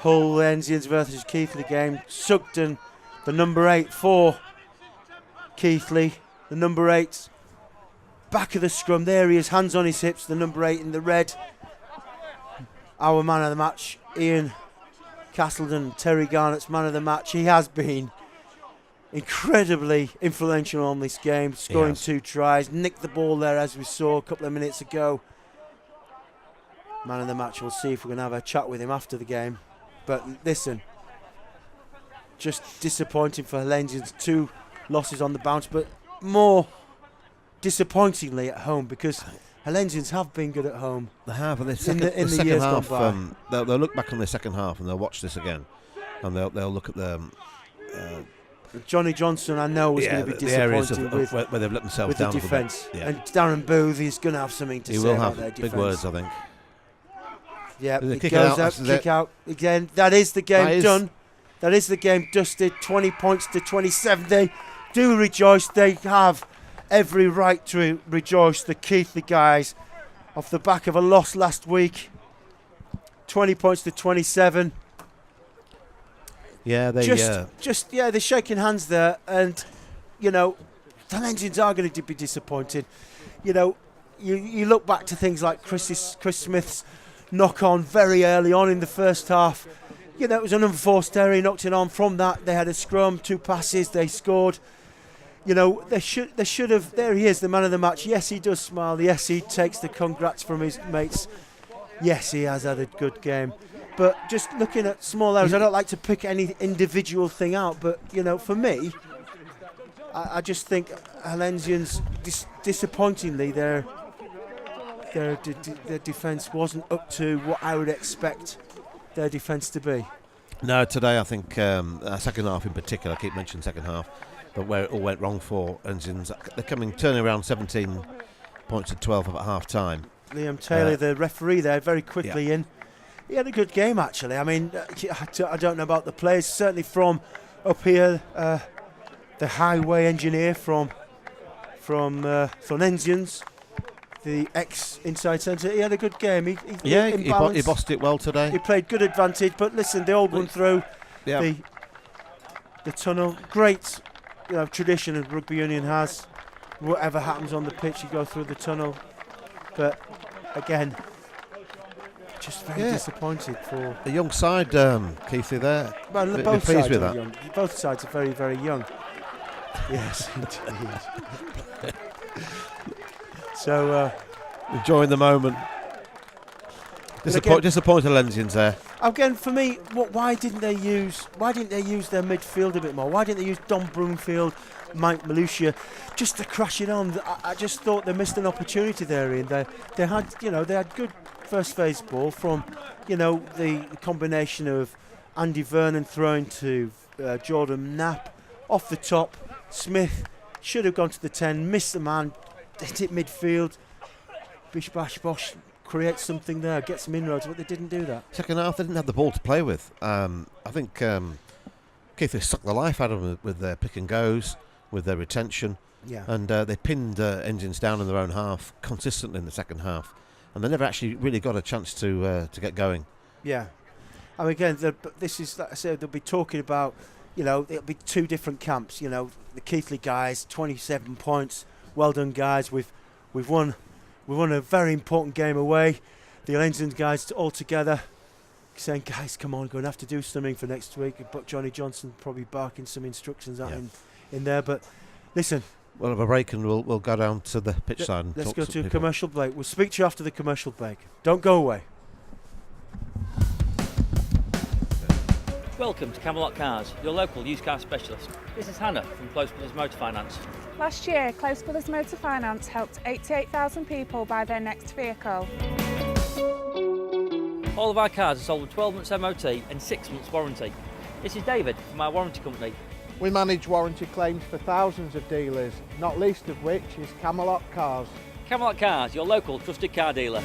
Hullensians versus Keighley game. Sugden, the number 8 for Keighley. The number 8, back of the scrum. There he is, hands on his hips, the number 8 in the red. our man of the match, Ian Castleton, Terry Garnett's man of the match. He has been incredibly influential on this game, scoring 2 tries, nicked the ball there as we saw a couple of minutes ago. Man of the match, we'll see if we're going to have a chat with him after the game. But listen, just disappointing for Hullensians, 2 losses on the bounce, but more disappointingly at home, because Hullensians have been good at home. They have, and the the second years half, gone by. they'll look back on the second half and they'll watch this again, and they'll look at the Johnny Johnson, I know, was going to be disappointed with where they've let themselves with down the a little defence. bit. Yeah. And Darren Booth is going to have something to He say will about have their big defence. words, I think. Yeah, There's a it kick goes out, out, that's kick it. out again. That is the game That is. done. That is the game dusted. 20 points to 27. They do rejoice. They have every right to rejoice. The Keighley guys, off the back of a loss last week. 20 points to 27. Yeah, they're shaking hands there, and you know, the Hullensians are going to be disappointed. You know, you look back to things like Chris Smith's knock on very early on in the first half. You know, it was an unforced error. He knocked it on. From that, they had a scrum, 2 passes, they scored. You know, they should have. There he is, the man of the match. Yes, he does smile. Yes, he takes the congrats from his mates. Yes, he has had a good game. But just looking at small errors, I don't like to pick any individual thing out. But you know, for me, I just think Hullensians, disappointingly, their defence wasn't up to what I would expect their defence to be. No, today I think second half in particular. I keep mentioning second half, but where it all went wrong for Hullensians, they're turning around 17 points to 12 at half time. Liam Taylor, the referee there, very quickly in. He had a good game actually. I mean, I don't know about the players. Certainly from up here, the highway engineer from Hullensians, the ex-inside centre, he had a good game. He bossed it well today. He played good advantage, but listen, they all run through the tunnel. Great, tradition that rugby union has. Whatever happens on the pitch, you go through the tunnel. But again, just very disappointed for the young side, Keighley there. Well, Bit both pleased sides with are that. young. Both sides are very, very young. Yes, indeed. So enjoying the moment. Disappointed Hullensians there. Again, for me, why didn't they use their midfield a bit more? Why didn't they use Don Broomfield, Mike Malusia, just to crash it on? I just thought they missed an opportunity there. Ian. They had good first phase ball from the combination of Andy Vernon throwing to Jordan Knapp off the top. Smith should have gone to the 10, missed the man, hit it midfield. Bish bash bosh. Create something there, get some inroads, but they didn't do that. Second half, they didn't have the ball to play with. I think Keighley sucked the life out of them with their pick and goes, with their retention. Yeah. And they pinned Engines down in their own half consistently in the second half. And they never actually really got a chance to get going. Yeah. I mean, again, this is, like I said, they'll be talking about, it'll be 2 different camps. The Keighley guys, 27 points. Well done, guys. We've won a very important game away. The Hullensians guys all together saying, guys, come on, we're going to have to do something for next week. But Johnny Johnson probably barking some instructions out in there. But listen. We'll have a break and we'll go down to the pitch side and let's talk go to to a people. commercial break. We'll speak to you after the commercial break. Don't go away. Welcome to Camelot Cars, your local used car specialist. This is Hannah from Close Brothers Motor Finance. Last year, Close Brothers Motor Finance helped 88,000 people buy their next vehicle. All of our cars are sold with 12 months MOT and 6 months warranty. This is David from our warranty company. We manage warranty claims for thousands of dealers, not least of which is Camelot Cars. Camelot Cars, your local trusted car dealer.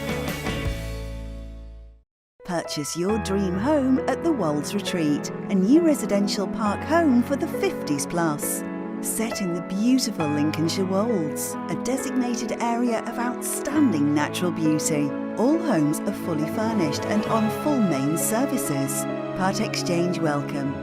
Purchase your dream home at the Wolds Retreat, a new residential park home for the 50s plus. Set in the beautiful Lincolnshire Wolds, a designated area of outstanding natural beauty. All homes are fully furnished and on full main services. Part exchange welcome.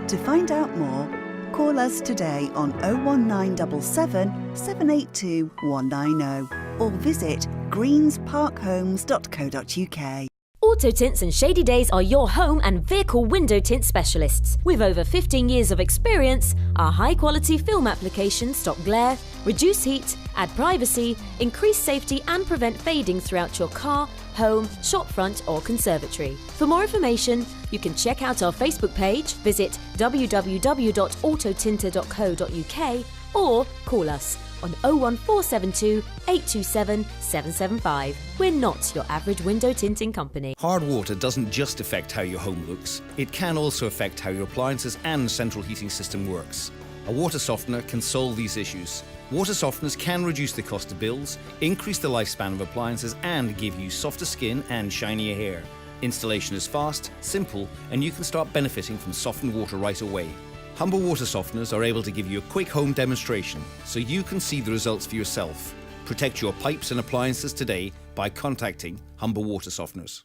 To find out more, call us today on 01977 782 190 or visit greensparkhomes.co.uk. Auto Tints and Shady Days are your home and vehicle window tint specialists. With over 15 years of experience, our high-quality film applications stop glare, reduce heat, add privacy, increase safety and prevent fading throughout your car, home, shop front or conservatory. For more information, you can check out our Facebook page, visit www.autotinter.co.uk or call us on 01472 827 775. We're not your average window tinting company. Hard water doesn't just affect how your home looks, it can also affect how your appliances and central heating system works. A water softener can solve these issues. Water softeners can reduce the cost of bills, increase the lifespan of appliances and give you softer skin and shinier hair. Installation is fast, simple, and you can start benefiting from softened water right away. Humber water softeners are able to give you a quick home demonstration so you can see the results for yourself. Protect your pipes and appliances today by contacting Humber Water Softeners.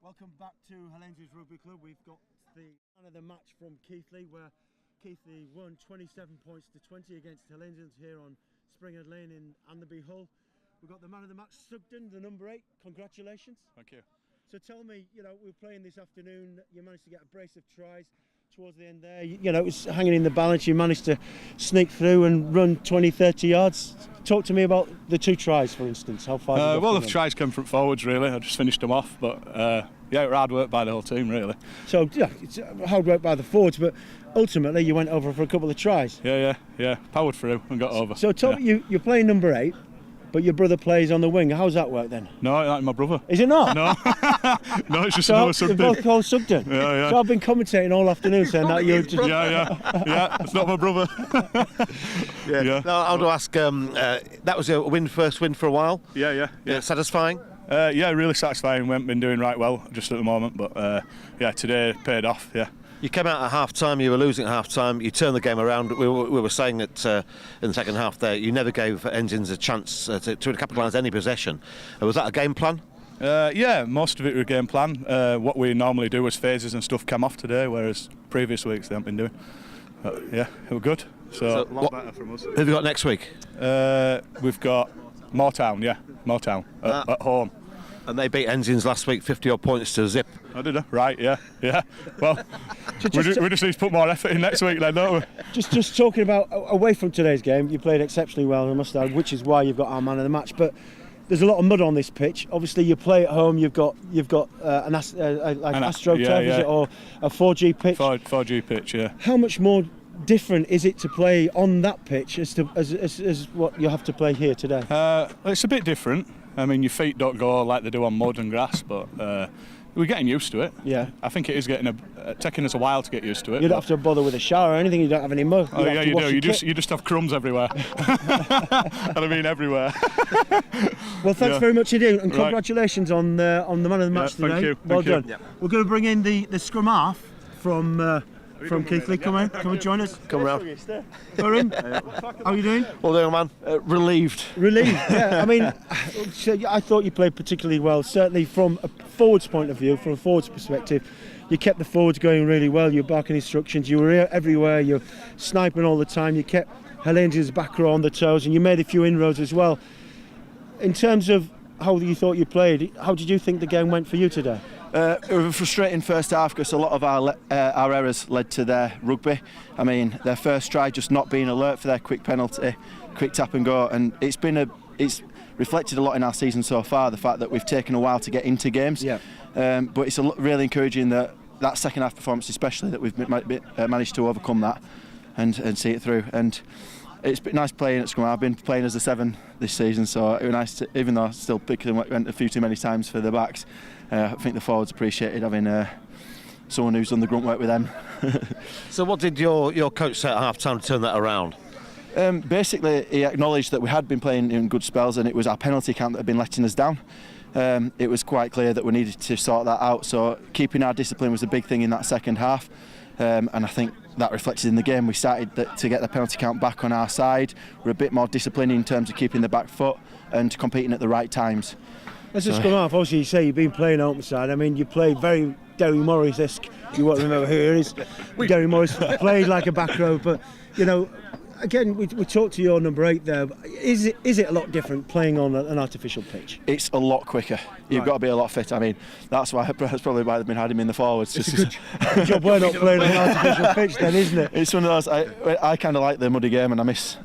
Welcome back to Hullensians Rugby Club. We've got the man of the match from Keighley, where Keighley won 27 points to 20 against Hullensians here on Springhead Lane in Anderby Hull. We've got the man of the match, Sugden, the number 8. Congratulations. Thank you. So tell me, we were playing this afternoon, you managed to get a brace of tries towards the end there. It was hanging in the balance, you managed to sneak through and run 20-30 yards. Talk to me about the 2 tries, for instance. How far? Well, the tries come from forwards, really. I just finished them off, but it was hard work by the whole team, really. So, it's hard work by the forwards, but ultimately you went over for a couple of tries. Yeah. Powered through and got over. So tell me, you're playing number 8, but your brother plays on the wing. How's that work then? No, that's my brother. Is it not? No, no, it's just another Sugden. They're both called Sugden. Yeah. So I've been commentating all afternoon saying that you're just... Yeah, it's not my brother. Yeah. No, I want to ask, that was a first win for a while? Yeah. Satisfying? Yeah, really satisfying. We haven't been doing right well just at the moment, but today paid off, yeah. You came out at half-time, you were losing at half-time, you turned the game around. We were saying that in the second half there, you never gave Engines a chance to capitalise any possession. Was that a game plan? Yeah, most of it was a game plan. What we normally do as phases and stuff came off today, whereas previous weeks they haven't been doing. Yeah, it was good. So a lot better from us. Who have you got next week? We've got Moortown at home. And they beat Engines last week, 50-odd points to zip. I did, right? Yeah. Well, we just need to put more effort in next week, then, don't we? Just talking about away from today's game, you played exceptionally well, I must add, which is why you've got our man of the match. But there's a lot of mud on this pitch. Obviously, you play at home. You've got an AstroTurf, is it, or a 4G pitch? 4G pitch, yeah. How much more different is it to play on that pitch as what you have to play here today? It's a bit different. I mean, your feet don't go like they do on mud and grass, but we're getting used to it. Yeah. I think it is taking us a while to get used to it. You don't have to bother with a shower or anything. You don't have any mud. Oh yeah, you do. You just have crumbs everywhere. And I mean everywhere. Well, thanks very much indeed, and congratulations on the man of the match today. Thank you. Well done. Yeah. We're going to bring in the scrum half from Keighley. Come and join us. Come round. How are you doing? Well done, man. Relieved. Yeah. I mean, I thought you played particularly well. Certainly from a forwards point of view, from a forwards perspective, you kept the forwards going really well. You were barking instructions. You were everywhere. You're sniping all the time. You kept Hullensians' back row on the toes, and you made a few inroads as well. In terms of how you thought you played, how did you think the game went for you today? It was a frustrating first half because a lot of our errors led to their rugby. I mean, their first try just not being alert for their quick penalty, quick tap and go, and it's reflected a lot in our season so far. The fact that we've taken a while to get into games, but it's really encouraging that second half performance, especially that we've managed to overcome that and see it through. And it's been nice playing at scrum. I've been playing as a 7 this season, so it was nice to, even though I still went a few too many times for the backs. I think the forwards appreciated having someone who's done the grunt work with them. So what did your coach say at half-time to turn that around? Basically, he acknowledged that we had been playing in good spells and it was our penalty count that had been letting us down. It was quite clear that we needed to sort that out, so keeping our discipline was a big thing in that second half. And I think that reflected in the game. We started to get the penalty count back on our side. We're a bit more disciplined in terms of keeping the back foot and competing at the right times. Let's just come off. Obviously, you say you've been playing open side. I mean, you played very Derry Morris-esque. You won't remember who it is. Derry Morris played like a back row, but again, we talked to your number 8 there. Is it a lot different playing on an artificial pitch? It's a lot quicker. You've got to be a lot fitter. I mean, that's probably why they've been hiding him in the forwards. It's a good job we're not playing on an artificial pitch then, isn't it? It's one of those. I kind of like the muddy game, and I miss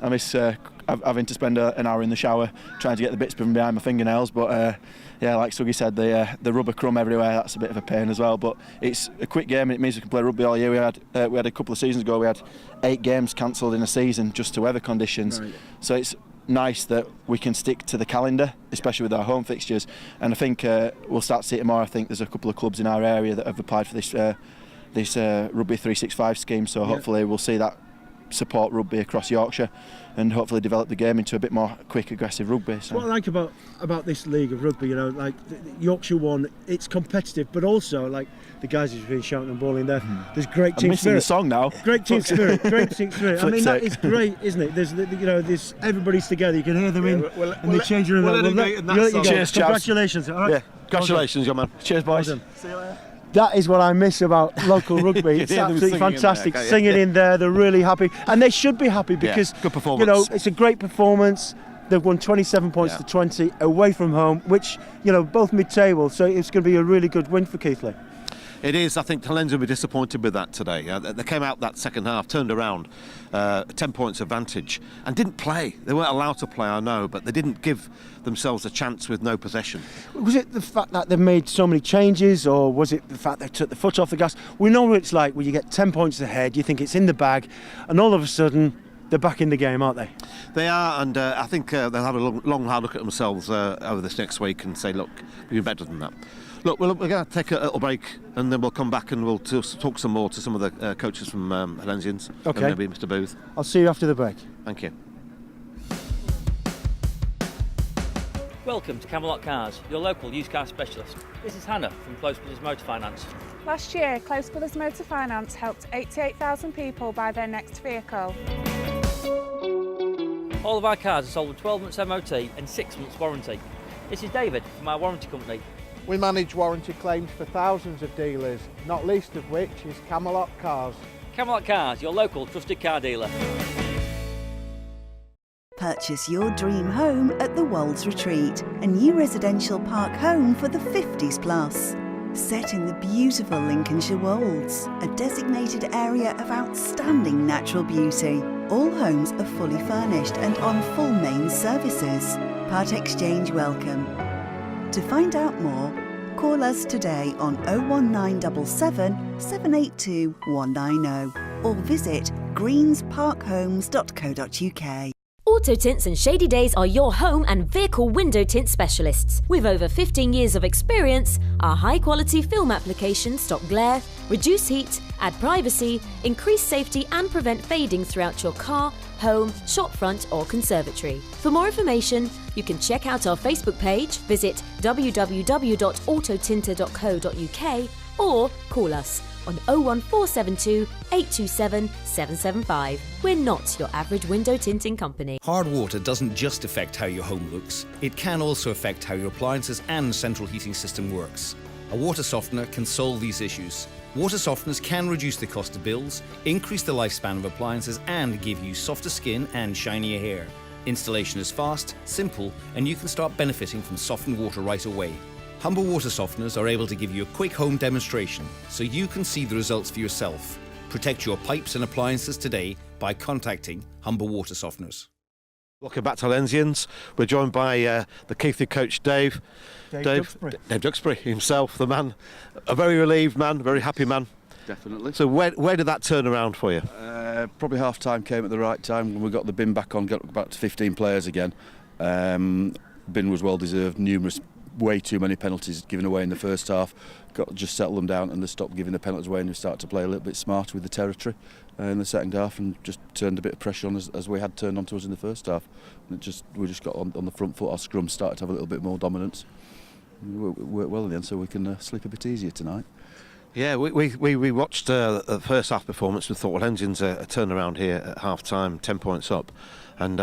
having to spend an hour in the shower trying to get the bits from behind my fingernails. But yeah, like Suggy said, the rubber crumb everywhere, that's a bit of a pain as well. But it's a quick game, and it means we can play rugby all year. We had a couple of seasons ago, we had 8 games cancelled in a season just to weather conditions. Right. So it's nice that we can stick to the calendar, especially with our home fixtures. And I think we'll start to see it more. I think there's a couple of clubs in our area that have applied for this Rugby 365 scheme. So hopefully we'll see that support rugby across Yorkshire and hopefully develop the game into a bit more quick, aggressive rugby. So. What I like about this league of rugby, you know, like the Yorkshire one, it's competitive, but also like the guys who've been shouting and bawling there. There's great team I'm missing spirit. the song now. Great team spirit. Great team spirit. I mean, that is great, isn't it? There's everybody's together. You can hear them in the changing room. Cheers, congratulations. All right. Yeah, congratulations, young man. Cheers, boys. Well, see you later. That is what I miss about local rugby. It's absolutely fantastic. Singing in there, they're really happy, and they should be happy because good performance. You know, it's a great performance. They've won 27 points to 20 away from home, which, you know, both mid-table. So it's going to be a really good win for Keighley. It is. I think Hullensians will be disappointed with that today. They came out that second half, turned around, 10 points advantage, and didn't play. They weren't allowed to play, I know, but they didn't give themselves a chance with no possession. Was it the fact that they've made so many changes, or was it the fact they took the foot off the gas? We know what it's like when you get 10 points ahead, you think it's in the bag, and all of a sudden they're back in the game, aren't they? They are, and I think they'll have a long, hard look at themselves over this next week and say, look, we're better than that. Look, we're going to take a little break, and then we'll come back and we'll talk some more to some of the coaches from Hullensians. Okay. And maybe Mr. Booth. I'll see you after the break. Thank you. Welcome to Camelot Cars, your local used car specialist. This is Hannah from Close Brothers Motor Finance. Last year, Close Brothers Motor Finance helped 88,000 people buy their next vehicle. All of our cars are sold with 12 months MOT and 6 months warranty. This is David from our warranty company. We manage warranty claims for thousands of dealers, not least of which is Camelot Cars. Camelot Cars, your local trusted car dealer. Purchase your dream home at the Wolds Retreat, a new residential park home for the 50s plus. Set in the beautiful Lincolnshire Wolds, a designated area of outstanding natural beauty. All homes are fully furnished and on full mains services. Part exchange welcome. To find out more, call us today on 01977 782 190 or visit greensparkhomes.co.uk. Auto Tints and Shady Days are your home and vehicle window tint specialists. With over 15 years of experience, our high-quality film applications stop glare, reduce heat, add privacy, increase safety and prevent fading throughout your car, home, shopfront or conservatory. For more information, you can check out our Facebook page, visit www.autotinter.co.uk or call us on 01472 827 775. We're not your average window tinting company. Hard water doesn't just affect how your home looks, it can also affect how your appliances and central heating system works. A water softener can solve these issues. Water softeners can reduce the cost of bills, increase the lifespan of appliances and give you softer skin and shinier hair. Installation is fast, simple, and you can start benefiting from softened water right away. Humber water softeners are able to give you a quick home demonstration so you can see the results for yourself. Protect your pipes and appliances today by contacting Humber water softeners. Welcome back to Hullensians. We're joined by the Keighley coach Dave Duxbury himself, the man, a very relieved man, very happy man. Definitely. So where did that turn around for you? Probably half time came at the right time when we got the bin back on, got back to 15 players again. Bin was well deserved, way too many penalties given away in the first half. Got to just settle them down and they stopped giving the penalties away and we started to play a little bit smarter with the territory in the second half and just turned a bit of pressure on us as we had turned onto us in the first half. And we just got on the front foot. Our scrum started to have a little bit more dominance. We worked well in the end, so we can sleep a bit easier tonight. Yeah, we watched the first half performance. We thought, well, Hullensians a turnaround here at half time, 10 points up, and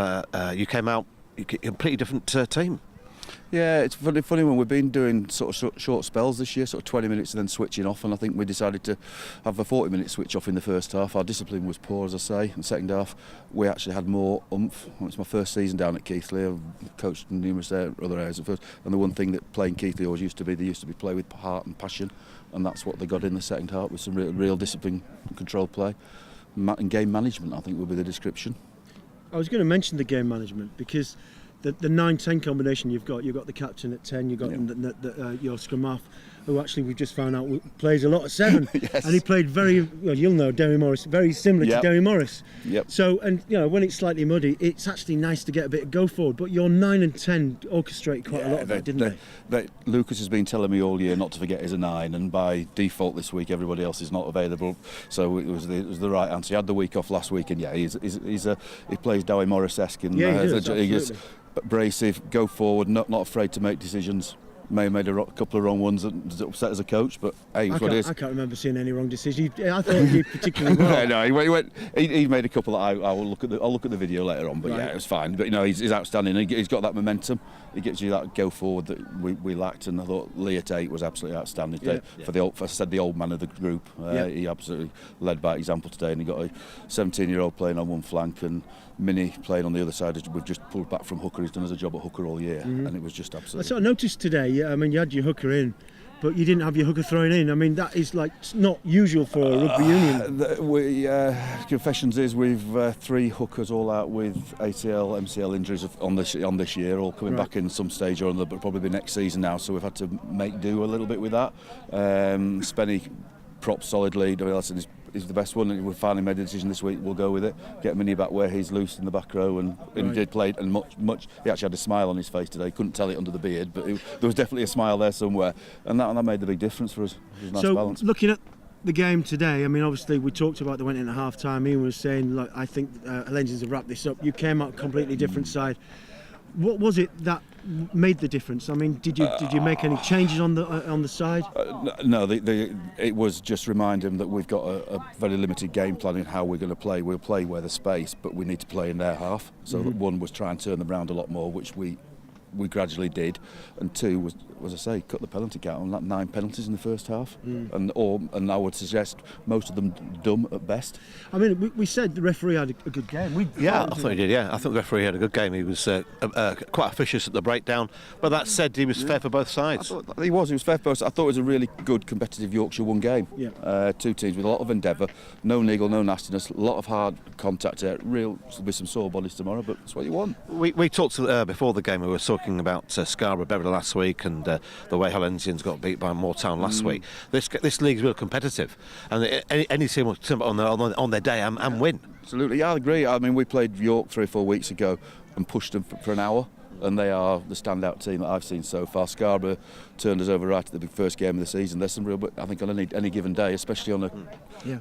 you came out a completely different team. Yeah, it's funny when we've been doing sort of short spells this year, sort of 20 minutes and then switching off, and I think we decided to have a 40-minute switch off in the first half. Our discipline was poor, as I say. In the second half, we actually had more oomph. It's my first season down at Keighley. I've coached in numerous other areas at first, and the one thing that playing Keighley always used to be, they used to be play with heart and passion, and that's what they got in the second half, with some real discipline and controlled play. And game management, I think, would be the description. I was going to mention the game management because the 9-10 combination you've got the captain at 10, you've got your scrum half, who actually we've just found out plays a lot at 7. Yes. And he played very, well, you'll know Derry Morris, very similar to Derry Morris. Yep. So, and when it's slightly muddy, it's actually nice to get a bit of go forward, but your 9 and 10 orchestrated quite a lot of that, didn't they? Lucas has been telling me all year not to forget he's a 9, and by default this week everybody else is not available, so it was the right answer. He had the week off last week, and he plays Derry Morris-esque, and he is abrasive, go forward, not afraid to make decisions. May have made a couple of wrong ones that upset as a coach, but hey, it's what it is. I can't remember seeing any wrong decisions. I thought he did particularly well. No, he made a couple that I'll look at the video later on, but right. Yeah, it was fine. But he's outstanding. He's got that momentum. He gives you that go forward that we lacked, and I thought Lee at 8 was absolutely outstanding for the old man of the group. He absolutely led by example today, and he got a 17-year-old playing on one flank and Minnie playing on the other side. We've just pulled back from hooker. He's done us a job at hooker all year, and it was just absolutely. I sort of noticed today. I mean, you had your hooker in, but you didn't have your hooker thrown in. I mean, that is like not usual for a rugby union. Confessions is we've 3 hookers all out with ACL, MCL injuries on this year, all coming back in some stage or another, but probably be next season now. So we've had to make do a little bit with that. Spenny props solidly. Ellison is the best one, and we finally made a decision this week. We'll go with it. Get Minnie back where he's loose in the back row, and he did play, and much. He actually had a smile on his face today. Couldn't tell it under the beard, but there was definitely a smile there somewhere, and that made the big difference for us. It was a nice balance. Looking at the game today, I mean, obviously we talked about the went in at half time. Ian was saying, look, I think Hullensians have wrapped this up. You came out a completely different side. What was it that made the difference? I mean, did you make any changes on the side? No, it was just remind him that we've got a very limited game plan in how we're going to play. We'll play where there's space, but we need to play in their half. So one was try and turn them around a lot more, which we gradually did, and 2 was, as I say, cut the penalty count on that 9 penalties in the first half, and I would suggest most of them dumb at best. I mean, we said the referee had a good game. I thought he did. Yeah, I thought the referee had a good game. He was quite officious at the breakdown, but that said, he was fair for both sides. I thought he was fair for both sides. I thought it was a really good competitive Yorkshire 1 game. 2 teams with a lot of endeavour, no niggle, no nastiness, a lot of hard contact there. There'll be some sore bodies tomorrow, but that's what you want. We talked before the game. We were talking about Scarborough Beverley last week, and the way Hullensians got beat by Moortown last week. This league's real competitive, and any team will turn on their day and win. Absolutely, yeah, I agree. I mean, we played York 3 or 4 weeks ago and pushed them for an hour, and they are the standout team that I've seen so far. Scarborough turned us over right at the first game of the season. There's some real, but I think on any given day, especially on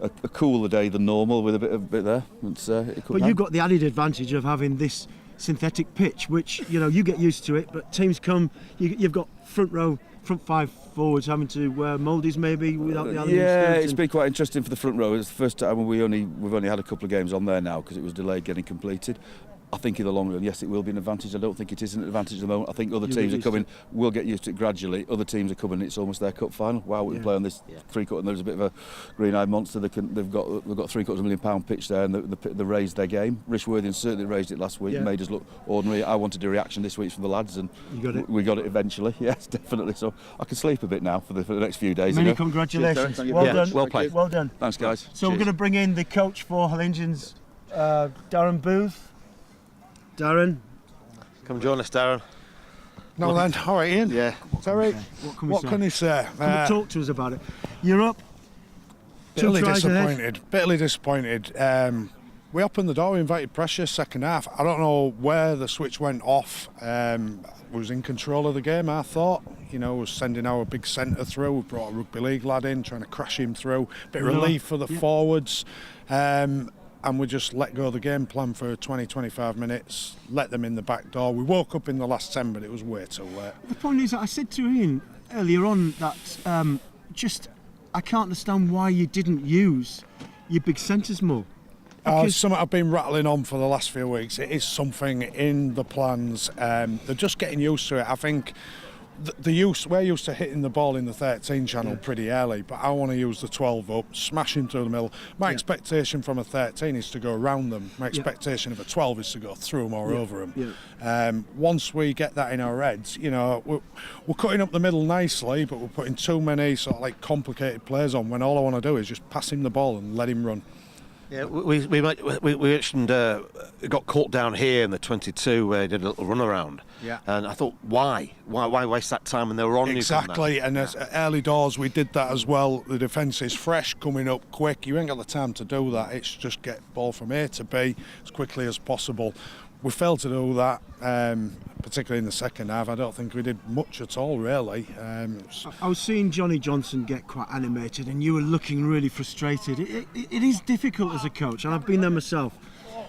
a cooler day than normal, with a bit there. But you've got the added advantage of having this synthetic pitch, which you get used to it, but teams come, you've got front 5 forwards having to wear mouldies maybe without the aluminium. It's been quite interesting for the front row. It's the first time we've only had a couple of games on there now because it was delayed getting completed. I think in the long run, yes, it will be an advantage. I don't think it is an advantage at the moment. I think other teams are coming. We'll get used to it gradually. Other teams are coming. It's almost their cup final. Wow, we can play on this 3/4, and there's a bit of a green-eyed monster. They've got £750 million pitch there, and they raised their game. Rishworthian certainly raised it last week, and made us look ordinary. I wanted a reaction this week from the lads, and we got it eventually. Yes, definitely. So I can sleep a bit now for the next few days. Many congratulations. Well done. Well played. Well done. Thanks, guys. So Cheers. we're going to bring in the coach for Hullensians, Darren Booth. Darren, come join us, Darren. No, then, all right, Ian. Yeah. Sorry. What can you say? Talk to us about it. You're up. Bitterly disappointed. We opened the door, we invited pressure, second half. I don't know where the switch went off. Was in control of the game, I thought. Was sending our big centre through. We brought a rugby league lad in, trying to crash him through. Bit of relief for the forwards. And we just let go of the game plan for 20-25 minutes, let them in the back door. We woke up in the last 10, but it was way too late. The point is, I said to Ian earlier on that I can't understand why you didn't use your big centres more. Something I've been rattling on for the last few weeks. It is something in the plans. They're just getting used to it. I think we're used to hitting the ball in the 13 channel pretty early, but I want to use the 12 up, smash him through the middle. My expectation from a 13 is to go around them. My expectation of a 12 is to go through them or over them. Once we get that in our heads, we're cutting up the middle nicely, but we're putting too many sort of like complicated plays on when all I want to do is just pass him the ball and let him run. Yeah, we mentioned got caught down here in the 22 where he did a little run around. Yeah. And I thought, why waste that time when they were on exactly? And as early doors we did that as well. The defence is fresh, coming up quick. You ain't got the time to do that. It's just get ball from A to B as quickly as possible. We failed to do that, particularly in the second half. I don't think we did much at all, really. I was seeing Johnny Johnson get quite animated, and you were looking really frustrated. It is difficult as a coach, and I've been there myself,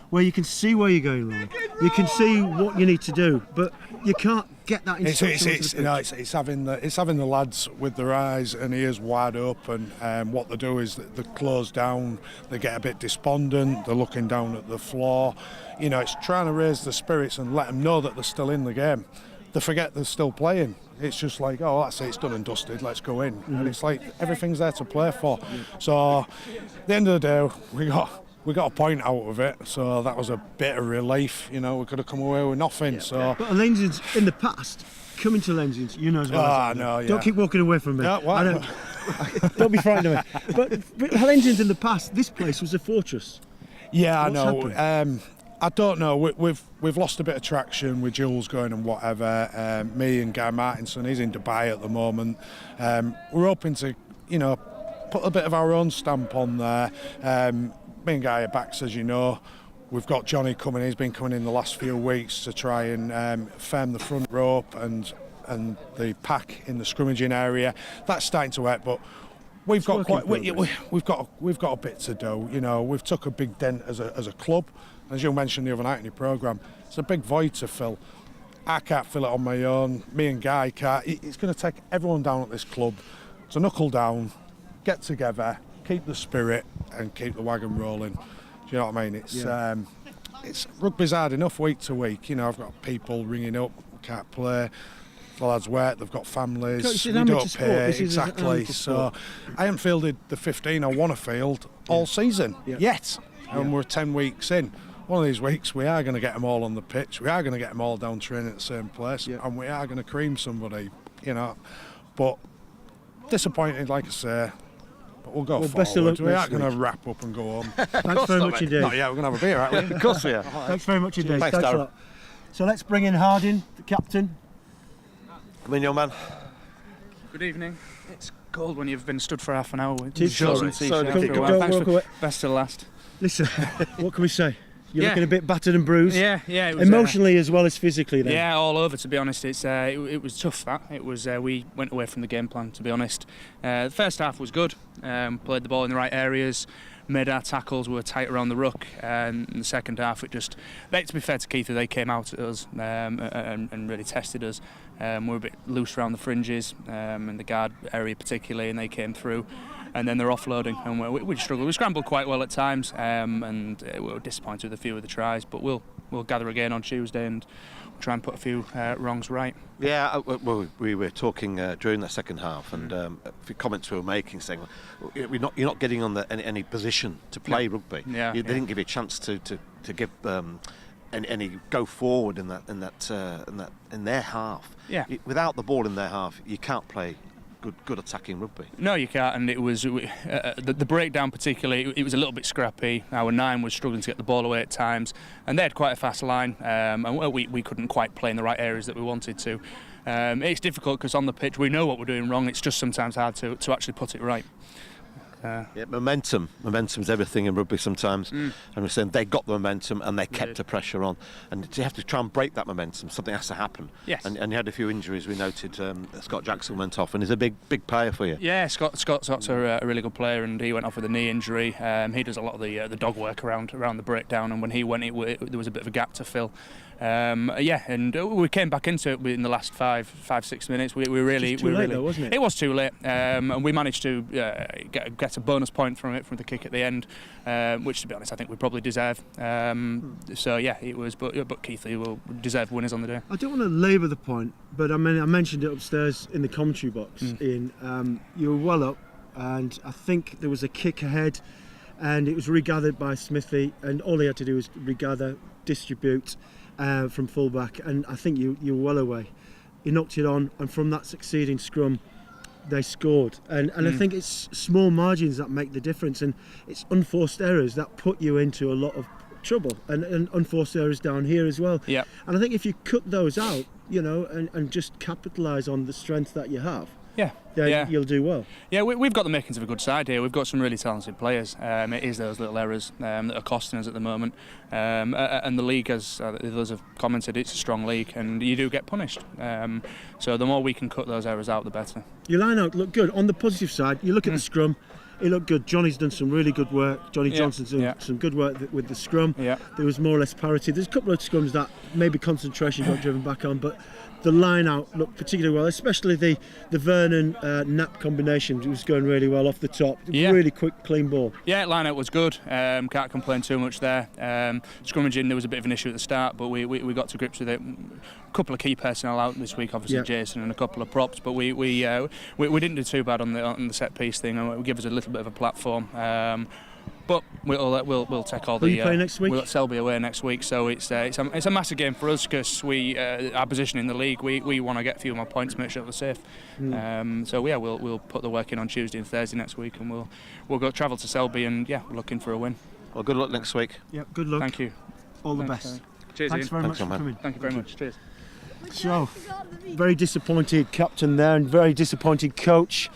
where you can see where you're going wrong. You can see what you need to do, but you can't get that instruction. It's having the lads with their eyes and ears wide open, and what they do is they close down, they get a bit despondent, they're looking down at the floor. It's trying to raise the spirits and let them know that they're still in the game. They forget they're still playing. It's just like, oh, that's it, it's done and dusted, let's go in. And it's like everything's there to play for. So at the end of the day, we got a point out of it, so that was a bit of relief. We could have come away with nothing. So, but Hullensians in the past, coming to Hullensians, you know as well as I know. Don't keep walking away from me. No, don't be frightened of me. But Hullensians in the past, this place was a fortress. Yeah, I know. I don't know. We've lost a bit of traction with Jules going and whatever. Me and Guy Martinson, he's in Dubai at the moment. We're hoping to, put a bit of our own stamp on there. Me and Guy are backs, as you know. We've got Johnny coming. He's been coming in the last few weeks to try and firm the front rope and the pack in the scrummaging area. That's starting to work, but we've got a bit to do. We've took a big dent as a club. As you mentioned the other night in your programme, it's a big void to fill. I can't fill it on my own. Me and Guy can't. It's going to take everyone down at this club to knuckle down, get together, keep the spirit and keep the wagon rolling. Do you know what I mean? It's rugby's hard enough week to week. I've got people ringing up, can't play. The lads work, they've got families, we don't pay. Exactly. So I haven't fielded the 15 I want to field all season yet, and we're 10 weeks in. One of these weeks we are going to get them all on the pitch, we are going to get them all down training at the same place, and we are going to cream somebody, But disappointed, like I say. But we'll go forward. We aren't going to wrap up and go home. Thanks very much indeed. Not yet, we're going to have a beer, aren't we? Of course we are. Thanks very much indeed. Thanks, Darren. a lot. So let's bring in Harding, the captain. Come in, young man. Good evening. It's cold when you've been stood for half an hour. Thanks for best to last. Listen, what can we say? You're looking a bit battered and bruised. Yeah. It was, emotionally as well as physically. Then. Yeah, all over. To be honest, it was tough. It was. We went away from the game plan. To be honest, the first half was good. Played the ball in the right areas, made our tackles. We were tight around the ruck. And in the second half, to be fair to Keighley, they came out at us and really tested us. We were a bit loose around the fringes and the guard area particularly, and they came through. And then they're offloading, and we struggled. We scrambled quite well at times, and we were disappointed with a few of the tries. But we'll gather again on Tuesday and try and put a few wrongs right. Yeah, well, we were talking during the second half, and a few comments we were making saying you're not getting on any position to play rugby. They didn't give you a chance to give any go forward in their half. Yeah. Without the ball in their half, you can't play good attacking rugby. No, you can't, and it was the breakdown particularly. It was a little bit scrappy. Our 9 was struggling to get the ball away at times, and they had quite a fast line, and we couldn't quite play in the right areas that we wanted to. It's difficult because on the pitch we know what we're doing wrong. It's just sometimes hard to actually put it right. Momentum's everything in rugby sometimes, and we're saying they got the momentum and they kept the pressure on, and you have to try and break that momentum. Something has to happen. Yes. And you had a few injuries. We noted Scott Jackson went off, and he's a big player for you. Yeah, Scott's a really good player, and he went off with a knee injury. He does a lot of the dog work around the breakdown, and when he went, there was a bit of a gap to fill. And we came back into it in the last 5-6 minutes. We really, too late though, wasn't it? It was too late, and we managed to get a bonus point from the kick at the end, which, to be honest, I think we probably deserve. So yeah, it was. But Keighley will deserve winners on the day. I don't want to labour the point, but I mentioned it upstairs in the commentary box. Ian, you were well up, and I think there was a kick ahead, and it was regathered by Smithy, and all he had to do was regather, distribute from fullback, and I think you were well away. He knocked it on, and from that succeeding scrum, they scored. And I think it's small margins that make the difference, and it's unforced errors that put you into a lot of trouble, and unforced errors down here as well. Yeah. And I think if you cut those out, and just capitalise on the strength that you have, you'll do well. Yeah, we've got the makings of a good side here. We've got some really talented players. It is those little errors that are costing us at the moment. And the league, as others have commented, it's a strong league, and you do get punished. So the more we can cut those errors out, the better. Your line-out looked good. On the positive side, you look at the scrum, it looked good. Johnny's done some really good work. Johnny Johnson's done some good work with the scrum. Yeah. There was more or less parity. There's a couple of scrums that maybe concentration got driven back on, but the line out looked particularly well, especially the Vernon Knapp combination was going really well off the top. Really quick, clean ball. Yeah, line out was good. Can't complain too much there. Scrummaging, there was a bit of an issue at the start, but we got to grips with it. A couple of key personnel out this week, obviously Jason, and a couple of props, but we didn't do too bad on the set piece thing, and it gave us a little bit of a platform. But we'll take all the. Will you play next week? We'll Selby away next week, so it's a massive game for us, because our position in the league, we want to get a few more points, make sure we're safe. So yeah, we'll put the work in on Tuesday and Thursday next week, and we'll go travel to Selby, and we're looking for a win. Well, good luck next week. Yeah, good luck. Thank you. All the best. Cheers. Thanks Ian. very much for coming. Thank you very much. Cheers. So, very disappointed captain there, and very disappointed coach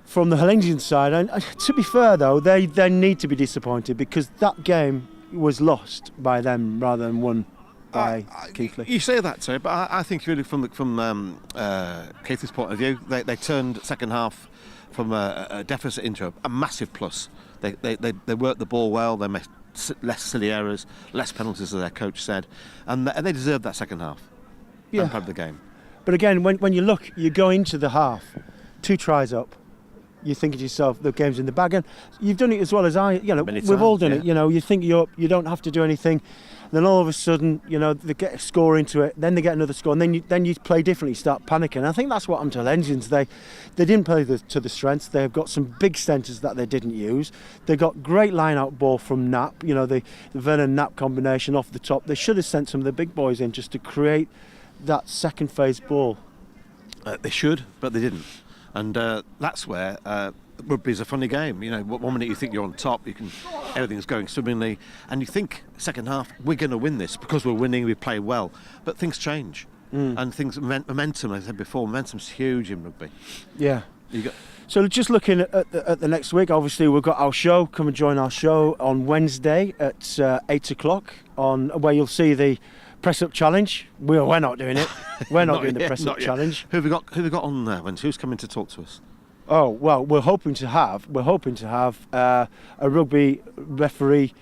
from the Hullensians side. And to be fair though, they need to be disappointed, because that game was lost by them rather than won by Keighley. You say that, Terry, but I think really from Keighley's point of view, they turned second half from a deficit into a massive plus. They worked the ball well. They made less silly errors, less penalties, as their coach said, and they deserved that second half. And part of the game. But again, when you look, you go into the half, 2 tries up. You think to yourself, the game's in the bag, and you've done it as well as I. We've all done it. You think you're up, you don't have to do anything. Then all of a sudden, they get a score into it. Then they get another score, and then you play differently. Start panicking. I think that's what happened to Hullensians. They didn't play to the strengths. They've got some big centres that they didn't use. They got great line-out ball from Knapp. The Vernon Knapp combination off the top. They should have sent some of the big boys in just to create that second phase ball. They should, but they didn't. And that's where rugby is a funny game. 1 minute you think you're on top, everything's going swimmingly, and you think second half we're going to win this because we're winning, we play well. But things change, and momentum. As I said before, momentum's huge in rugby. Yeah. So just looking at the next week, obviously we've got our show. Come and join our show on Wednesday at 8 o'clock, where you'll see the press-up challenge. We're not doing it. We're not doing the press-up challenge. Who have we got on there? Who's coming to talk to us? Oh well, we're hoping to have a rugby referee.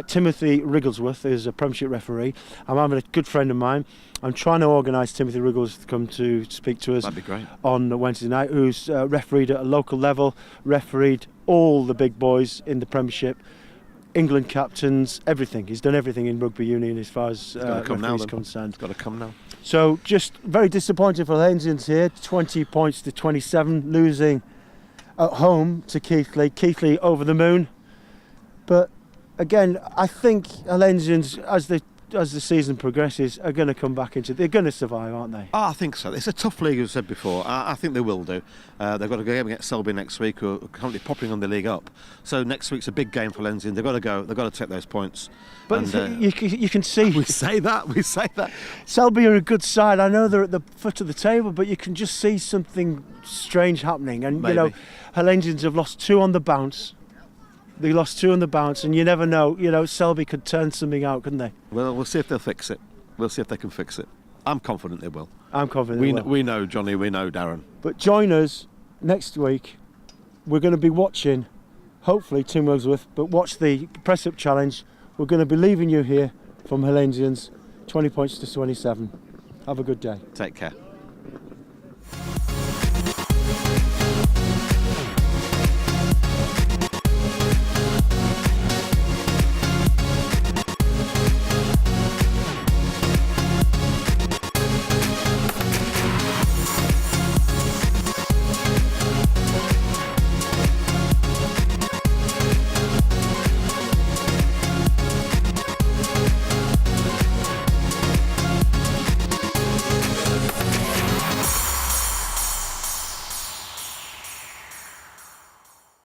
Timothy Wrigglesworth is a Premiership referee. I'm having a good friend of mine. I'm trying to organise Timothy Wrigglesworth to come to speak to us. That'd be great. On Wednesday night. Who's refereed at a local level, refereed all the big boys in the Premiership. England captains, everything. He's done everything in rugby union as far as referees concerned. Got to come now. So just very disappointed for the Hullensians here. 20 points to 27, losing at home to Keighley. Keighley over the moon. But again, I think Hullensians, as the season progresses, are going to come back into. They're going to survive, aren't they? I think so. It's a tough league, as I said before. I think they will do. They've got a game against Selby next week, who are currently popping on the league up. So next week's a big game for Hullensians. They've got to go. They've got to take those points. But you can see. We say that. Selby are a good side. I know they're at the foot of the table, but you can just see something strange happening. And Maybe. Hullensians have lost 2 on the bounce. They lost 2 on the bounce, and you never know. Selby could turn something out, couldn't they? Well, we'll see if they'll fix it. We'll see if they can fix it. I'm confident they will. I'm confident they will. We know Johnny, we know Darren. But join us next week. We're going to be watching, hopefully, Tim Wrigglesworth, but watch the press-up challenge. We're going to be leaving you here from Hullensians. 20 points to 27. Have a good day. Take care.